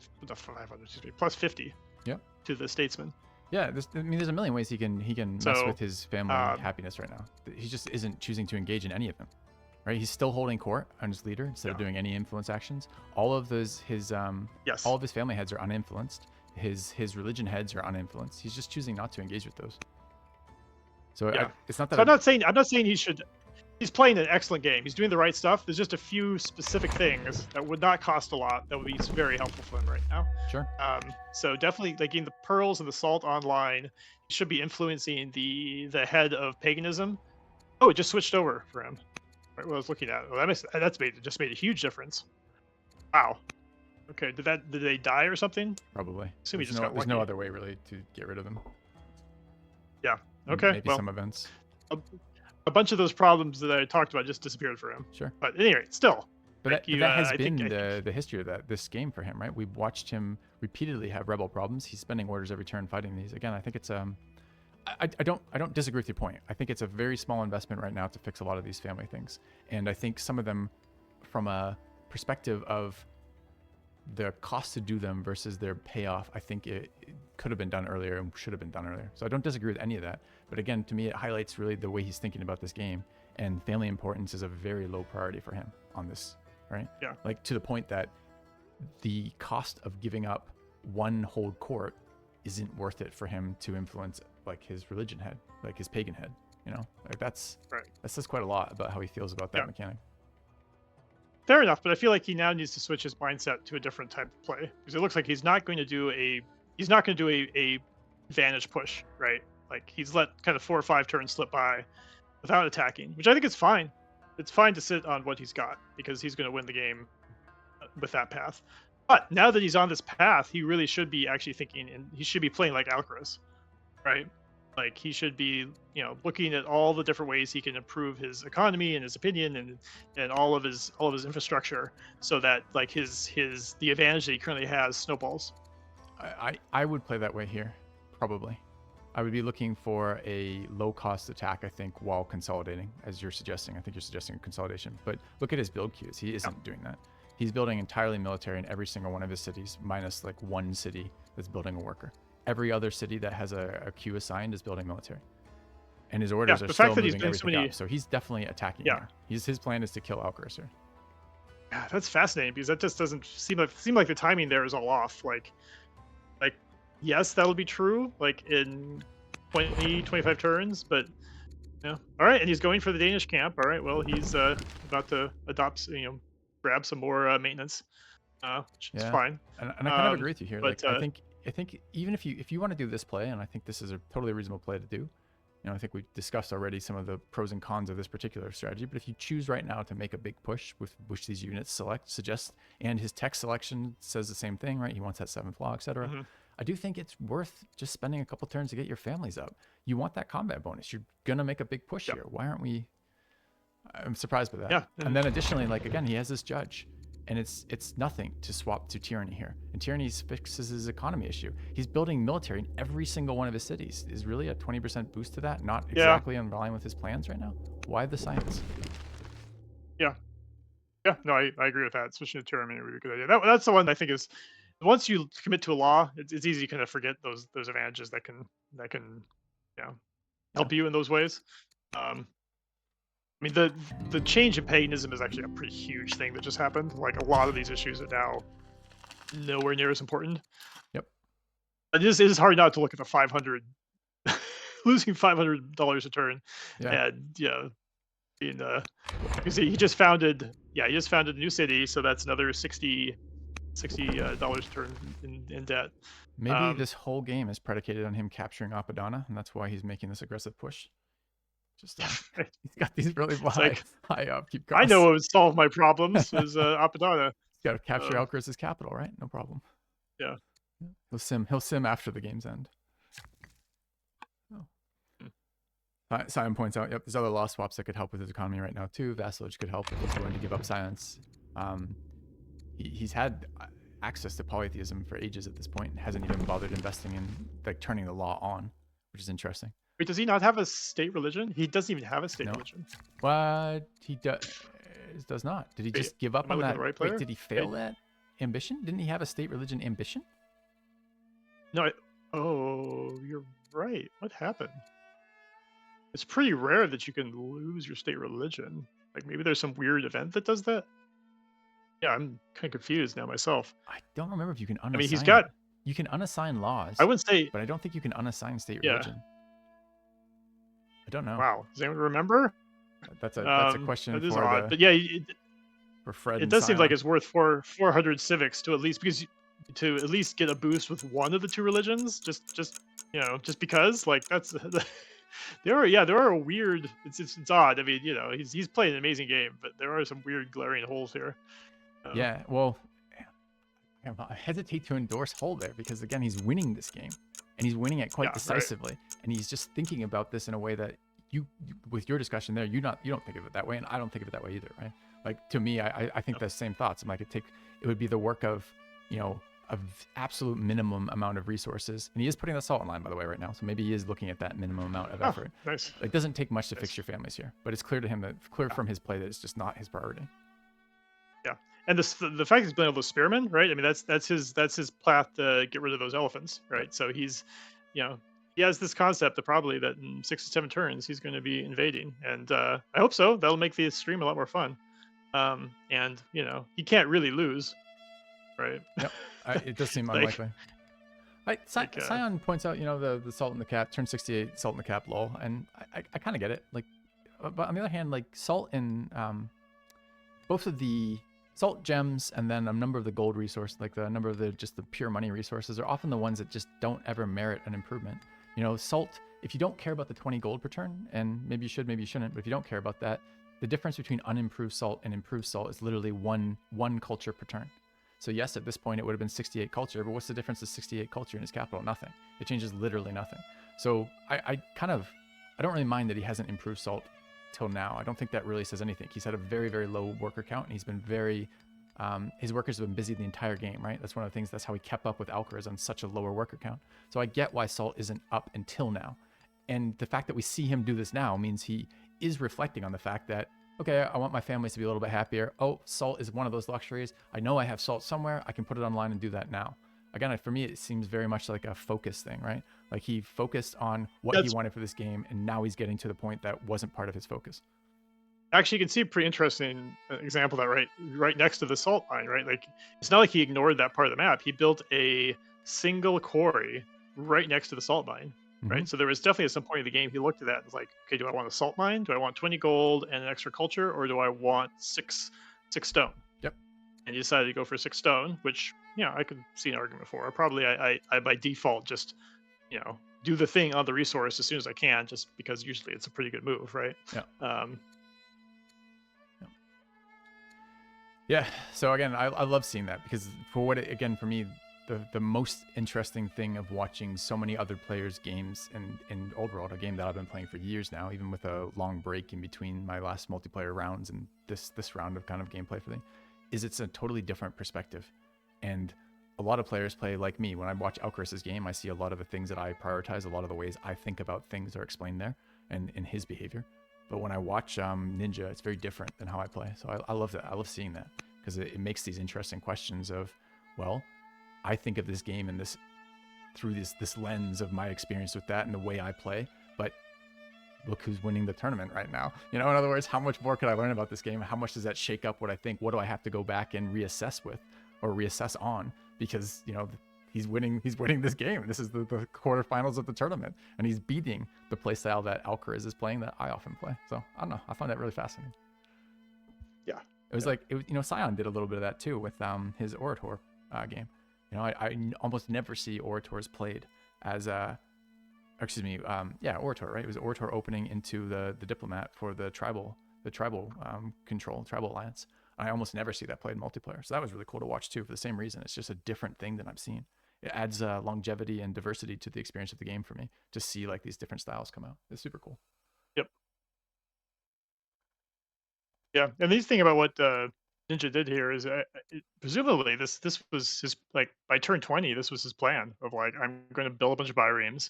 plus 50. Yep. To the statesman. Yeah, there's a million ways he can mess with his family happiness right now. He just isn't choosing to engage in any of them. Right? He's still holding court on his leader instead of doing any influence actions. All of all of his family heads are uninfluenced. His religion heads are uninfluenced. He's just choosing not to engage with those. So it's not that. So I'm not saying he should. He's playing an excellent game. He's doing the right stuff. There's just a few specific things that would not cost a lot that would be very helpful for him right now. Sure. So definitely, like getting the pearls and the salt online, he should be influencing the head of paganism. Oh, it just switched over for him. Right, what I was looking at. Well, that's made a huge difference. Wow. Okay, did they die or something? Probably. There's no other way really to get rid of them. Yeah. Okay. Maybe some events. A bunch of those problems that I talked about just disappeared for him. Sure. But anyway, still. But that has been the history of this game for him, right? We've watched him repeatedly have rebel problems. He's spending orders every turn fighting these. Again, I think it's I don't disagree with your point. I think it's a very small investment right now to fix a lot of these family things. And I think some of them, from a perspective of the cost to do them versus their payoff, I think it could have been done earlier and should have been done earlier. So I don't disagree with any of that. But again, to me, it highlights really the way he's thinking about this game. And family importance is a very low priority for him on this, right? Yeah. Like to the point that the cost of giving up 1 hold court isn't worth it for him to influence like his religion head, like his pagan head. Like that says quite a lot about how he feels about that mechanic. Fair enough, but I feel like he now needs to switch his mindset to a different type of play because it looks like he's not going to do a advantage push, right? Like he's let kind of 4 or 5 turns slip by without attacking, which I think is fine. It's fine to sit on what he's got because he's going to win the game with that path. But now that he's on this path, he really should be actually thinking, and he should be playing like alcaras, right? Like he should be, looking at all the different ways he can improve his economy and his opinion and all of his infrastructure, so that like the advantage that he currently has snowballs. I would play that way here, probably. I would be looking for a low-cost attack, I think, while consolidating, as you're suggesting. I think you're suggesting consolidation. But look at his build queues. He isn't doing that. He's building entirely military in every single one of his cities, minus like one city that's building a worker. Every other city that has a queue assigned is building military. And his orders are still moving everything up. So he's definitely attacking here. His plan is to kill alcaras here. Yeah, that's fascinating because that just doesn't seem like the timing there is all off. Like yes, that'll be true, like in 20, 25 turns, but all right, and he's going for the Danish camp. All right, well, he's about to adopt, grab some more maintenance, which is fine. And I kind of agree with you here. But, like, I think even if you want to do this play, and I think this is a totally reasonable play to do. I think we discussed already some of the pros and cons of this particular strategy. But if you choose right now to make a big push with which these units suggest, and his tech selection says the same thing, right? He wants that 7th law, etc. Mm-hmm. I do think it's worth just spending a couple turns to get your families up. You want that combat bonus. You're gonna make a big push here. Why aren't we? I'm surprised by that. Yeah. And then additionally, like again, he has this judge. And it's nothing to swap to tyranny here. And tyranny fixes his economy issue. He's building military in every single one of his cities. Is really a 20% boost to that not exactly in line with his plans right now? Why the science? Yeah. No, I agree with that. Switching to tyranny would be a good idea. That's the one I think is, once you commit to a law, it's easy to kind of forget those advantages that can help you in those ways. I mean, the change in paganism is actually a pretty huge thing that just happened. Like a lot of these issues are now nowhere near as important. Yep. It is hard not to look at the 500, losing $500 a turn, and because he just founded a new city, so that's another $60 a turn in debt. Maybe this whole game is predicated on him capturing Apadana, and that's why he's making this aggressive push. Just he's got these really high upkeep costs. I know what would solve my problems is Apadana. He's got to capture Alcaraz' capital, right? No problem. Yeah. He'll sim after the game's end. Simon points out, there's other law swaps that could help with his economy right now too. Vassalage could help if he's willing to give up silence. He's had access to polytheism for ages at this point and hasn't even bothered investing in like turning the law on, which is interesting. Wait, does he not have a state religion? He doesn't even have a state religion. What? He does not. Did he just give up on that? Wait, did he fail that ambition? Didn't he have a state religion ambition? No. You're right. What happened? It's pretty rare that you can lose your state religion. Like maybe there's some weird event that does that. Yeah, I'm kind of confused now myself. I don't remember if you can unassign. I mean, you can unassign laws. I wouldn't say, but I don't think you can unassign state religion. I don't know. Wow, does anyone remember? That's a question that is for odd. But yeah, for Fred. It does seem like it's worth 400 civics to at least get a boost with one of the two religions. Just because like that's there are weird. It's odd. I mean, he's playing an amazing game, but there are some weird glaring holes here. Yeah, well, I hesitate to endorse Hull there because again, he's winning this game. And he's winning it quite decisively. Right. And he's just thinking about this in a way that you with your discussion there, you don't think of it that way, and I don't think of it that way either, right? Like to me, I think the same thoughts. I'm like, it would be the work of, of absolute minimum amount of resources. And he is putting the salt in line, by the way, right now. So maybe he is looking at that minimum amount of effort. Nice. It doesn't take much to fix your families here, but it's clear to him from his play that it's just not his priority. Yeah. And the fact he's been able to spearman, right? I mean, that's his path to get rid of those elephants, right? So he's, he has this concept that probably that in 6 to 7 turns he's going to be invading, and I hope so. That'll make the stream a lot more fun. And he can't really lose, right? Yep. It does seem unlikely. Sion points out, the salt in the cap, turn 68, salt in the cap, lol, and I kind of get it. Like, but on the other hand, like salt in both of the salt gems and then a number of the gold resources, like the number of the pure money resources, are often the ones that just don't ever merit an improvement. Salt, if you don't care about the 20 gold per turn, and maybe you should, maybe you shouldn't, but if you don't care about that, the difference between unimproved salt and improved salt is literally one culture per turn. So yes, at this point it would have been 68 culture, but what's the difference of 68 culture in his capital? Nothing. It changes literally nothing. So I don't really mind that he hasn't improved Salt till now. I don't think that really says anything. He's had a very, very low worker count, and he's been very, his workers have been busy the entire game, right? That's one of the things, that's how he kept up with alcaras on such a lower worker count. So I get why Salt isn't up until now. And the fact that we see him do this now means he is reflecting on the fact that, okay, I want my families to be a little bit happier. Oh, Salt is one of those luxuries. I know I have Salt somewhere. I can put it online and do that now. Again, for me, it seems very much like a focus thing, right? Like he focused on what he wanted for this game, and now he's getting to the point that wasn't part of his focus. Actually, you can see a pretty interesting example of that right next to the salt mine, right? Like, it's not like he ignored that part of the map. He built a single quarry right next to the salt mine, right? So there was definitely at some point in the game he looked at that and was like, okay, do I want a salt mine? Do I want 20 gold and an extra culture, or do I want six stone? Yep. And he decided to go for 6 stone, which, I could see an argument for. Probably I by default just, do the thing on the resource as soon as I can, just because usually it's a pretty good move, right? Yeah. Yeah. So again, I love seeing that, because for me, the most interesting thing of watching so many other players' games in Old World, a game that I've been playing for years now, even with a long break in between my last multiplayer rounds and this round of kind of gameplay for thing, is it's a totally different perspective. And a lot of players play like me. When I watch Alcaras' game, I see a lot of the things that I prioritize, a lot of the ways I think about things are explained there and in his behavior. But when I watch Ninjaa, it's very different than how I play. So I love that. I love seeing that, because it makes these interesting questions of, well, I think of this game and this through this lens of my experience with that and the way I play, but look who's winning the tournament right now. In other words, how much more could I learn about this game? How much does that shake up what I think? What do I have to go back and reassess with, or reassess on? Because, he's winning this game. This is the quarterfinals of the tournament, and he's beating the playstyle that Alcaraz is playing that I often play. So I don't know. I find that really fascinating. Yeah. It was like, Sion did a little bit of that too with his Orator game. I almost never see Orators played as Orator, right? It was Orator opening into the Diplomat for the tribal alliance. I almost never see that played in multiplayer. So that was really cool to watch too, for the same reason. It's just a different thing than I've seen. It adds longevity and diversity to the experience of the game for me, to see like these different styles come out. It's super cool. Yep. Yeah, and the thing about what Ninjaa did here is presumably this was his, like, by turn 20, this was his plan of like, I'm going to build a bunch of bireams,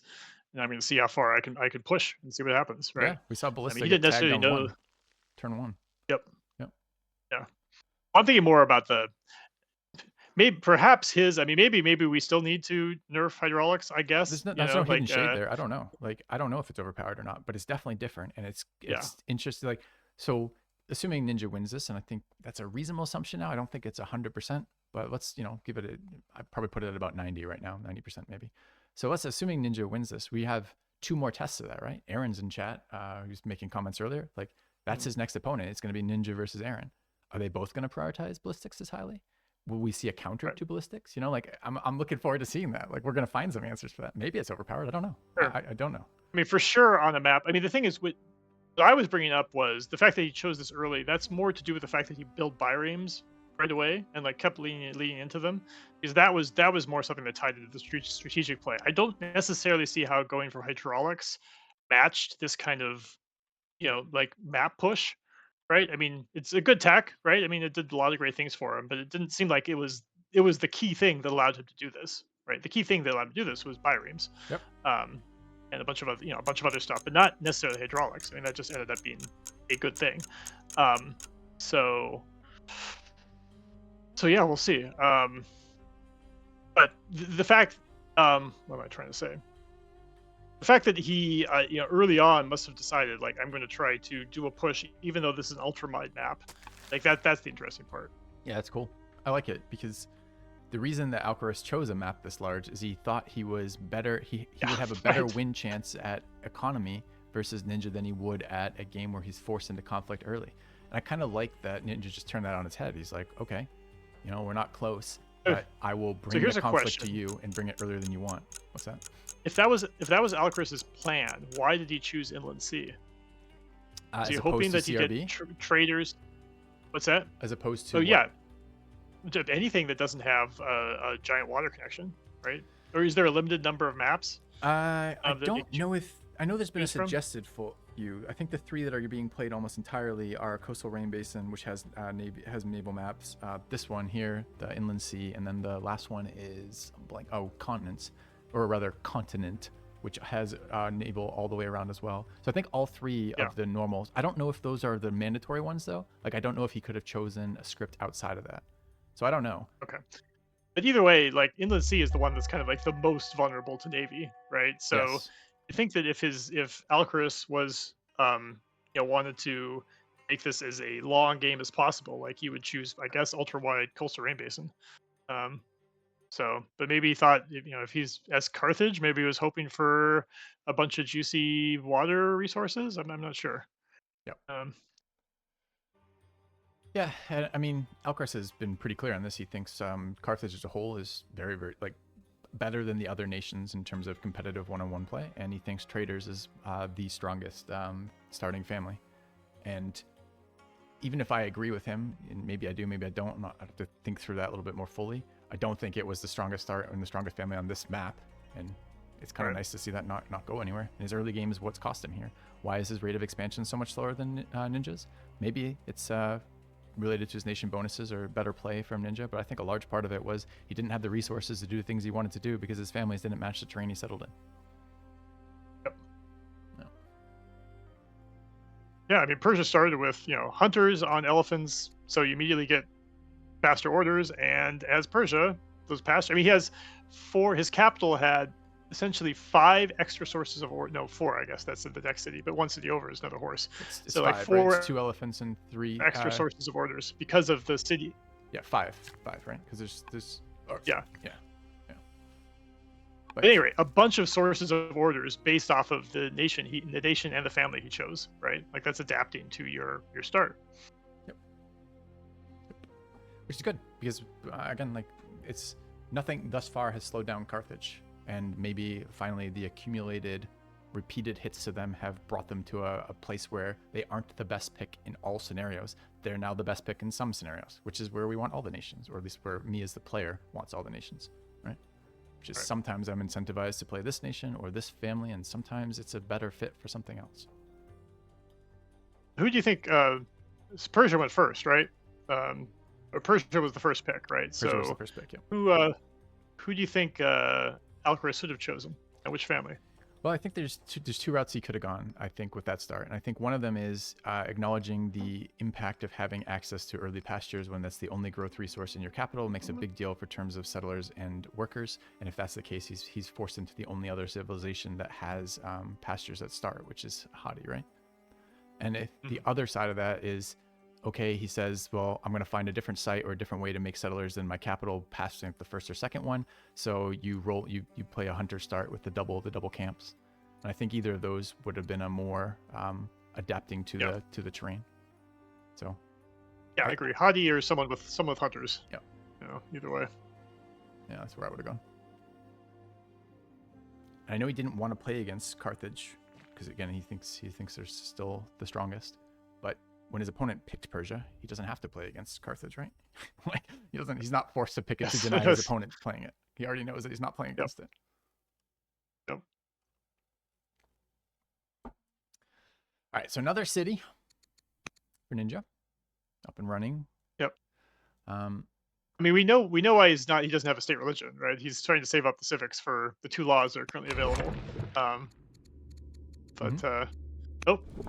and I'm going to see how far I can push and see what happens, right? Yeah, we saw Ballista. He didn't necessarily know. Turn 1. Yep. Yeah. I'm thinking more about perhaps his. maybe we still need to nerf hydraulics. I guess there's no hidden shade there. I don't know. I don't know if it's overpowered or not, but it's definitely different, and it's interesting. Like, so assuming Ninjaa wins this, and I think that's a reasonable assumption now. I don't think it's 100%, but let's give it I'd probably put it at about 90 right now, 90% maybe. So assuming Ninjaa wins this, we have 2 more tests of that, right? Aaron's in chat, who's making comments earlier. Like, that's his next opponent. It's going to be Ninjaa versus Aaron. Are they both going to prioritize ballistics as highly? Will we see a counter to ballistics? I'm looking forward to seeing that. Like, we're going to find some answers for that. Maybe it's overpowered. I don't know. Sure. I don't know. For sure on a map. The thing is, what I was bringing up was the fact that he chose this early. That's more to do with the fact that he built bireams right away and like kept leading into them, because that was more something that tied into the strategic play. I don't necessarily see how going for hydraulics matched this kind of like map push, right? It's a good tech, right? It did a lot of great things for him, but it didn't seem like it was the key thing that allowed him to do this, right? The key thing that allowed him to do this was bireams. Yep. And a bunch of other stuff, but not necessarily hydraulics. That just ended up being a good thing. So yeah, we'll see. But the fact, what am I trying to say? The fact that he, early on must have decided, like, I'm going to try to do a push, even though this is an ultramide map. Like, that's the interesting part. Yeah, that's cool. I like it, because the reason that Alcaraz chose a map this large is he thought he was better. He would have a better win chance at economy versus Ninjaa than he would at a game where he's forced into conflict early. And I kind of like that Ninjaa just turned that on its head. He's like, okay, we're not close, but I will bring the conflict to you and bring it earlier than you want. What's that? If that was Alcaraz's plan, why did he choose Inland Sea? Was he hoping that he get traders? What's that? As opposed to anything that doesn't have a giant water connection, right? Or is there a limited number of maps? I don't know if I know there's been a from? suggested few. I think the 3 that are being played almost entirely are Coastal Rain Basin, which has naval maps. This one here, the Inland Sea, and then the last one is continents, or rather continent, which has naval all the way around as well. So I think all 3 of the normals. I don't know if those are the mandatory ones though. Like I don't know if he could have chosen a script outside of that. So I don't know. Okay. But either way, like Inland Sea is the one that's kind of like the most vulnerable to Navy, right? So Yes. I think that if Alcaris was wanted to make this as a long game as possible, like he would choose, I guess, ultra wide coastal rain basin. But maybe he thought, if he's as Carthage, maybe he was hoping for a bunch of juicy water resources. I'm not sure. Yep. Um, Yeah, I mean, Alcaraz has been pretty clear on this. He thinks Carthage as a whole is very, very better than the other nations in terms of competitive one-on-one play, and he thinks traders is the strongest starting family. And even if I agree with him, and maybe I do, maybe I don't, I have to think through that a little bit more fully. I don't think it was the strongest start and the strongest family on this map, and it's kind of nice to see that not go anywhere. In his early game is what's cost him here. Why is his rate of expansion so much slower than Ninja's? Maybe it's related to his nation bonuses or better play from Ninja, but I think a large part of it was he didn't have the resources to do the things he wanted to do because his families didn't match the terrain he settled in. Yep. No. Yeah, I mean, Persia started with, hunters on elephants, so you immediately get faster orders, and as Persia, those past, he has his capital had essentially 5 extra sources of order. No, 4, I guess. That's in the next city, but 1 city over is another horse. It's so 5, like 4 right? It's 2 elephants and 3 extra sources of orders because of the city. Yeah, 5, right? Because there's yeah. But at any rate, a bunch of sources of orders based off of the nation and the family he chose, right? Like that's adapting to your start. Yep. Which is good because again, like it's nothing thus far has slowed down Carthage. And maybe finally the accumulated repeated hits to them have brought them to a place where they aren't the best pick in all scenarios. They're now the best pick in some scenarios, which is where we want all the nations, or at least where me as the player wants all the nations, right? Which is sometimes I'm incentivized to play this nation or this family, and sometimes it's a better fit for something else. Who do you think Persia went first, right? Or Persia was the first pick, right? Persia was the first pick, yeah. Who do you think Alcaraz should have chosen, and which family? Well, I think there's 2 routes he could have gone, I think, with that start. And I think one of them is acknowledging the impact of having access to early pastures when that's the only growth resource in your capital makes a big deal for terms of settlers and workers. And if that's the case, he's forced into the only other civilization that has pastures at start, which is Hadi, right? And if the other side of that is, okay, he says, well, I'm going to find a different site or a different way to make settlers than my capital past the first or second one. So you play a hunter start with the double camps. And I think either of those would have been a more adapting to the terrain. So yeah, I agree. Hadi or someone with hunters. Yeah. Either way. Yeah, that's where I would have gone. And I know he didn't want to play against Carthage because again he thinks they're still the strongest. But when his opponent picked Persia, he doesn't have to play against Carthage, right? Like he's not forced to pick it to deny his opponent playing it. He already knows that he's not playing against it. Yep. All right, so another city for Ninja, up and running. Yep. We know why he doesn't have a state religion, right? He's trying to save up the civics for the 2 laws that are currently available.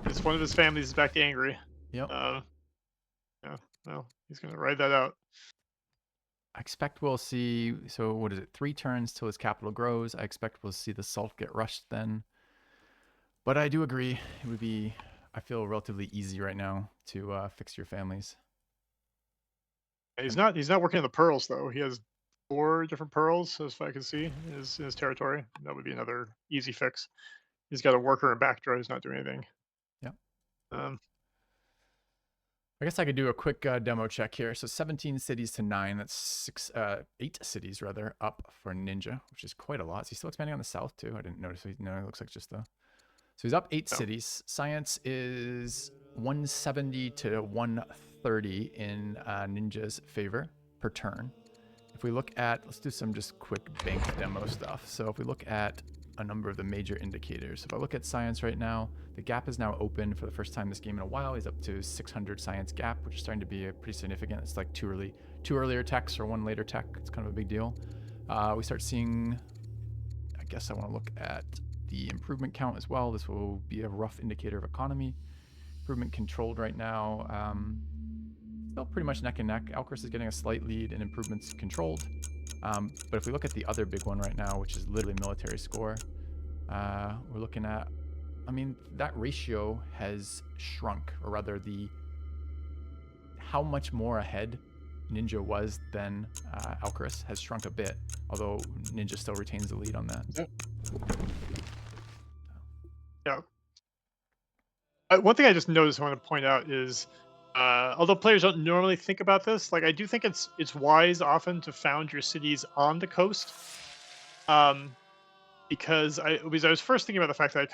It's one of his families is back angry. Yep. Well, he's gonna ride that out. I expect we'll see. So what is it? 3 turns till his capital grows. I expect we'll see the salt get rushed then. But I do agree, it would be, I feel, relatively easy right now to fix your families. He's not working on the pearls though. He has 4 different pearls, as I can see, in his territory. That would be another easy fix. He's got a worker and backdraw who's not doing anything. Yeah. I guess I could do a quick demo check here. So 17 cities to 9. That's 8 cities rather up for Ninja, which is quite a lot. Is he still expanding on the south too? I didn't notice. No, it looks like just the. So he's up 8 cities. Science is 170 to 130 in Ninja's favor per turn. If we look at, let's do some just quick bank demo stuff. So if we look at a number of the major indicators. If I look at science right now, the gap is now open for the first time this game in a while. He's up to 600 science gap, which is starting to be pretty significant. It's like two earlier techs or one later tech. It's kind of a big deal. We start seeing, I guess I want to look at the improvement count as well. This will be a rough indicator of economy. Improvement controlled right now. Still pretty much neck and neck. Alcaras is getting a slight lead and improvements controlled. But if we look at the other big one right now, which is literally military score, we're looking at, I mean, that ratio has shrunk, or rather how much more ahead Ninja was than Alcaras has shrunk a bit, although Ninja still retains the lead on that. Yeah. One thing I just noticed I want to point out is, although players don't normally think about this, like I do think it's wise often to found your cities on the coast, because I was first thinking about the fact that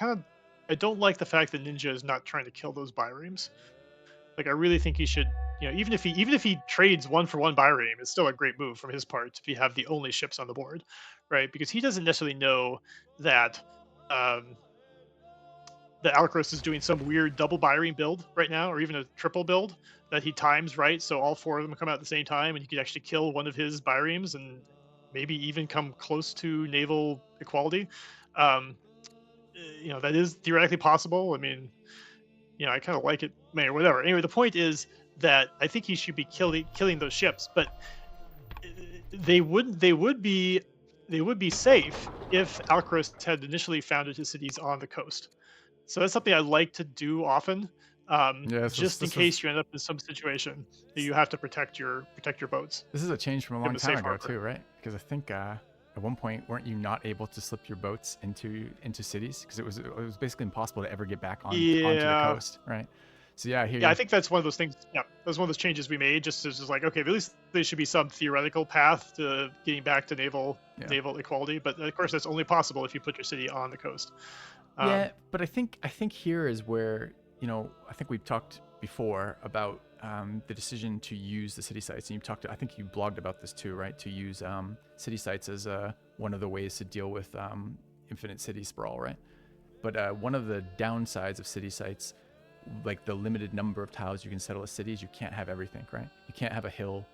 I don't like the fact that Ninja is not trying to kill those biremes. Like I really think he should, even if he trades 1-for-1 bireme, it's still a great move from his part if you have the only ships on the board, right? Because he doesn't necessarily know that that Alcaras is doing some weird double bireme build right now, or even a triple build that he times right, so all 4 of them come out at the same time, and he could actually kill one of his biremes and maybe even come close to naval equality. That is theoretically possible. I mean, I kind of like it, or whatever. Anyway, the point is that I think he should be killing those ships, but they would be safe if Alcaras had initially founded his cities on the coast. So that's something I like to do often, just in case you end up in some situation that you have to protect your boats. This is a change from a long time ago too, right? Because I think at one point, weren't you not able to slip your boats into cities because it was basically impossible to ever get back onto the coast, right? So yeah, I think that's one of those things. Yeah, that's one of those changes we made. Just like, okay, at least there should be some theoretical path to getting back to naval equality. But of course, that's only possible if you put your city on the coast. Yeah, but I think here is where, I think we've talked before about the decision to use the city sites, and I think you blogged about this too, right? To use city sites as one of the ways to deal with infinite city sprawl, right? But one of the downsides of city sites, like the limited number of tiles you can settle as cities, you can't have everything, right? You can't have a hill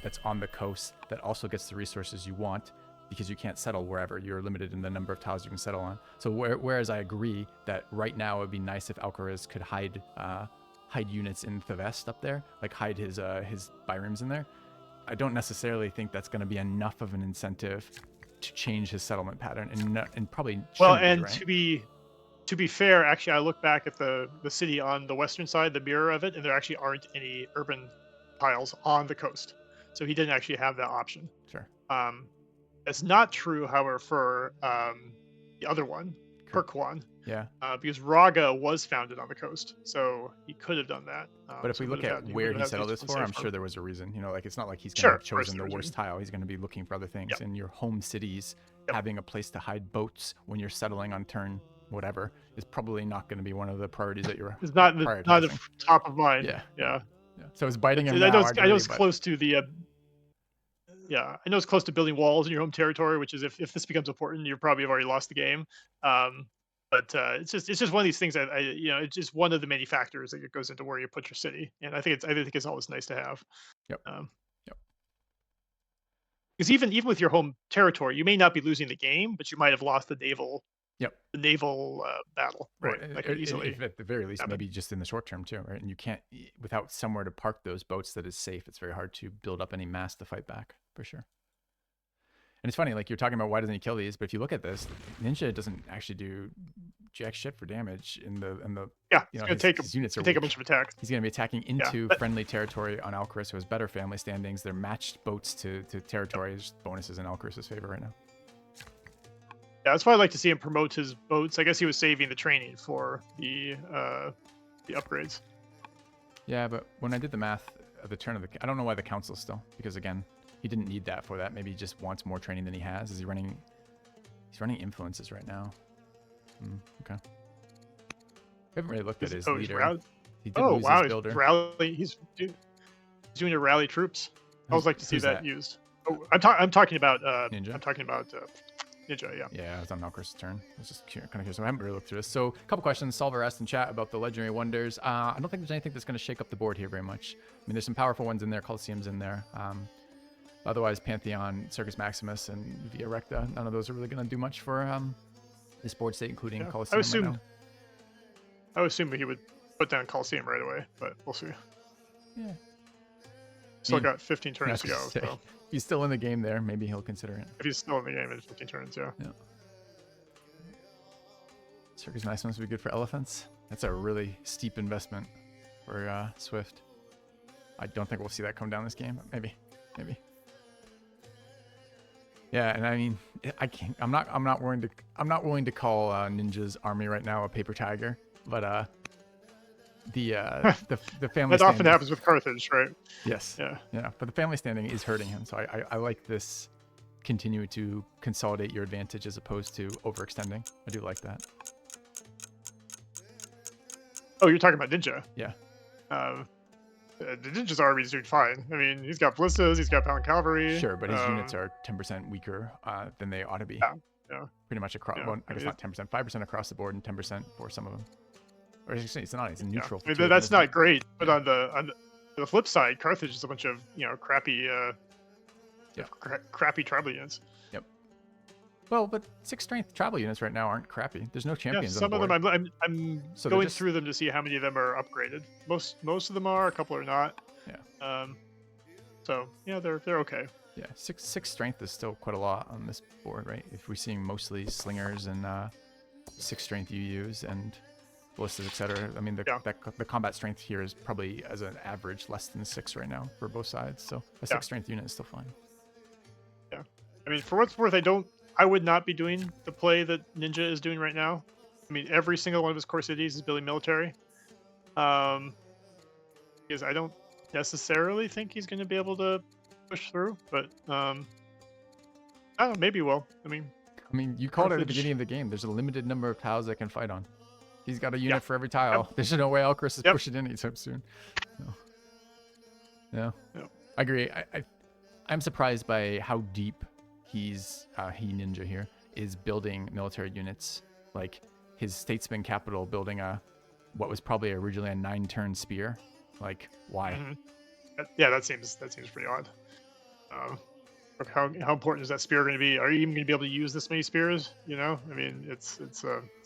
that's on the coast that also gets the resources you want, because you can't settle wherever. You're limited in the number of tiles you can settle on. So whereas I agree that right now it would be nice if Alcaraz could hide units in Thevest up there, like hide his biremes in there, I don't necessarily think that's going to be enough of an incentive to change his settlement pattern, and probably right? to be fair, actually, I look back at the city on the western side, the mirror of it, and there actually aren't any urban tiles on the coast, so he didn't actually have that option. Sure. That's not true, however, for the other one, Kirkwan. Yeah. Because Raga was founded on the coast, so he could have done that. But if we look at where he settled this for, I'm sure there was a reason. Like it's not like he's going to have chosen the worst tile. He's going to be looking for other things. Yep. And your home cities having a place to hide boats when you're settling on turn whatever is probably not going to be one of the priorities that you're. It's not the top of mind. Yeah. So it's biting him. I know it's close to the. Yeah, I know it's close to building walls in your home territory, which is if this becomes important, you probably have already lost the game. But it's just one of these things that it's just one of the many factors that goes into where you put your city, and I think it's always nice to have. Yep. Because even with your home territory, you may not be losing the game, but you might have lost the naval. Yep. The naval battle, right? Easily. At the very least, maybe just in the short term too, right? And you can't, without somewhere to park those boats that is safe, it's very hard to build up any mass to fight back, for sure. And it's funny, like you're talking about why doesn't he kill these, but if you look at this, Ninja doesn't actually do jack shit for damage in the he's gonna take a bunch of attacks. He's gonna be attacking into friendly territory on Alcaraz, who has better family standings. They're matched boats to territories, bonuses in Alcaraz's favor right now. Yeah, that's why I like to see him promote his boats. I guess he was saving the training for the upgrades. Yeah, but when I did the math at the turn of I don't know why the council still, because again, he didn't need that for that. Maybe he just wants more training than he has. He's running influences right now. Okay. We haven't really looked at his leader. He did lose his builder. He's doing a rally troops. I always like to see that used. Oh, I'm talking about Ninja. I'm talking about Ninja, yeah. Yeah, it's on Alcaras' turn. I was just kind of curious. So I haven't really looked through this. So a couple questions. Solver asked in chat about the Legendary Wonders. I don't think there's anything that's going to shake up the board here very much. I mean, there's some powerful ones in there. Colosseum's in there. Otherwise, Pantheon, Circus Maximus, and Via Recta, none of those are really going to do much for this board state, including Colosseum right now. I would assume he would put down Colosseum right away, but we'll see. Yeah. Still got 15 turns to go. So. If he's still in the game there, maybe he'll consider it. If he's still in the game in 15 turns, yeah. Circus Maximus would be good for elephants. That's a really steep investment for Swift. I don't think we'll see that come down this game. Maybe. Yeah, and I mean, I can't. I'm not willing to call Ninja's army right now a paper tiger, but the family. That often happens with Carthage, right? Yes. Yeah. But the family standing is hurting him, so I like this. Continue to consolidate your advantage as opposed to overextending. I do like that. Oh, you're talking about Ninja? Yeah. The Ninja's army is doing fine. I mean, he's got ballistas, he's got Pound Cavalry. Sure, but his units are 10% weaker than they ought to be. Yeah. Pretty much across. Yeah. Well, I guess not 10%, 5% across the board, and 10% for some of them. Or actually, it's not. It's neutral. Yeah. I mean, that's not great. But on the flip side, Carthage is a bunch of crappy, crappy tribal units. Yep. Well, but 6 strength tribal units right now aren't crappy. There's no champions. Yeah, some on the board. of them I'm going through them to see how many of them are upgraded. Most of them are. A couple are not. Yeah. So yeah, they're okay. Yeah, six strength is still quite a lot on this board, right? If we're seeing mostly slingers and 6 strength UUs and ballistas, etc. I mean, the combat strength here is probably as an average less than 6 right now for both sides. So a 6 strength unit is still fine. Yeah, I mean, for what's worth, I would not be doing the play that Ninja is doing right now. I mean, every single one of his core cities is building military. Because I don't necessarily think he's going to be able to push through, but I don't know, maybe he will. I mean, you called it at the beginning of the game. There's a limited number of tiles that can fight on. He's got a unit for every tile. There's no way Alcaras is pushing in anytime soon. No. I agree. I'm surprised by how deep he Ninja here is building military units. Like his statesman capital building what was probably originally a 9-turn spear. Like, why? Mm-hmm. Yeah, that seems pretty odd. How important is that spear going to be? Are you even going to be able to use this many spears? I mean, it's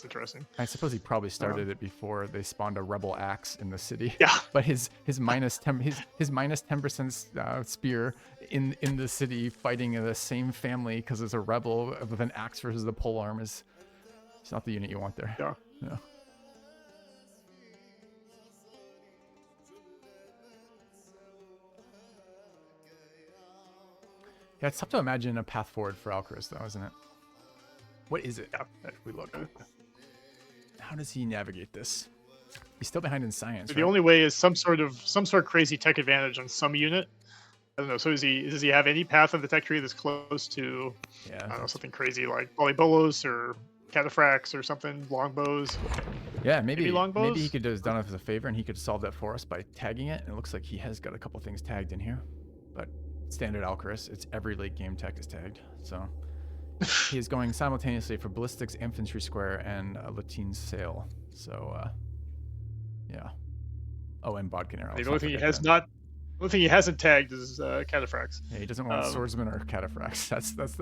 interesting. I suppose he probably started it before they spawned a rebel axe in the city. Yeah. But his minus 10% spear in the city fighting the same family because it's a rebel with an axe versus the polearm it's not the unit you want there. Yeah. Yeah, it's tough to imagine a path forward for Alcaras, though, isn't it? What is it? If we look, how does he navigate this? He's still behind in science. The only way is some sort of crazy tech advantage on some unit. I don't know. So does he have any path of the tech tree that's close to? I don't know, something crazy like volleybolos or cataphracts or something, longbows. Yeah, maybe longbows. Maybe he could have done it as a favor, and he could solve that for us by tagging it. And it looks like he has got a couple things tagged in here, but. Standard Alcaras, it's every late game tech is tagged. So he is going simultaneously for ballistics, infantry square, and a Latin sail. So yeah. Oh, and bodkin arrows. The only thing he hasn't tagged is cataphracts. Yeah, he doesn't want swordsmen or cataphracts.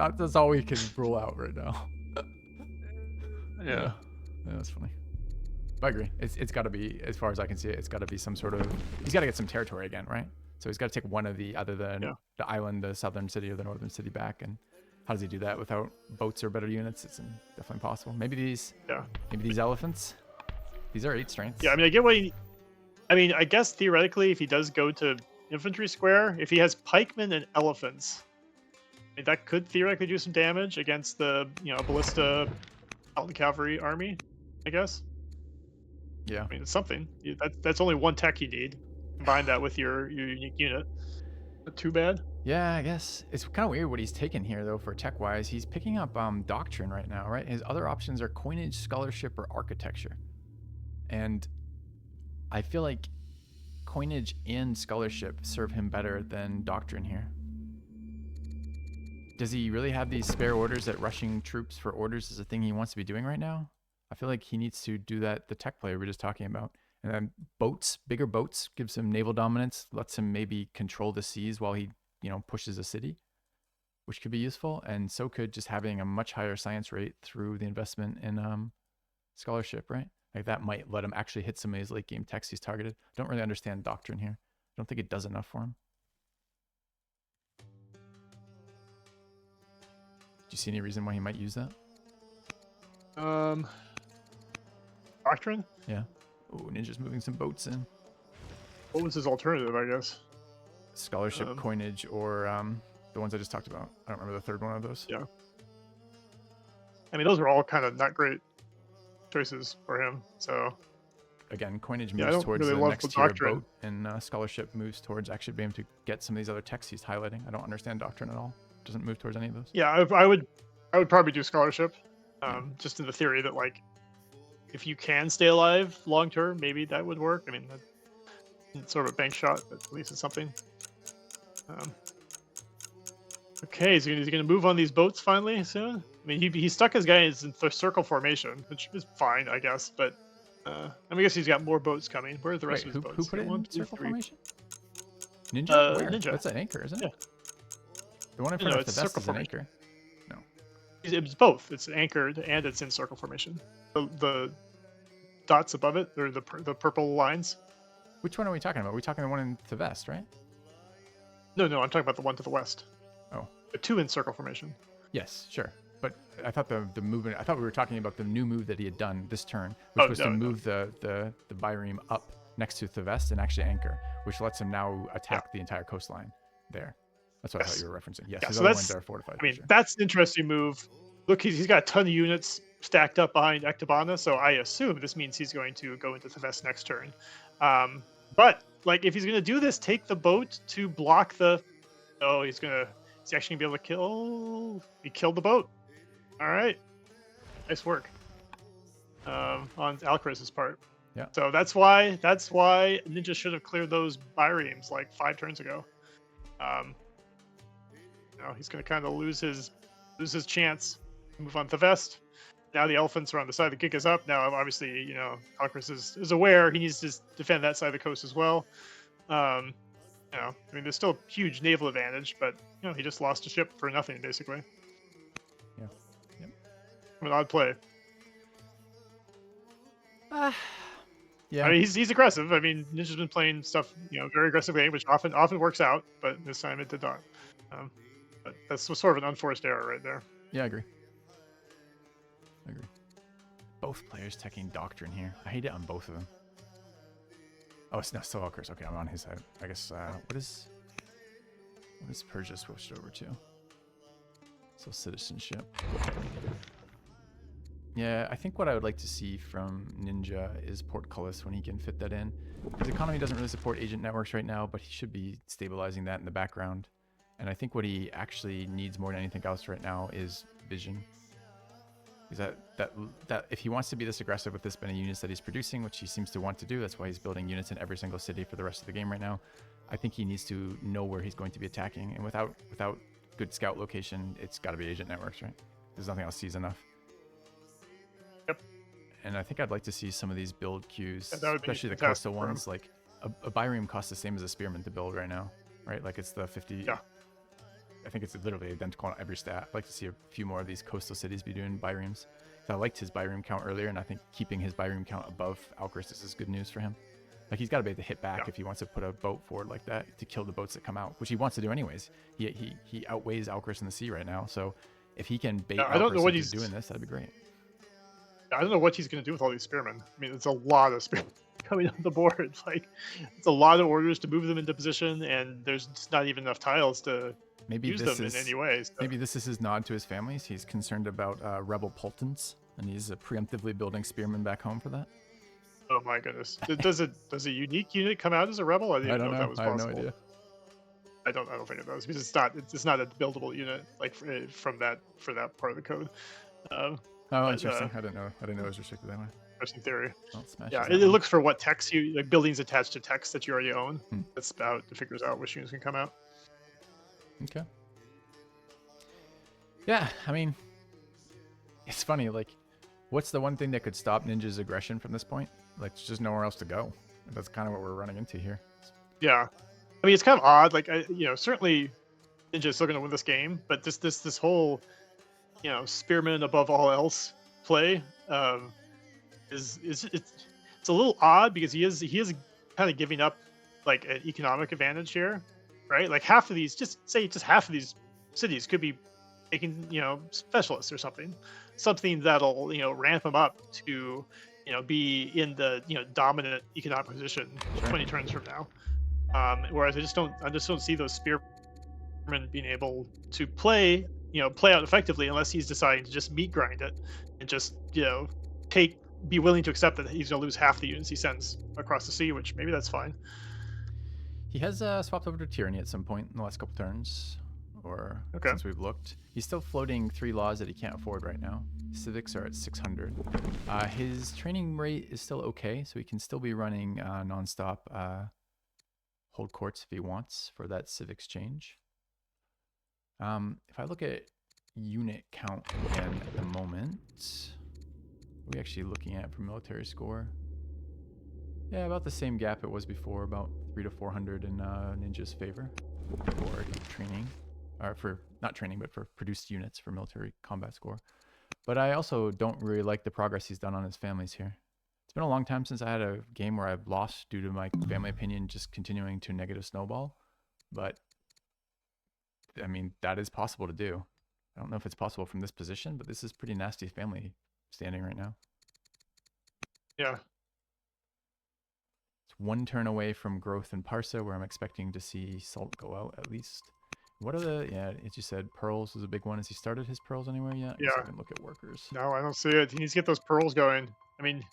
That's all we can rule out right now. Yeah, that's funny. But I agree. It's got to be, as far as I can see it, it's got to be some sort of. He's got to get some territory again, right? So he's got to take one of the other than the island, the southern city, or the northern city back. And how does he do that without boats or better units? It's definitely possible. Maybe these elephants. These are 8 strengths. Yeah, I mean, I guess theoretically, if he does go to infantry square, if he has pikemen and elephants, I mean, that could theoretically do some damage against the ballista cavalry army. I guess. Yeah. I mean, it's something. That's only 1 tech you need. Combine that with your unique unit. Not too bad. Yeah, I guess. It's kind of weird what he's taken here, though, for tech-wise. He's picking up Doctrine right now, right? His other options are Coinage, Scholarship, or Architecture. And I feel like Coinage and Scholarship serve him better than Doctrine here. Does he really have these spare orders that rushing troops for orders is a thing he wants to be doing right now? I feel like he needs to do that, the tech player we were just talking about. And then boats, bigger boats, gives him naval dominance, lets him maybe control the seas while he, pushes a city, which could be useful. And so could just having a much higher science rate through the investment in scholarship, right? Like that might let him actually hit some of his late game techs he's targeted. Don't really understand doctrine here. I don't think it does enough for him. Do you see any reason why he might use that? Doctrine? Yeah. Oh, Ninja's moving some boats in. What was his alternative, I guess? Scholarship, coinage, or the ones I just talked about. I don't remember the third one of those. Yeah. I mean, those are all kind of not great choices for him. So again, coinage moves towards the next tier of boat, and scholarship moves towards actually being able to get some of these other texts he's highlighting. I don't understand doctrine at all. Doesn't move towards any of those. Yeah, I would probably do scholarship, just in the theory that like, if you can stay alive long term, maybe that would work. I mean, that's sort of a bank shot, but at least it's something. Okay, so he's going to move on these boats finally soon. I mean, he stuck his guy in the circle formation, which is fine, I guess. But I guess he's got more boats coming. Where are the rest of his boats? Who put it in circle formation? Ninja? Where? Ninja. That's an anchor, isn't it? Yeah. The one in front of the vest is an anchor. No. It's both. It's anchored and it's in circle formation. The dots above it, they're the purple lines. Which one are we talking about? Are we talking the one in the vest, right? No, I'm talking about the one to the west. Oh. The two in circle formation. Yes, sure. But I thought the movement. I thought we were talking about the new move that he had done this turn, which was to move the bireme up next to the vest and actually anchor, which lets him now attack the entire coastline there. That's what I thought you were referencing. Yes, his other ones are fortified. I mean, that's an interesting move. Look, he's got a ton of units stacked up behind Ectobana, so I assume this means he's going to go into the vest next turn. But like, if he's going to do this, take the boat to block the. Oh, he's actually going to be able to kill. He killed the boat. All right, nice work on Alcaraz's part. Yeah. So that's why Ninja should have cleared those biremes like 5 turns ago. He's going to kind of lose his chance to move on to the vest. Now the elephants are on the side. The gig is up. Now, obviously, Alcaraz is aware he needs to defend that side of the coast as well. I mean, there's still a huge naval advantage, but he just lost a ship for nothing, basically. Yeah. Yep. An odd play. Yeah. I mean, he's aggressive. I mean, Ninja's been playing stuff, very aggressive game, which often works out, but this time it did not. But that's sort of an unforced error right there. Yeah, I agree. Both players teching Doctrine here. I hate it on both of them. Oh, it's not still Alcaraz. Okay, I'm on his side. I guess, what is Persia switched over to? So citizenship. Yeah, I think what I would like to see from Ninja is portcullis when he can fit that in. His economy doesn't really support agent networks right now, but he should be stabilizing that in the background. And I think what he actually needs more than anything else right now is vision. Because that if he wants to be this aggressive with this many units that he's producing, which he seems to want to do, that's why he's building units in every single city for the rest of the game right now. I think he needs to know where he's going to be attacking, and without good scout location, it's got to be agent networks, right? There's nothing else sees enough. Yep. And I think I'd like to see some of these build queues, especially the coastal ones. Like a bireme costs the same as a spearman to build right now, right? Like it's the 50. Yeah. I think it's literally identical on every stat. I'd like to see a few more of these coastal cities be doing biremes. I liked his bireme count earlier, and I think keeping his bireme count above Alcaraz is good news for him. Like, he's got to be able to hit back if he wants to put a boat forward like that to kill the boats that come out, which he wants to do anyways. He outweighs Alcaraz in the sea right now, so if he can bait Alcaraz into doing this, that'd be great. I don't know what he's going to do with all these spearmen. I mean, it's a lot of spearmen coming on the board. Like, it's a lot of orders to move them into position, and there's just not even enough tiles to use them in any way. So. Maybe this is his nod to his families. He's concerned about rebel Poltons, and he's preemptively building spearmen back home for that. Oh my goodness! Does a unique unit come out as a rebel? I didn't know if that was possible. I have no idea. I don't think it does, because it's not a buildable unit like for that part of the code. Interesting. I didn't know it was restricted that way. Interesting theory. Well, it looks for what text buildings attached to text that you already own. That's about it figures out which units can come out. Okay. Yeah, I mean, it's funny. Like, what's the one thing that could stop Ninja's aggression from this point? Like, there's just nowhere else to go. That's kind of what we're running into here. Yeah, I mean, it's kind of odd. Like, certainly Ninja's still going to win this game, but this whole, spearman above all else play is it's a little odd because he is kind of giving up like an economic advantage here, right? Like half of these, just half of these cities could be taking specialists or something that'll ramp him up to be in the dominant economic position 20 turns from now. Whereas I just don't see those spearmen being able to play out effectively unless he's deciding to just meat grind it and just be willing to accept that he's going to lose half the units he sends across the sea, which maybe that's fine. He has swapped over to tyranny at some point in the last couple turns, or since we've looked. He's still floating 3 laws that he can't afford right now. Civics are at 600. His training rate is still okay, so he can still be running nonstop hold courts if he wants for that civics change. If I look at unit count again at the moment, what are we actually looking at for military score? Yeah, about the same gap it was before, about 300 to 400 in Ninja's favor for training, or for not training, but for produced units for military combat score. But I also don't really like the progress he's done on his families here. It's been a long time since I had a game where I've lost due to my family opinion just continuing to negative snowball. But, I mean, that is possible to do. I don't know if it's possible from this position, but this is pretty nasty family standing right now. Yeah. It's 1 turn away from growth and Parsa, where I'm expecting to see Salt go out at least. What are the, as you said, Pearls is a big one. Has he started his Pearls anywhere yet? Yeah. I can look at workers. No, I don't see it. He needs to get those Pearls going. I mean,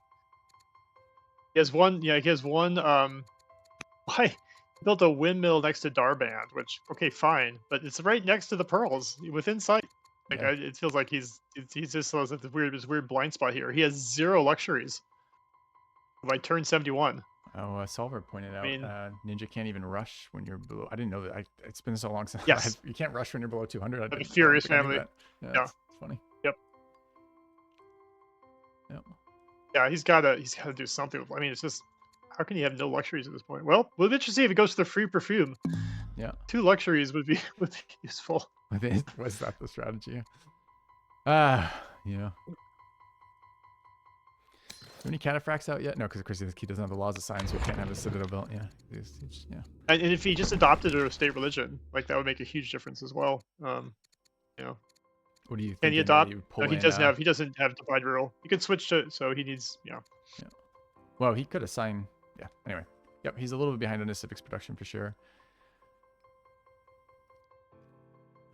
he has one, why? He built a windmill next to Darband, which, okay, fine, but it's right next to the Pearls, within sight. Like, it feels like he's just has this weird blind spot here. He has 0 luxuries by turn 71. Oh, Solver pointed out Ninja can't even rush when you're below. I didn't know that. It's been so long since. Yes. You can't rush when you're below 200. Like a furious family. Yeah. It's funny. Yep. Yeah, he's gotta do something. I mean, it's just, how can you have no luxuries at this point? Well, we'll be interested to see if it goes to the free perfume. Yeah. 2 luxuries would be useful. I think was that the strategy? Yeah. Are any cataphracts out yet? No, because of course he doesn't have the laws assigned, so he can't have a citadel built. Yeah. And if he just adopted a state religion, like that would make a huge difference as well. What do you think? Can he adopt? No, he doesn't have divide rule. He could switch to, so he needs. Yeah. Well, he could assign. Yeah. Anyway. Yep. He's a little bit behind on his civics production for sure.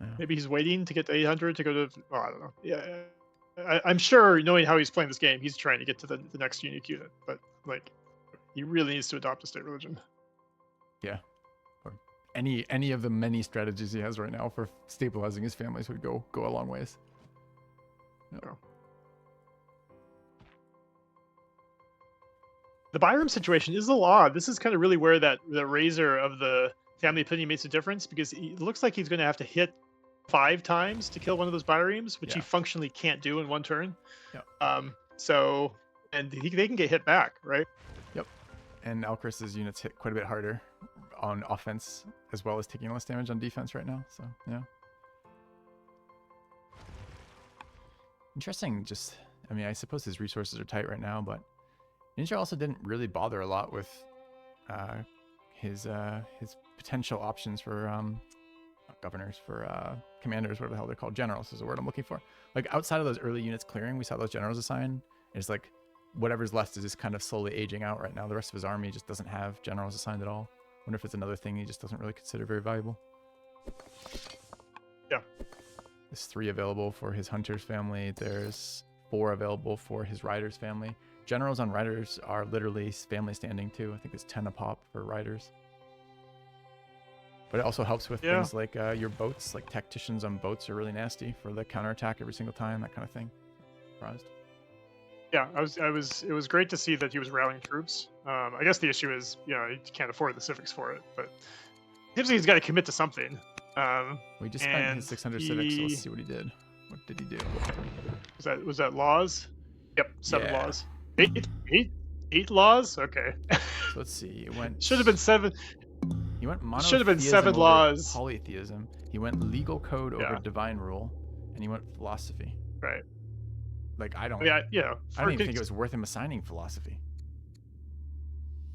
Yeah. Maybe he's waiting to get to 800 to go to. Oh, I don't know. Yeah. I'm sure, knowing how he's playing this game, he's trying to get to the next unique unit, but like, he really needs to adopt a state religion. Yeah, or any of the many strategies he has right now for stabilizing his families would go a long ways. No. The Byram situation is a little odd. This is kind of really where the razor of the family opinion makes a difference, because it looks like he's going to have to hit 5 times to kill one of those Byremes, which he functionally can't do in 1 turn. So, and they can get hit back, right? Yep. And Alcaris's units hit quite a bit harder on offense, as well as taking less damage on defense right now. So, yeah. Interesting. Just, I mean, I suppose his resources are tight right now, but Ninja also didn't really bother a lot with his potential options for governors, for commanders, whatever the hell they're called. Generals is the word I'm looking for. Like, outside of those early units clearing, we saw those generals assigned. It's like whatever's left is just kind of slowly aging out right now. The rest of his army just doesn't have generals assigned at all. Wonder if it's another thing he just doesn't really consider very valuable. Yeah. There's 3 available for his hunters family. There's 4 available for his riders family. Generals on riders are literally family standing too. I think it's 10 a pop for riders. But it also helps with things like your boats. Like, tacticians on boats are really nasty for the counterattack every single time, that kind of thing. Surprised. Yeah, it was great to see that he was rallying troops. I guess the issue is, he can't afford the civics for it, but it seems like he's got to commit to something. We just spent his 600 civics, so let's see what he did. What did he do? Was that laws? Yep, 7 Yeah. laws. Eight laws? Okay. So let's see. It went. Should have been 7. He went Should have been monotheism 7 over laws. polytheism. He went legal code over Yeah. divine rule, and he went philosophy. Right. Like I don't. I I don't even think it was worth him assigning philosophy.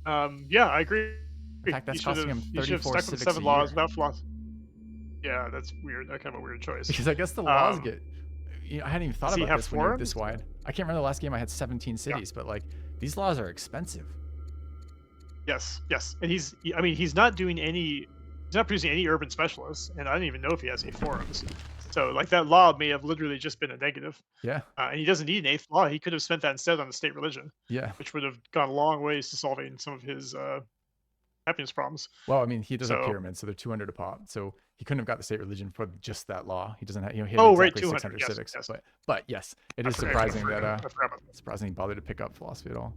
Yeah, I agree. In fact, that's costing him 34 You should have stuck with civics 7 a laws year. without philosophy. Yeah, that's weird. That's kind of a weird choice. Because I guess the laws get. I hadn't even thought does he about have this when you were forums? this wide. I can't remember the last game I had 17 cities, but like these laws are expensive. Yes, and he's not doing any. He's not producing any urban specialists, and I don't even know if he has any forums. So like that law may have literally just been a negative. Yeah. And he doesn't need an 8th law. He could have spent that instead on the state religion. Yeah. Which would have gone a long ways to solving some of his happiness problems. Well, I mean, he does have pyramids, so they're 200 a pop. So he couldn't have got the state religion for just that law. He doesn't have, he had exactly 600 civics. Yes. But yes, it is surprising that he bothered to pick up philosophy at all.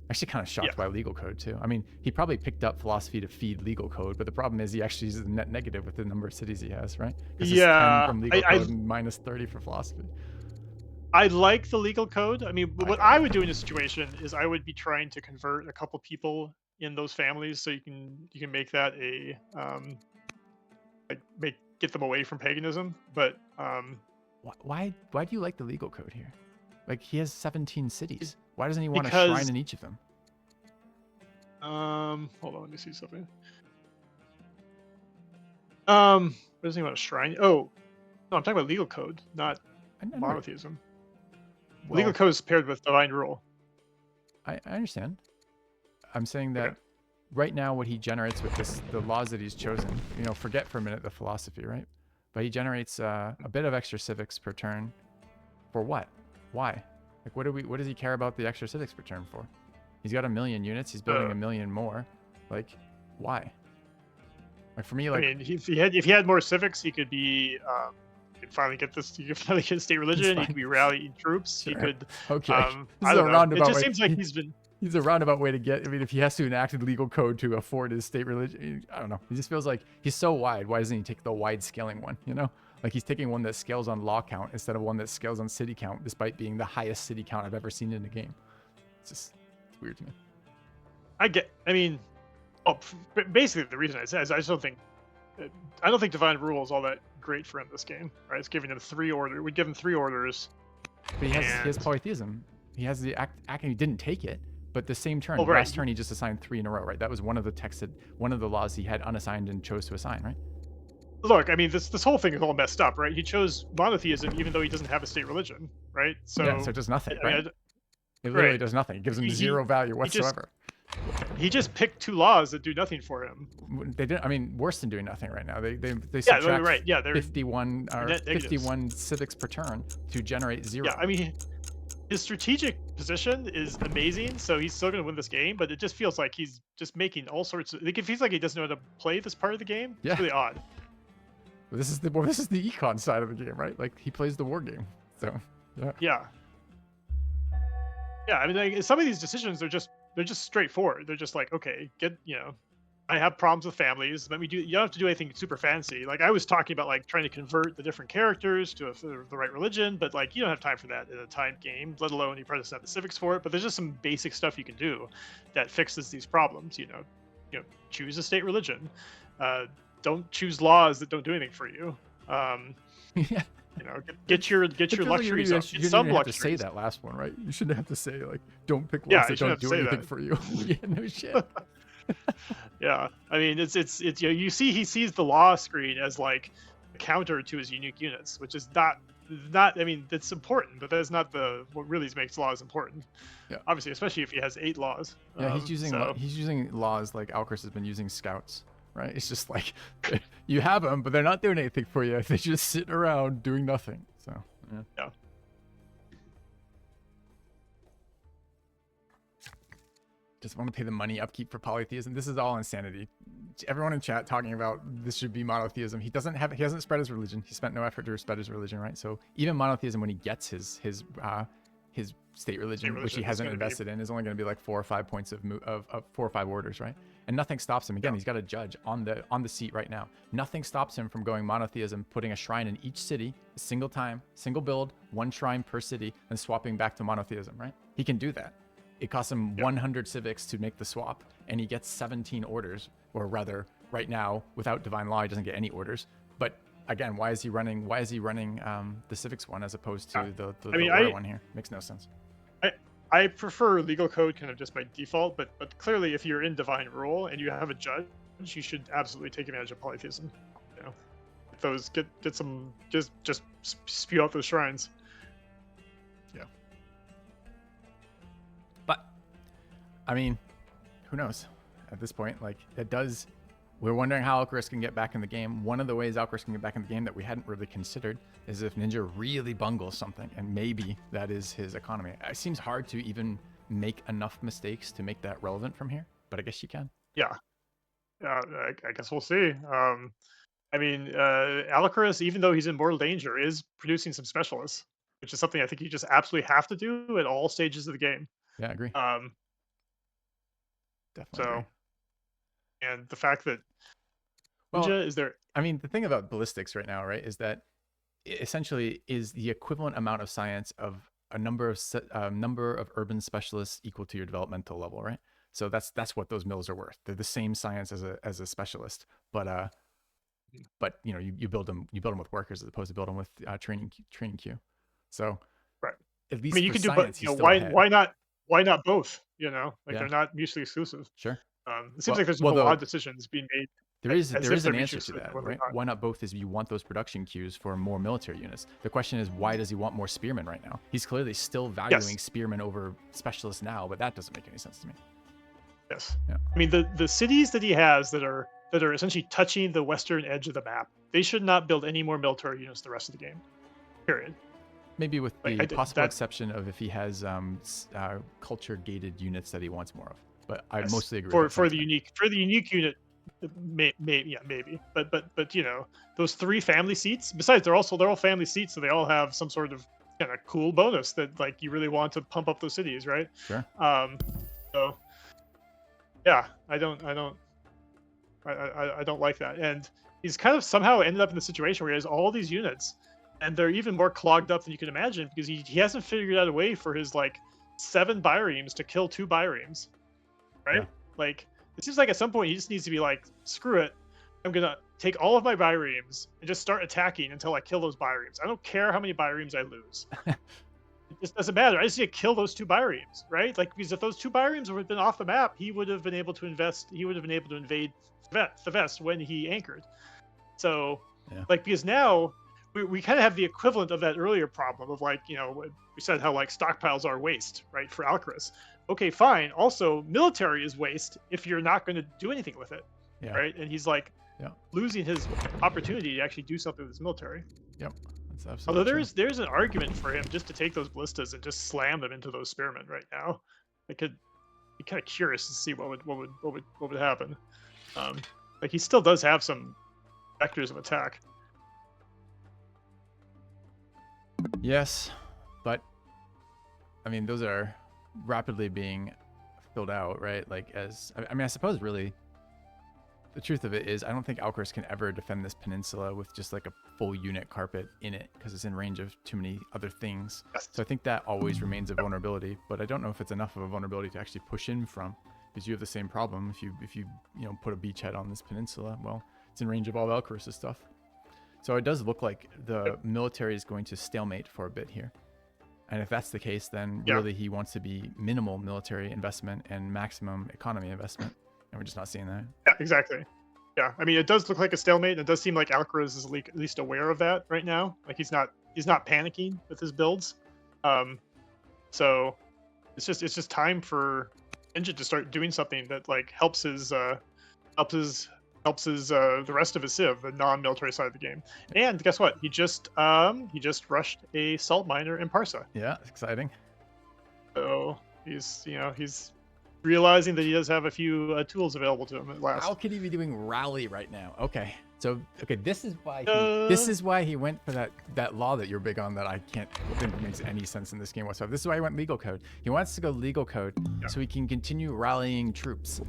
Actually, kind of shocked by legal code too. I mean, he probably picked up philosophy to feed legal code, but the problem is he actually is net negative with the number of cities he has, right? It's 10 from legal code and minus 30 for philosophy. I like the legal code. I mean, what I would do in a situation is I would be trying to convert a couple people in those families, so you can make that a get them away from paganism. But why do you like the legal code here? Like he has 17 cities. Why doesn't he want a shrine in each of them? Hold on, let me see something. Why doesn't he want a shrine? Oh, no, I'm talking about legal code, not monotheism. Well, legal code is paired with divine rule. I understand. I'm saying that right now what he generates with the laws that he's chosen, forget for a minute the philosophy, right? But he generates a bit of extra civics per turn. For what? Why? Like what does he care about the extra civics per turn for? He's got 1 million units. He's building 1 million more. Like, why? Like for me, like I mean, if he had more civics, he could be. He could finally get this. He could finally get state religion. He could be rallying troops. Sure. He could. Okay. I don't know. It just seems like he's been. He's a roundabout way to get. I mean, if he has to enact a legal code to afford his state religion, I don't know. He just feels like he's so wide. Why doesn't he take the wide scaling one? Like he's taking one that scales on law count instead of one that scales on city count, despite being the highest city count I've ever seen in a game. It's weird to me. Basically the reason I just don't think divine rule is all that great for him this game. Right? It's giving him 3 orders. We'd give him 3 orders. But he has polytheism. He has the act. He didn't take it. But the same turn, right. Last turn, he just assigned 3 in a row, right? That was one of the laws he had unassigned and chose to assign, right? Look, I mean, this whole thing is all messed up, right? He chose monotheism even though he doesn't have a state religion, right? So it does nothing, right? It literally does nothing. It gives him 0 value whatsoever. He just picked 2 laws that do nothing for him. They didn't. I mean, worse than doing nothing right now. They subtract right. Yeah, they're 51 civics per turn to generate 0. Yeah, I mean, his strategic position is amazing, so he's still going to win this game. But it just feels like he's just making all sorts of. Like, it feels like he doesn't know how to play this part of the game. It's really odd. This is the econ side of the game, right? Like he plays the war game. So yeah. I mean, like, some of these decisions they're just straightforward. They're just like, okay, I have problems with families. Let me do. You don't have to do anything super fancy. Like I was talking about, like trying to convert the different characters to the right religion, but like you don't have time for that in a timed game. Let alone you probably just have the civics for it. But there's just some basic stuff you can do that fixes these problems. Choose a state religion. Don't choose laws that don't do anything for you. Get your luxuries up. You didn't have to say that last one, right? You shouldn't have to say like, don't pick laws that don't do anything for you. Yeah, no shit. Yeah, I mean, it's you see, he sees the law screen as like a counter to his unique units, which is not. I mean, it's important, but that's not what really makes laws important. Yeah. Obviously, especially if he has 8 laws. Yeah, he's using laws like Alcaras has been using scouts. Right? It's just like you have them, but they're not doing anything for you. They're just sitting around doing nothing. So yeah. Just want to pay the money upkeep for polytheism. This is all insanity. Everyone in chat talking about this should be monotheism. He hasn't spread his religion. He spent no effort to spread his religion, right? So even monotheism, when he gets his his state religion, which he hasn't invested in, is only going to be like 4 or 5 points of 4 or 5 orders, right? And nothing stops him. Again, he's got a judge on the seat right now. Nothing stops him from going monotheism, putting a shrine in each city, a single time, single build, 1 shrine per city, and swapping back to monotheism, right? He can do that. It costs him 100 civics to make the swap, and he gets 17 orders, or rather, right now, without divine law, he doesn't get any orders. But again, why is he running the civics one as opposed to the order one here? Makes no sense. I prefer legal code kind of just by default, but clearly if you're in divine rule and you have a judge, you should absolutely take advantage of polytheism. You know, those get some just spew out those shrines. Yeah. But I mean, who knows? At this point, like it does. We're wondering how Alcaras can get back in the game. One of the ways Alcaras can get back in the game that we hadn't really considered is if Ninja really bungles something, and maybe that is his economy. It seems hard to even make enough mistakes to make that relevant from here, but I guess you can. Yeah. I guess we'll see. I mean, Alcaras, even though he's in mortal danger, is producing some specialists, which is something I think you just absolutely have to do at all stages of the game. Yeah, I agree. Definitely. So. Agree. And the fact that Ninja is there. I mean, the thing about ballistics right now, right, is that it essentially is the equivalent amount of science of a number of urban specialists equal to your developmental level, right? So that's what those mills are worth. They're the same science as a specialist, but you know you build them with workers as opposed to build them with training queue. So right. At least I mean, you for could science, do, but why not both? You know, like they're not mutually exclusive. Sure. It seems like there's a lot of decisions being made. There is an answer to that, right? Why not both? Is you want those production queues for more military units. The question is, why does he want more spearmen right now? He's clearly still valuing spearmen over specialists now, but that doesn't make any sense to me. Yes. Yeah. I mean, the cities that he has that are essentially touching the western edge of the map, they should not build any more military units the rest of the game. Period. Maybe with the possible exception of if he has culture gated units that he wants more of. But I mostly agree for the unique unit. Maybe, but you know, those 3 family seats. Besides, they're all family seats, so they all have some sort of kind of cool bonus that like you really want to pump up those cities, right? Sure. So yeah, I don't like that, and he's kind of somehow ended up in the situation where he has all these units, and they're even more clogged up than you can imagine because he hasn't figured out a way for his like 7 biremes to kill 2 biremes. Right? Yeah. Like, it seems like at some point he just needs to be like, screw it. I'm going to take all of my biremes and just start attacking until I kill those biremes. I don't care how many biremes I lose. It just doesn't matter. I just need to kill those 2 biremes, right? Like, because if those 2 biremes would have been off the map, he would have been able to invade Thevest when he anchored. So, like, because now we kind of have the equivalent of that earlier problem of like, you know, we said how like stockpiles are waste, right, for Alcaras. Okay, fine. Also, military is waste if you're not going to do anything with it, right? And he's like losing his opportunity to actually do something with his military. Yep, that's absolutely. Although there's an argument for him just to take those ballistas and just slam them into those spearmen right now. I could be kind of curious to see what would happen. Like he still does have some vectors of attack. Yes, but I mean those are rapidly being filled out, right? Like I mean, I suppose really the truth of it is I don't think Alcaras can ever defend this peninsula with just like a full unit carpet in it because it's in range of too many other things. Yes. So I think that always remains a vulnerability, but I don't know if it's enough of a vulnerability to actually push in from, because you have the same problem if you put a beachhead on this peninsula. Well, it's in range of all Alcaras' stuff. So it does look like the military is going to stalemate for a bit here. And if that's the case, then really he wants to be minimal military investment and maximum economy investment. And we're just not seeing that. Yeah, exactly. Yeah, I mean, it does look like a stalemate. And it does seem like Alcaraz is at least aware of that right now. Like he's not panicking with his builds. So it's just time for Ninja to start doing something that like helps the rest of his civ, the non-military side of the game. And guess what? He just rushed a salt miner in Parsa. Yeah, exciting. So he's realizing that he does have a few tools available to him at last. How could he be doing rally right now? Okay. So okay, this is why he went for that law that you're big on that I can't think makes any sense in this game whatsoever. This is why he went legal code. He wants to go legal code so he can continue rallying troops.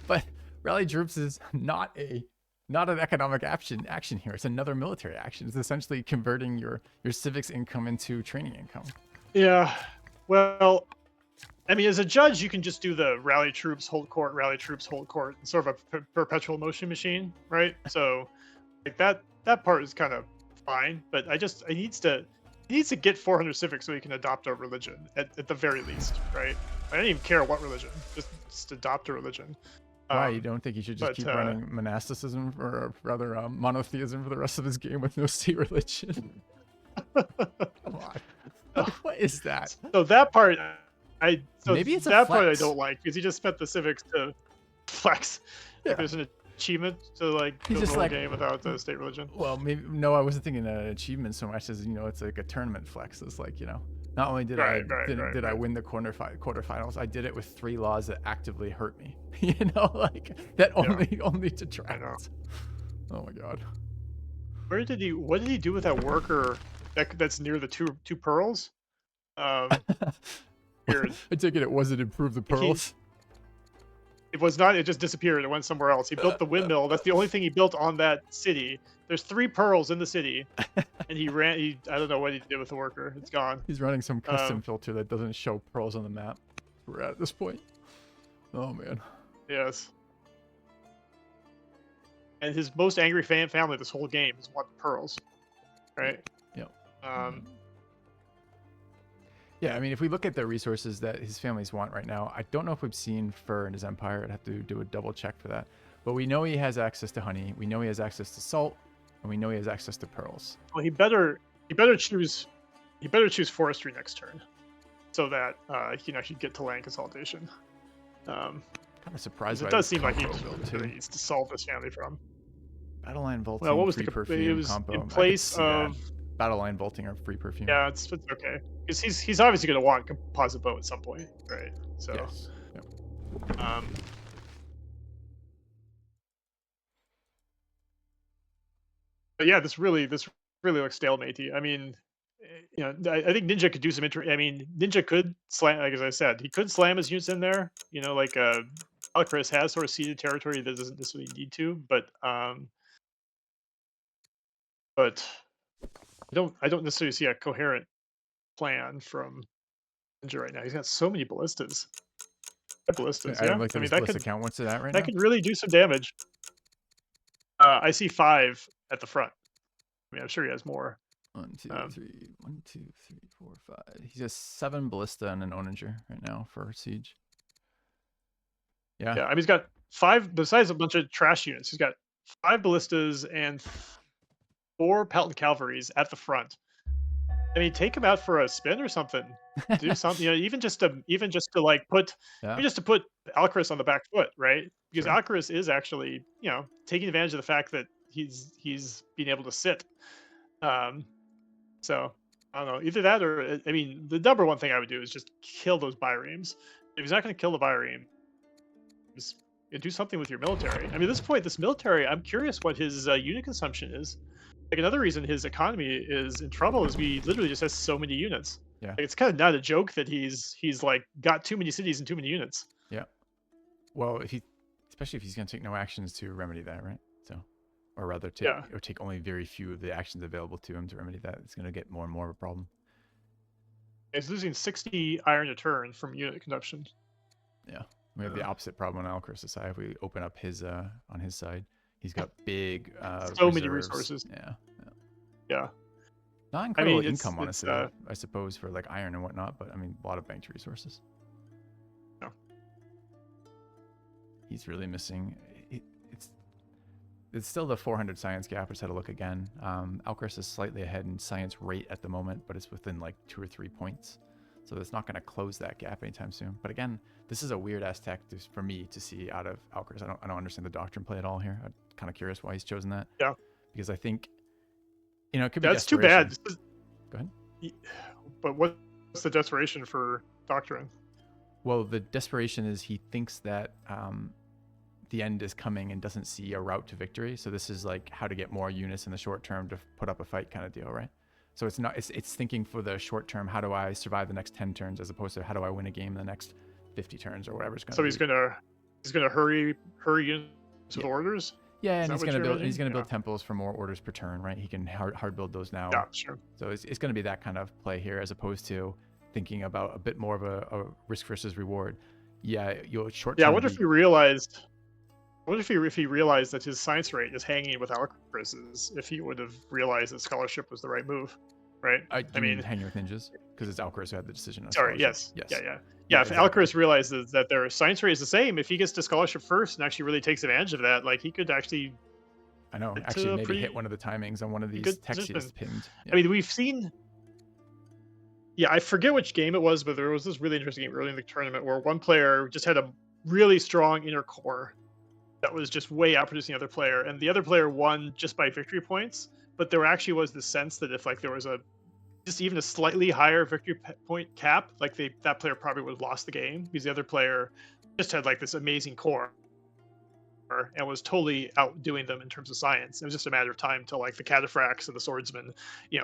But rally troops is not an economic action here. It's another military action. It's essentially converting your civics income into training income. Yeah. Well, I mean, as a judge, you can just do the rally troops, hold court, rally troops, hold court, sort of a perpetual motion machine, right? So, like that part is kind of fine, but he needs to get 400 civics so he can adopt a religion at the very least, right? I don't even care what religion, just adopt a religion. Why, you don't think he should just keep running monasticism or rather monotheism for the rest of his game with no state religion? Come on. What is that? So that part, maybe it's that part I don't like because he just spent the civics to flex. Yeah. Like there's an achievement to like He's the just whole game without the state religion. Well, maybe no, I wasn't thinking an achievement so much as it's like a tournament flex. It's like not only did I win the quarterfinals, I did it with 3 laws that actively hurt me. Like that only detracts. Oh my god. What did he do with that worker that's near the two pearls? Weird. I take it wasn't improve the pearls. It was not. It just disappeared. It went somewhere else. He built the windmill. That's the only thing he built on that city. There's 3 pearls in the city, and he ran. I don't know what he did with the worker. It's gone. He's running some custom filter that doesn't show pearls on the map. We're at this point. Oh man. Yes. And his most angry family this whole game is want the pearls, right? Yep. Yeah, I mean, if we look at the resources that his families want right now, I don't know if we've seen fur in his empire. I'd have to do a double check for that. But we know he has access to honey. We know he has access to salt, and we know he has access to pearls. Well, he better choose forestry next turn, so that he'd get to land consolidation. Kind of surprised. It does seem like he needs to solve this family from. Battle line vaulting. Well, what was free the perfume it was combo? in place of battle line vaulting or free perfume? Yeah, it's okay. Because he's obviously going to want composite bow at some point, right? So, yes. Yep. But yeah, this really looks stalematey. I mean, I think Ninja could do some Ninja could slam, like as I said, he could slam his units in there. Like Alcaras has sort of ceded territory that doesn't necessarily need to, but I don't necessarily see a coherent plan from Ninja right now. He's got so many ballistas. Ballistas, yeah. Like that could count. What's it at right now? That could really do some damage. I see 5 at the front. I mean, I'm sure he has more. 1, 2, 3, 1, 2, 3, 4, 5. He has 7 ballista and an onager right now for siege. Yeah. Yeah, I mean, he's got 5 besides a bunch of trash units. He's got 5 ballistas and 4 Pelton cavalries at the front. I mean, take him out for a spin or something. Do something, even just to like put Alcaras on the back foot, right? Because sure. Alcaras is actually, taking advantage of the fact that he's being able to sit. So I don't know, either that or the number one thing I would do is just kill those biremes. If he's not going to kill the bireme, just do something with your military. I mean, at this point, this military, I'm curious what his unit consumption is. Like another reason his economy is in trouble is we literally just has so many units. Yeah, like, it's kind of not a joke that he's like got too many cities and too many units. Yeah. Well, especially if he's going to take no actions to remedy that, right? So, or rather, take only very few of the actions available to him to remedy that. It's going to get more and more of a problem. He's losing 60 iron a turn from unit consumption. Yeah, we have the opposite problem on Alcaras' side. If we open up his on his side. He's got big many resources. Yeah. Not incredible income, honestly, I suppose, for like iron and whatnot, but a lot of banked resources. No. He's really missing. It's still the 400 science gap. I just had to look again. Alcaras is slightly ahead in science rate at the moment, but it's within like 2 or 3 points. So it's not going to close that gap anytime soon. But again, this is a weird ass tech for me to see out of Alcaras. I don't understand the doctrine play at all here. I'm kind of curious why he's chosen that. Yeah. Because I think, it could be that's too bad. Go ahead. But what's the desperation for doctrine? Well, the desperation is he thinks that the end is coming and doesn't see a route to victory. So this is like how to get more units in the short term to put up a fight kind of deal, right? So it's not, it's thinking for the short term, how do I survive the next 10 turns, as opposed to how do I win a game in the next 50 turns or whatever it's going to be. So he's gonna hurry units with orders. Yeah, and he's gonna build temples for more orders per turn, right? He can hard build those now. Yeah, sure. So it's gonna be that kind of play here, as opposed to thinking about a bit more of a risk versus reward. Yeah, you'll short. Yeah, I wonder if he realized. I wonder if he realized that his science rate is hanging with alcaras, if he would have realized that scholarship was the right move, right? I mean, hanging with ninjas, because it's alcaras who had the decision on Sorry, scholarship. yes. Yeah, if exactly. alcaras realizes that their science rate is the same, if he gets to scholarship first and actually really takes advantage of that, like he could actually. I know. Actually, maybe hit one of the timings on one of these techs he just pinged. Yeah. I mean, we've seen. Yeah, I forget which game it was, but there was this really interesting game early in the tournament where one player just had a really strong inner core that was just way outproducing the other player, and the other player won just by victory points. But there actually was the sense that if like there was just even a slightly higher victory point cap, like that player probably would have lost the game, because the other player just had like this amazing core and was totally outdoing them in terms of science. It was just a matter of time till like the cataphracts and the swordsmen,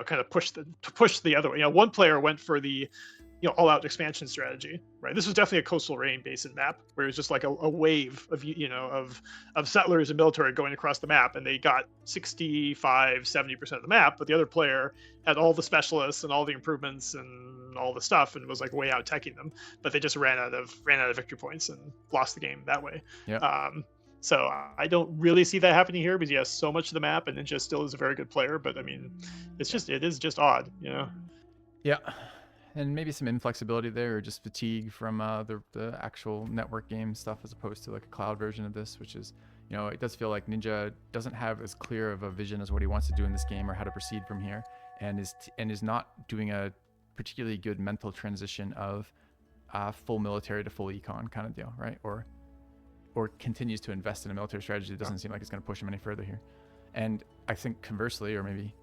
kind of push the other way. One player went for the all-out expansion strategy, right? This was definitely a coastal rain basin map where it was just like a wave of settlers and military going across the map, and they got 65-70% of the map, but the other player had all the specialists and all the improvements and all the stuff and was like way out teching them, but they just ran out of victory points and lost the game that way. Yeah. So I don't really see that happening here, because he has so much of the map, and Ninja still is a very good player. But I mean, it is just odd, Yeah, and maybe some inflexibility there, or just fatigue from the actual network game stuff, as opposed to like a cloud version of this, which is, it does feel like Ninja doesn't have as clear of a vision as what he wants to do in this game or how to proceed from here, and is not doing a particularly good mental transition of full military to full econ kind of deal, right? Or continues to invest in a military strategy that doesn't seem like it's going to push him any further here. And I think conversely, or maybe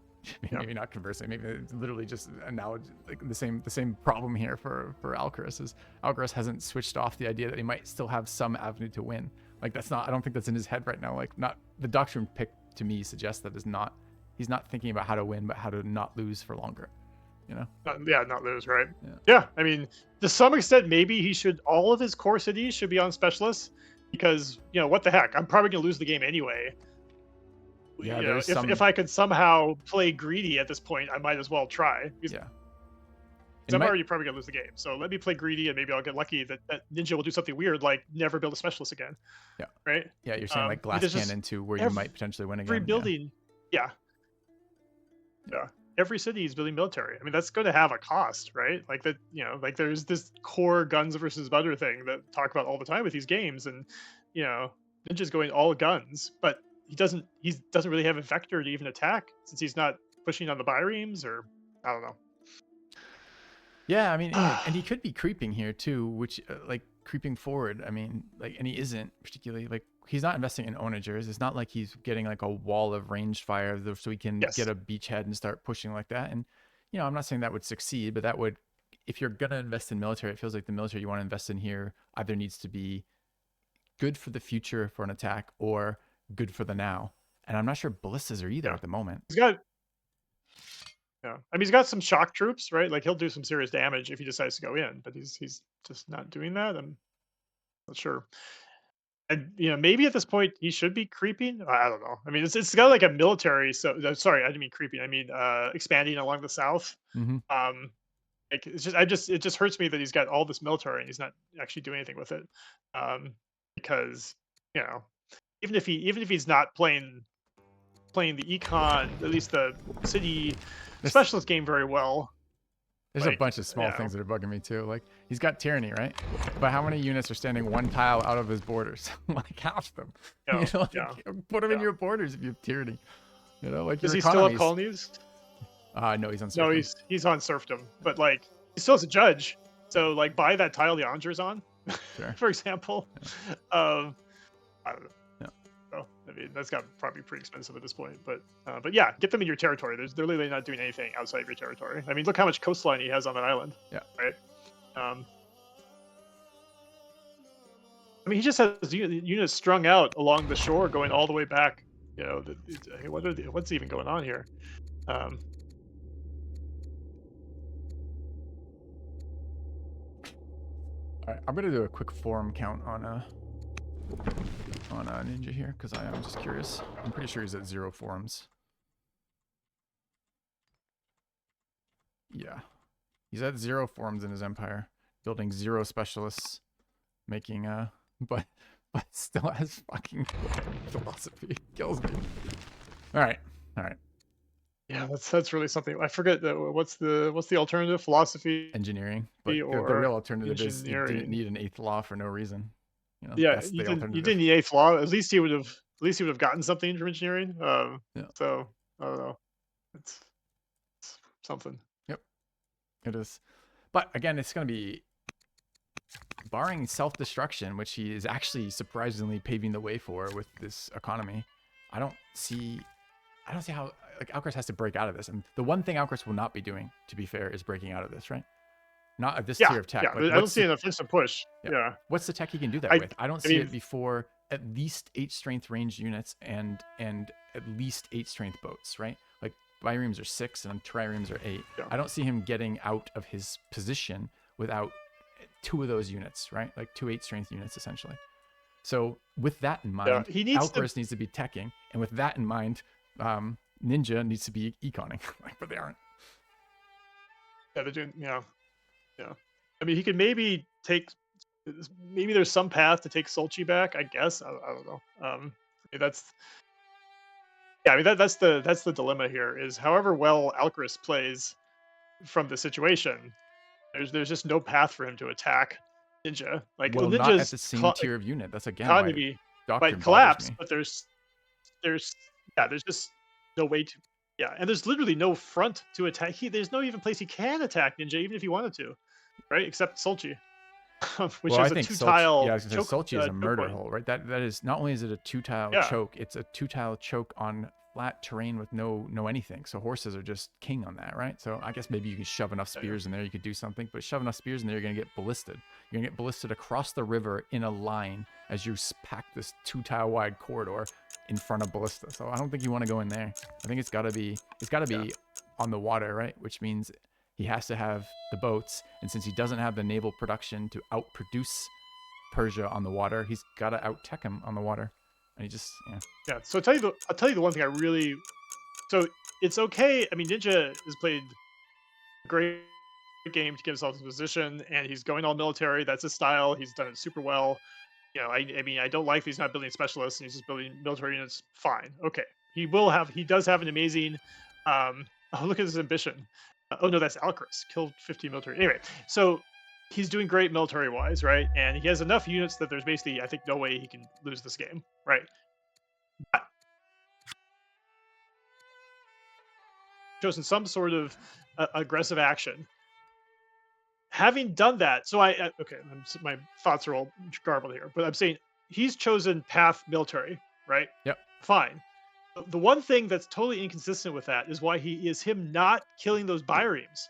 not conversely, maybe it's literally just analogy, like the same problem here for Alcaraz is Alcaraz hasn't switched off the idea that he might still have some avenue to win. Like I don't think that's in his head right now. Like not the doctrine pick to me suggests that he's not thinking about how to win, but how to not lose for longer. Not lose, right? Yeah. I mean, to some extent, maybe all of his core cities should be on specialists. Because what the heck, I'm probably gonna lose the game anyway. Yeah, if I could somehow play greedy at this point, I might as well try. Yeah. I'm already probably gonna lose the game, so let me play greedy, and maybe I'll get lucky that Ninja will do something weird, like never build a specialist again. Yeah. Right. Yeah, you're saying like glass cannon to where you might potentially win again. Rebuilding. Yeah. Every city is building military. I mean, that's going to have a cost, right? Like that, like there's this core guns versus butter thing that talk about all the time with these games, and Ninja's going all guns, but he doesn't really have a vector to even attack, since he's not pushing on the biremes, or I don't know. Yeah, I mean, and he could be creeping here too, which like creeping forward. I mean, like, and he isn't particularly like. He's not investing in onagers. It's not like he's getting like a wall of ranged fire so he can get a beachhead and start pushing like that. And, I'm not saying that would succeed, but that would, if you're going to invest in military, it feels like the military you want to invest in here either needs to be good for the future for an attack or good for the now. And I'm not sure ballistas are either at the moment. He's got some shock troops, right? Like he'll do some serious damage if he decides to go in, but he's just not doing that. I'm not sure. And maybe at this point he should be creeping. I don't know. I mean, it's got like a military. So sorry, I didn't mean creeping. I mean expanding along the south. Mm-hmm. Like it just hurts me that he's got all this military and he's not actually doing anything with it. Because even if he's not playing the econ, at least the city specialist game very well. There's a bunch of small things that are bugging me too. Like he's got tyranny, right? But how many units are standing one tile out of his borders? Like half them. Put them in your borders if you have tyranny. Like does he still have colonies? No, he's on serfdom. No, he's on serfdom. But like he still has a judge. So like buy that tile the Anger's on, sure. For example. I don't know. So, I mean, that's got probably pretty expensive at this point, but yeah, get them in your territory. They're literally not doing anything outside of your territory. I mean, look how much coastline he has on that island. Yeah. Right. I I mean, he just has units strung out along the shore, going all the way back. You know, what's even going on here? Um, All right, I'm gonna do a quick forum count on Ninja here because I am just curious. I'm pretty sure he's at 0 forums. Yeah, he's at 0 forums in his empire, building 0 specialists, making but still has fucking philosophy. Kills me. All right. yeah, that's really something. I forget what's the alternative, philosophy, Engineering, but the or real alternative is you didn't engineering. need an 8th law for no reason. You know, Yeah, that's you the didn't alternative. need the eighth law. At least he would have gotten something from engineering. Yeah. So I don't know. It's something. Yep, it is. But again, it's going to be, barring self-destruction, which he is actually surprisingly paving the way for with this economy. I don't see how, like, Alcaraz has to break out of this. And the one thing Alcaraz will not be doing, to be fair, is breaking out of this, right? Not at this tier of tech. Yeah. Like, I don't see an offensive push. Yeah. What's the tech he can do that with? I don't see mean, it before at least 8 strength ranged units and at least 8 strength boats, right? Like, biremes are 6 and triremes are 8. Yeah. I don't see him getting out of his position without 2 of those units, right? Like 2 8 strength units essentially. So with that in mind, Alcaraz needs to be teching, and with that in mind, Ninja needs to be econing, like, but they aren't. Yeah, they're doing. Yeah. I mean, he could maybe there's some path to take Solchi back. I guess I don't know. That's that's the dilemma here. Is however well Alcaraz plays from the situation, there's just no path for him to attack Ninja. Like, well, Ninja's not at the same tier of unit. That's again why Doctrine might collapse, me. but there's just no way to. Yeah, and there's literally no front to attack. There's no even place he can attack Ninja, even if he wanted to, right? Except Solchi, which is a 2-tile. Yeah, I was gonna say Solchi is a murder hole, right? That is, not only is it a 2-tile choke, it's a 2-tile choke on flat terrain with no anything. So horses are just king on that, right? So I guess maybe you can shove enough spears in there, you could do something, but shove enough spears in there, you're gonna get ballisted. You're gonna get ballisted across the river in a line as you pack this 2-tile wide corridor in front of ballista. So I don't think you want to go in there. I think it's gotta be on the water, right? Which means he has to have the boats, and since he doesn't have the naval production to outproduce Persia on the water, he's got to out-tech him on the water. And he just, yeah. So I'll tell you the one thing I really. So it's okay. I mean, Ninja has played a great game to get himself in position, and he's going all military. That's his style. He's done it super well. You know, I mean, I don't like that he's not building specialists and he's just building military units. Fine, okay. He does have an amazing. Oh, look at his ambition. Oh no, that's Alcaraz. Killed 50 military. Anyway, so he's doing great military-wise, right? And he has enough units that there's basically, I think, no way he can lose this game, right? But chosen some sort of aggressive action. Having done that, so okay, my thoughts are all garbled here, but I'm saying he's chosen path military, right? Yep. Fine. The one thing that's totally inconsistent with that is why him not killing those biremes,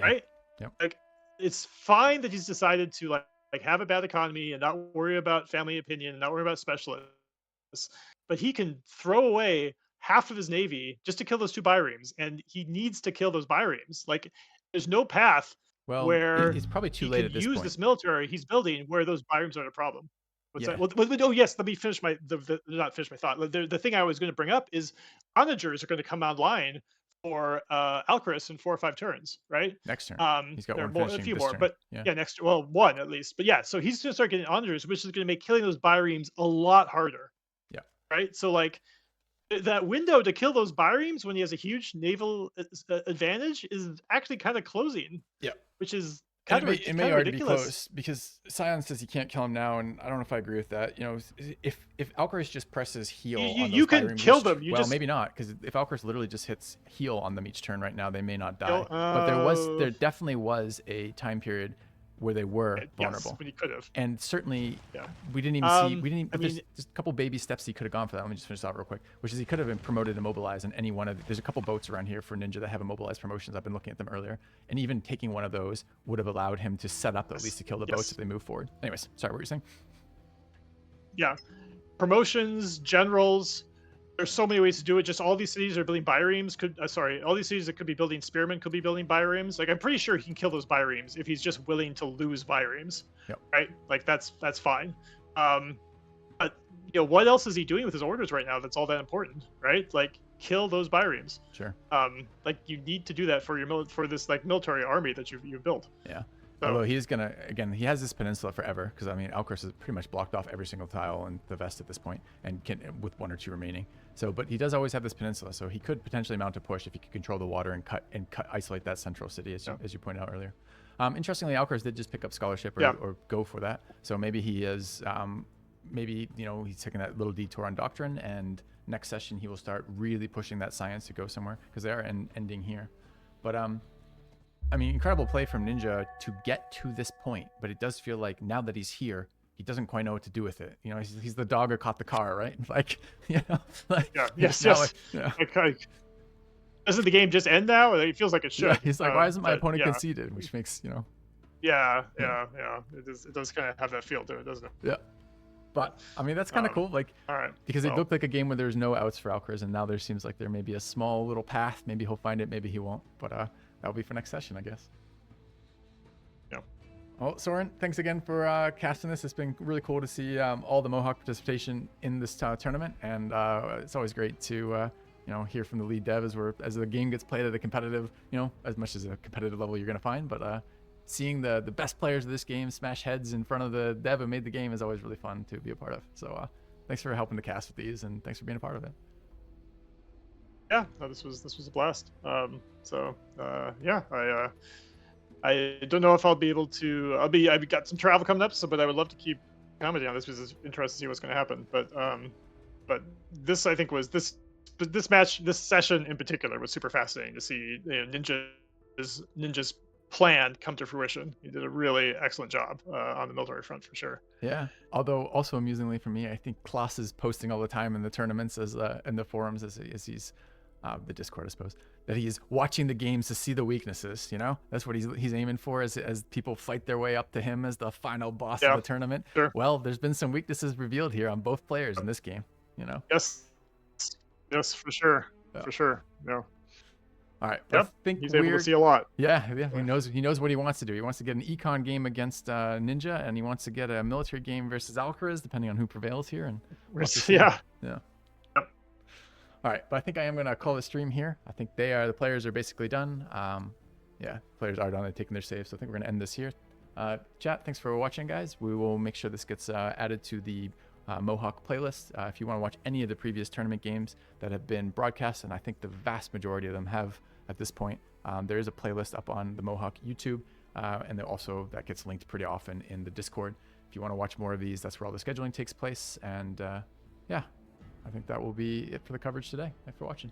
right? Yep. Like, it's fine that he's decided to like have a bad economy and not worry about family opinion and not worry about specialists, but he can throw away half of his navy just to kill those 2 biremes, and he needs to kill those biremes. Like, there's no path where it's probably too late at this point. This military he's building where those biremes aren't a problem. What's Yeah. that? Well, oh yes, let me finish not finish my thought. The thing I was going to bring up is onagers are going to come online for Alcaraz in 4 or 5 turns, right? Next turn. He's got a few more, but next, well, 1 at least. But yeah, so he's going to start getting onagers, which is going to make killing those biremes a lot harder. Yeah. Right. So like, that window to kill those biremes when he has a huge naval advantage is actually kind of closing. Yeah. Which is it may already be close, because Sion says he can't kill him now, and I don't know if I agree with that. You know, if Alcaraz just presses heal on those you can biremes, kill them. Maybe not, because if Alcaraz literally just hits heal on them each turn right now, they may not die. But there definitely was a time period where they were vulnerable. Yes, when he could have. And certainly, we didn't even see. There's just a couple baby steps he could have gone for that. Let me just finish that real quick. Which is, he could have been promoted and mobilized in any one of. There's a couple boats around here for Ninja that have immobilized promotions. I've been looking at them earlier, and even taking one of those would have allowed him to set up at least to kill the boats if they move forward. Anyways, sorry, what were you saying? yeah, promotions, generals. There's so many ways to do it. Just all these cities are building biremes. All these cities that could be building spearmen could be building biremes. Like I'm pretty sure he can kill those biremes if he's just willing to lose biremes. Yep. Right? Like that's fine. But what else is he doing with his orders right now? That's all that important, right? Like kill those biremes. Sure. Like you need to do that for this like military army that you've built. Yeah. So, although he's gonna, again, he has this peninsula forever because I mean Alcaras has pretty much blocked off every single tile in the Vest at this point, and with 1 or 2 remaining. So, but he does always have this peninsula, so he could potentially mount a push if he could control the water and isolate that central city, as you pointed out earlier. Interestingly, Alcaras did just pick up scholarship or go for that, so maybe he is, maybe he's taking that little detour on doctrine, and next session he will start really pushing that science to go somewhere because they are ending here. But I mean, incredible play from Ninjaa to get to this point, but it does feel like now that he's here, he doesn't quite know what to do with it. He's the dog who caught the car, right? Like, like yes. Like, doesn't the game just end now? It feels like it should. Yeah, he's like, why isn't my opponent conceded? Which makes Yeah. It does kind of have that feel to it, doesn't it? Yeah. But I mean, that's kind of cool. Like, all right, because it looked like a game where there's no outs for Alcaraz, and now there seems like there may be a small little path. Maybe he'll find it, maybe he won't. But that'll be for next session, I guess. Yeah. Well, Soren, thanks again for casting this. It's been really cool to see all the Mohawk participation in this tournament, and it's always great to hear from the lead dev as the game gets played at a competitive, as much as a competitive level you're gonna find, but seeing the best players of this game smash heads in front of the dev who made the game is always really fun to be a part of. So thanks for helping to cast with these, and thanks for being a part of it. Yeah, no, this was a blast. I don't know if I'll be able to. I've got some travel coming up, but I would love to keep commenting on this because it's interesting to see what's going to happen. But this I think was this session in particular was super fascinating to see Ninja's plan come to fruition. He did a really excellent job on the military front for sure. Yeah. Although also amusingly for me, I think Klaus is posting all the time in the tournaments in the forums as he's the Discord, I suppose, that he's watching the games to see the weaknesses. That's what he's aiming for as people fight their way up to him as the final boss of the tournament. Sure. Well, there's been some weaknesses revealed here on both players in this game. Yes, for sure. Yeah. For sure. No. All right. Yep. I think he's able to see a lot. Yeah. He knows what he wants to do. He wants to get an econ game against Ninjaa, and he wants to get a military game versus Alcaraz, depending on who prevails here. And yeah. Yep. All right, but I think I am going to call the stream here. I think the players are basically done. Players are done. They're taking their saves, so I think we're going to end this here. Chat, thanks for watching, guys. We will make sure this gets added to the Mohawk playlist. If you want to watch any of the previous tournament games that have been broadcast, and I think the vast majority of them have at this point, there is a playlist up on the Mohawk YouTube, and also that gets linked pretty often in the Discord. If you want to watch more of these, that's where all the scheduling takes place. And I think that will be it for the coverage today. Thanks for watching.